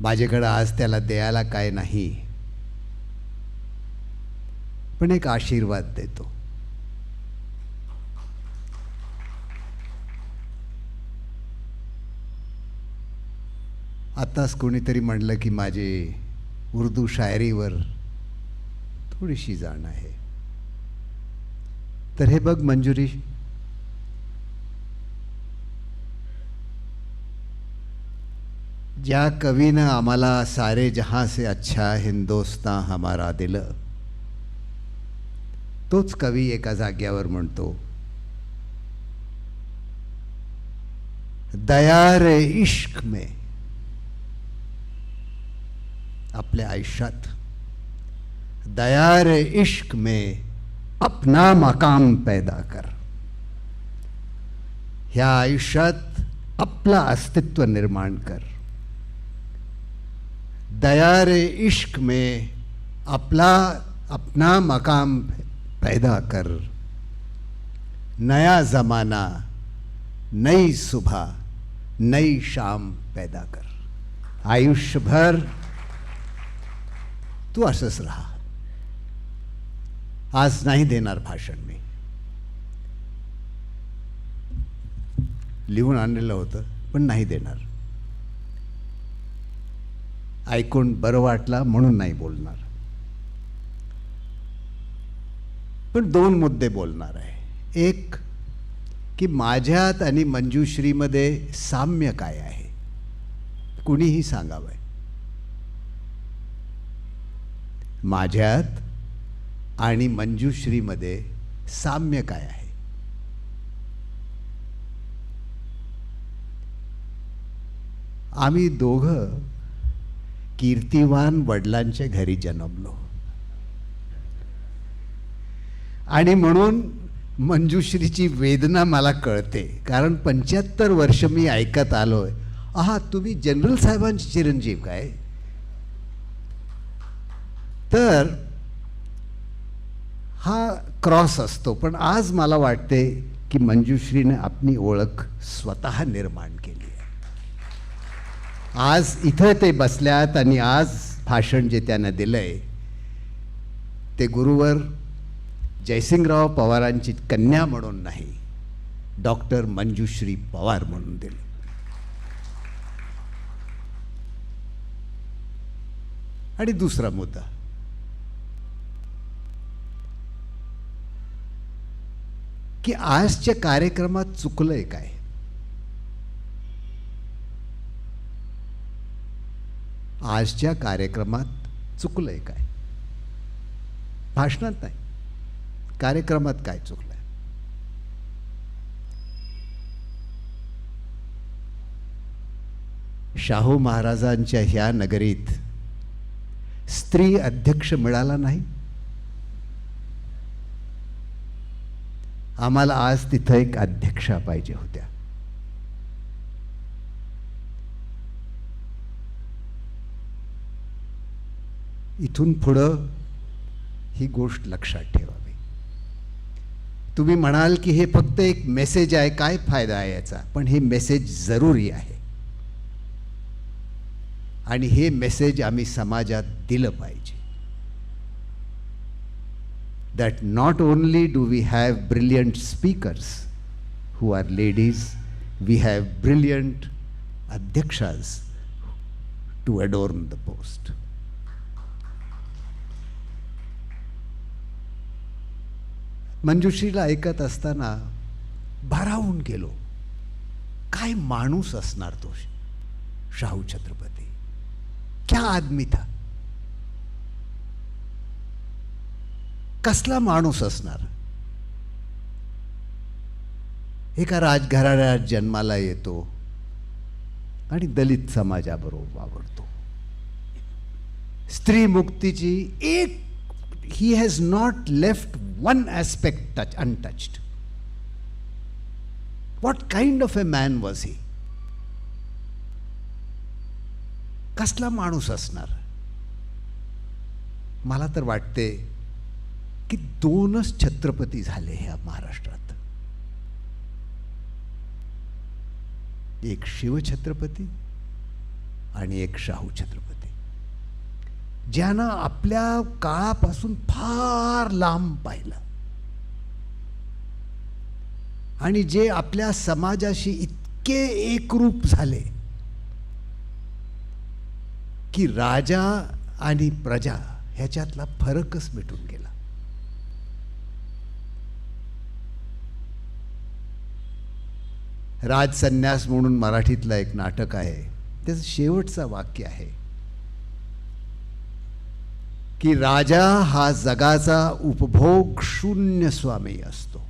माझ्याकडं आज त्याला द्यायला काय नाही, पण एक आशीर्वाद देतो. आत्ताच कोणीतरी म्हणलं की माझे उर्दू शायरीवर थोडीशी जाण आहे. तर हे बघ मंजुरी, ज्या कवीनं आम्हाला सारे जहां से अच्छा हिंदुस्तान हमारा दिलं, तोच कवी एका जाग्यावर म्हणतो, दया रे इश्क में, आपल्या आयुष्यात दया रे इश्क में अपना मकाम पैदा कर, ह्या आयुष्यात आपला अस्तित्व निर्माण कर. दया रे इश्क में अपना मकाम पैदा कर. नया जमाना, नई सुबह, नई शाम पैदा कर. आयुष्यभर तू असंच राहा. आज नाही देणार भाषण मी, लिहून आणलेलं होतं पण नाही देणार. ऐकून बरं वाटला म्हणून नाही बोलणार. पण 2 मुद्दे बोलणार आहे. एक की माझ्यात आणि मंजुश्रीमध्ये साम्य काय आहे, कुणीही सांगावं. माझ्यात आणि मंजुश्रीमध्ये साम्य काय आहे. आम्ही दोघं कीर्तिवान वडिलांच्या घरी जन्मलो आणि म्हणून मंजुश्रीची वेदना मला कळते. कारण 75 वर्ष मी ऐकत आलोय, आहा तुम्ही जनरल साहेबांचे चिरंजीव काय. तर हा क्रॉस असतो. पण आज मला वाटते की मंजुश्रीने आपली ओळख स्वतः निर्माण केली आहे. आज इथं ते बसल्यात आणि आज भाषण जे त्यानं दिलंय ते गुरुवर जयसिंगराव पवारांची कन्या म्हणून नाही, डॉक्टर मंजुश्री पवार म्हणून दिले. आणि दुसरा मुद्दा, की आजच्या कार्यक्रमात चुकलंय काय. आजच्या कार्यक्रमात चुकलंय काय. भाषणात नाही, कार्यक्रमात काय चुकलंय. शाहू महाराजांच्या ह्या नगरीत स्त्री अध्यक्ष मिळाला नाही. आम्हाला आज तिथं एक अध्यक्षा पाहिजे होत्या. इथून पुढं ही गोष्ट लक्षात ठेवावी. तुम्ही म्हणाल की हे फक्त एक मेसेज आहे, काय फायदा आहे याचा. पण हे मेसेज जरुरी आहे आणि हे मेसेज आम्ही समाजात दिलं पाहिजे. that not only do we have brilliant speakers who are ladies, we have brilliant adhyakshas to adorn the post. मंजुश्रीला ऐकत असताना भारावून गेलो. काय माणूस असणार तो शाहू छत्रपती. क्या आदमी था. कसला माणूस असणार. एका राजघराण्यात जन्माला येतो आणि दलित समाजाबरोबर वावरतो. स्त्री मुक्तीची एक, he has not left one aspect untouched. What kind of a man was he? कसला माणूस असणार. मला तर वाटते की 2च छत्रपती झाले ह्या महाराष्ट्रात. एक शिवछत्रपती आणि एक शाहू छत्रपती, ज्यानं आपल्या काळापासून फार लांब पाहिलं आणि जे आपल्या समाजाशी इतके एकरूप झाले की राजा आणि प्रजा ह्याच्यातला फरकच मिटून गेला. राजसन्यास म्हणून मराठीतलं एक नाटक आहे, त्याचं शेवटचं वाक्य आहे की राजा हा जगाचा उपभोग शून्य स्वामी असतो.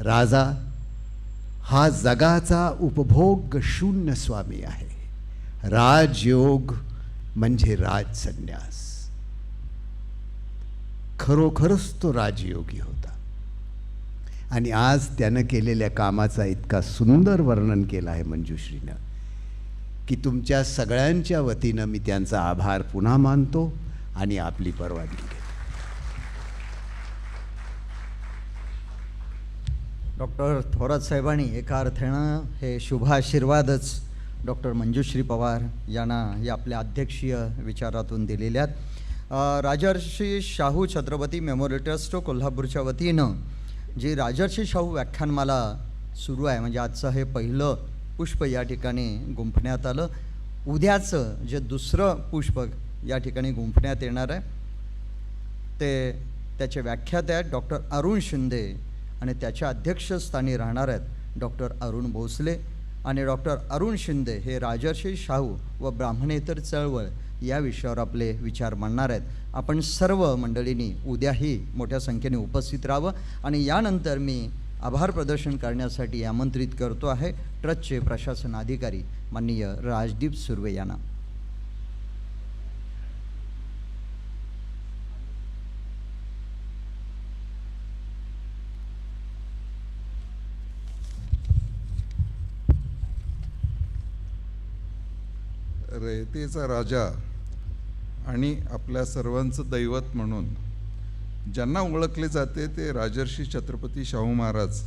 राजा हा जगाचा उपभोग शून्य स्वामी आहे. राजयोग म्हणजे राजसन्यास. खरोखरच तो राजयोगी होता. आणि आज त्यानं केलेल्या कामाचा इतका सुंदर वर्णन केलं आहे मंजुश्रीनं की तुमच्या सगळ्यांच्या वतीनं मी त्यांचा आभार पुन्हा मानतो आणि आपली परवानगी घेतो. डॉक्टर थोरात साहेबांनी एका अर्थानं हे शुभ आशीर्वादच डॉक्टर मंजुश्री पवार यांना या आपल्या अध्यक्षीय विचारातून दिलेल्या आहेत. राजर्षी शाहू छत्रपती मेमोरियल ट्रस्ट कोल्हापूरच्या वतीनं जी राजर्षी शाहू व्याख्यानमाला सुरू आहे, म्हणजे आजचं हे पहिलं पुष्प या ठिकाणी गुंफण्यात आलं. उद्याचं जे दुसरं पुष्प या ठिकाणी गुंफण्यात येणार आहे ते त्याचे व्याख्याते आहेत डॉक्टर अरुण शिंदे आणि त्याच्या अध्यक्षस्थानी राहणार आहेत डॉक्टर अरुण भोसले. आणि डॉक्टर अरुण शिंदे हे राजर्षी शाहू व ब्राह्मणेतर चळवळ या विषयावर आपले विचार मांडणार आहेत. आपण सर्व मंडळींनी उद्याही मोठ्या संख्येने उपस्थित राहावं. आणि यानंतर मी आभार प्रदर्शन करण्यासाठी आमंत्रित करतो आहे ट्रस्टचे प्रशासन अधिकारी माननीय राजदीप सुर्वे यांना. रयतेचा राजा आणि आपल्या सर्वांचं दैवत म्हणून ज्यांना ओळखले जाते ते राजर्षी छत्रपती शाहू महाराज.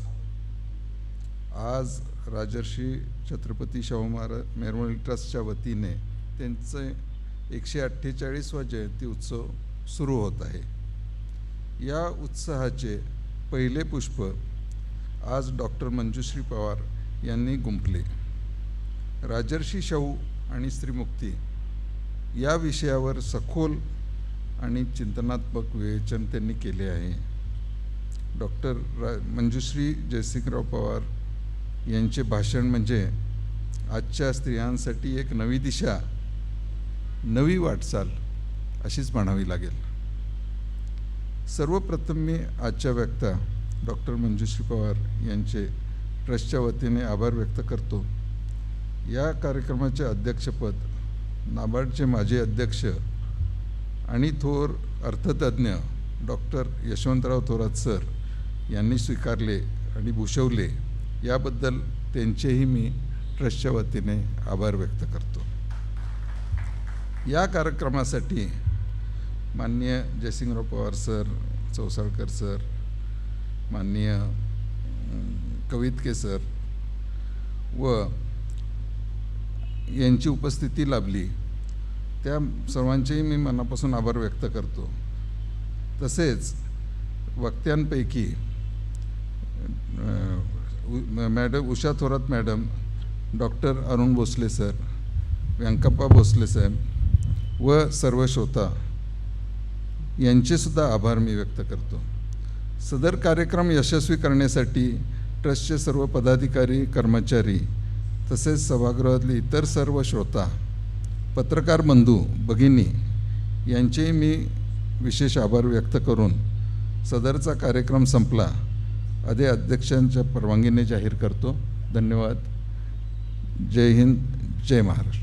आज राजर्षी छत्रपती शाहू महाराज मेमोरियल ट्रस्टच्या वतीने त्यांचे 148वा जयंती उत्सव सुरू होत आहे. या उत्साहाचे पहिले पुष्प आज डॉक्टर मंजुश्री पवार यांनी गुंफले. राजर्षी शाहू आणि स्त्रीमुक्ती या विषयावर सखोल आणि चिंतनात्मक विवेचन त्यांनी केले आहे. डॉक्टर मंजुश्री जयसिंगराव पवार यांचे भाषण म्हणजे आजच्या स्त्रियांसाठी एक नवी दिशा, नवी वाटचाल अशीच म्हणावी लागेल. सर्वप्रथम मी आजच्या वक्ता डॉक्टर मंजुश्री पवार यांचे ट्रस्टच्या वतीने आभार व्यक्त करतो. या कार्यक्रमाचे अध्यक्षपद नाबार्डचे माजी अध्यक्ष आणि थोर अर्थतज्ञ डॉक्टर यशवंतराव थोरात सर यांनी स्वीकारले आणि भूषवले, याबद्दल त्यांचेही मी ट्रस्टच्या वतीने आभार व्यक्त करतो. या कार्यक्रमासाठी माननीय जयसिंगराव पवार सर, चौसाळकर सर, माननीय कवितके सर व यांची उपस्थिती लाभली, त्या सर्वांचेही मी मनापासून आभार व्यक्त करतो. तसेच वक्त्यांपैकी madam Usha Thorat madam, doctor Arun Bhosale sir, Vyankappa Bhosale साहेब व सर्व श्रोता यांचेसुद्धा आभार मी व्यक्त करतो. सदर कार्यक्रम यशस्वी करण्यासाठी ट्रस्टचे सर्व पदाधिकारी, कर्मचारी तसेच सभागृहातले इतर सर्व श्रोता, पत्रकार बंधू भगिनी यांचेही मी विशेष आभार व्यक्त करून सदरचा कार्यक्रम संपला असे अध्यक्षांच्या परवानगीने जाहीर करतो. धन्यवाद. जय हिंद, जय महाराष्ट्र.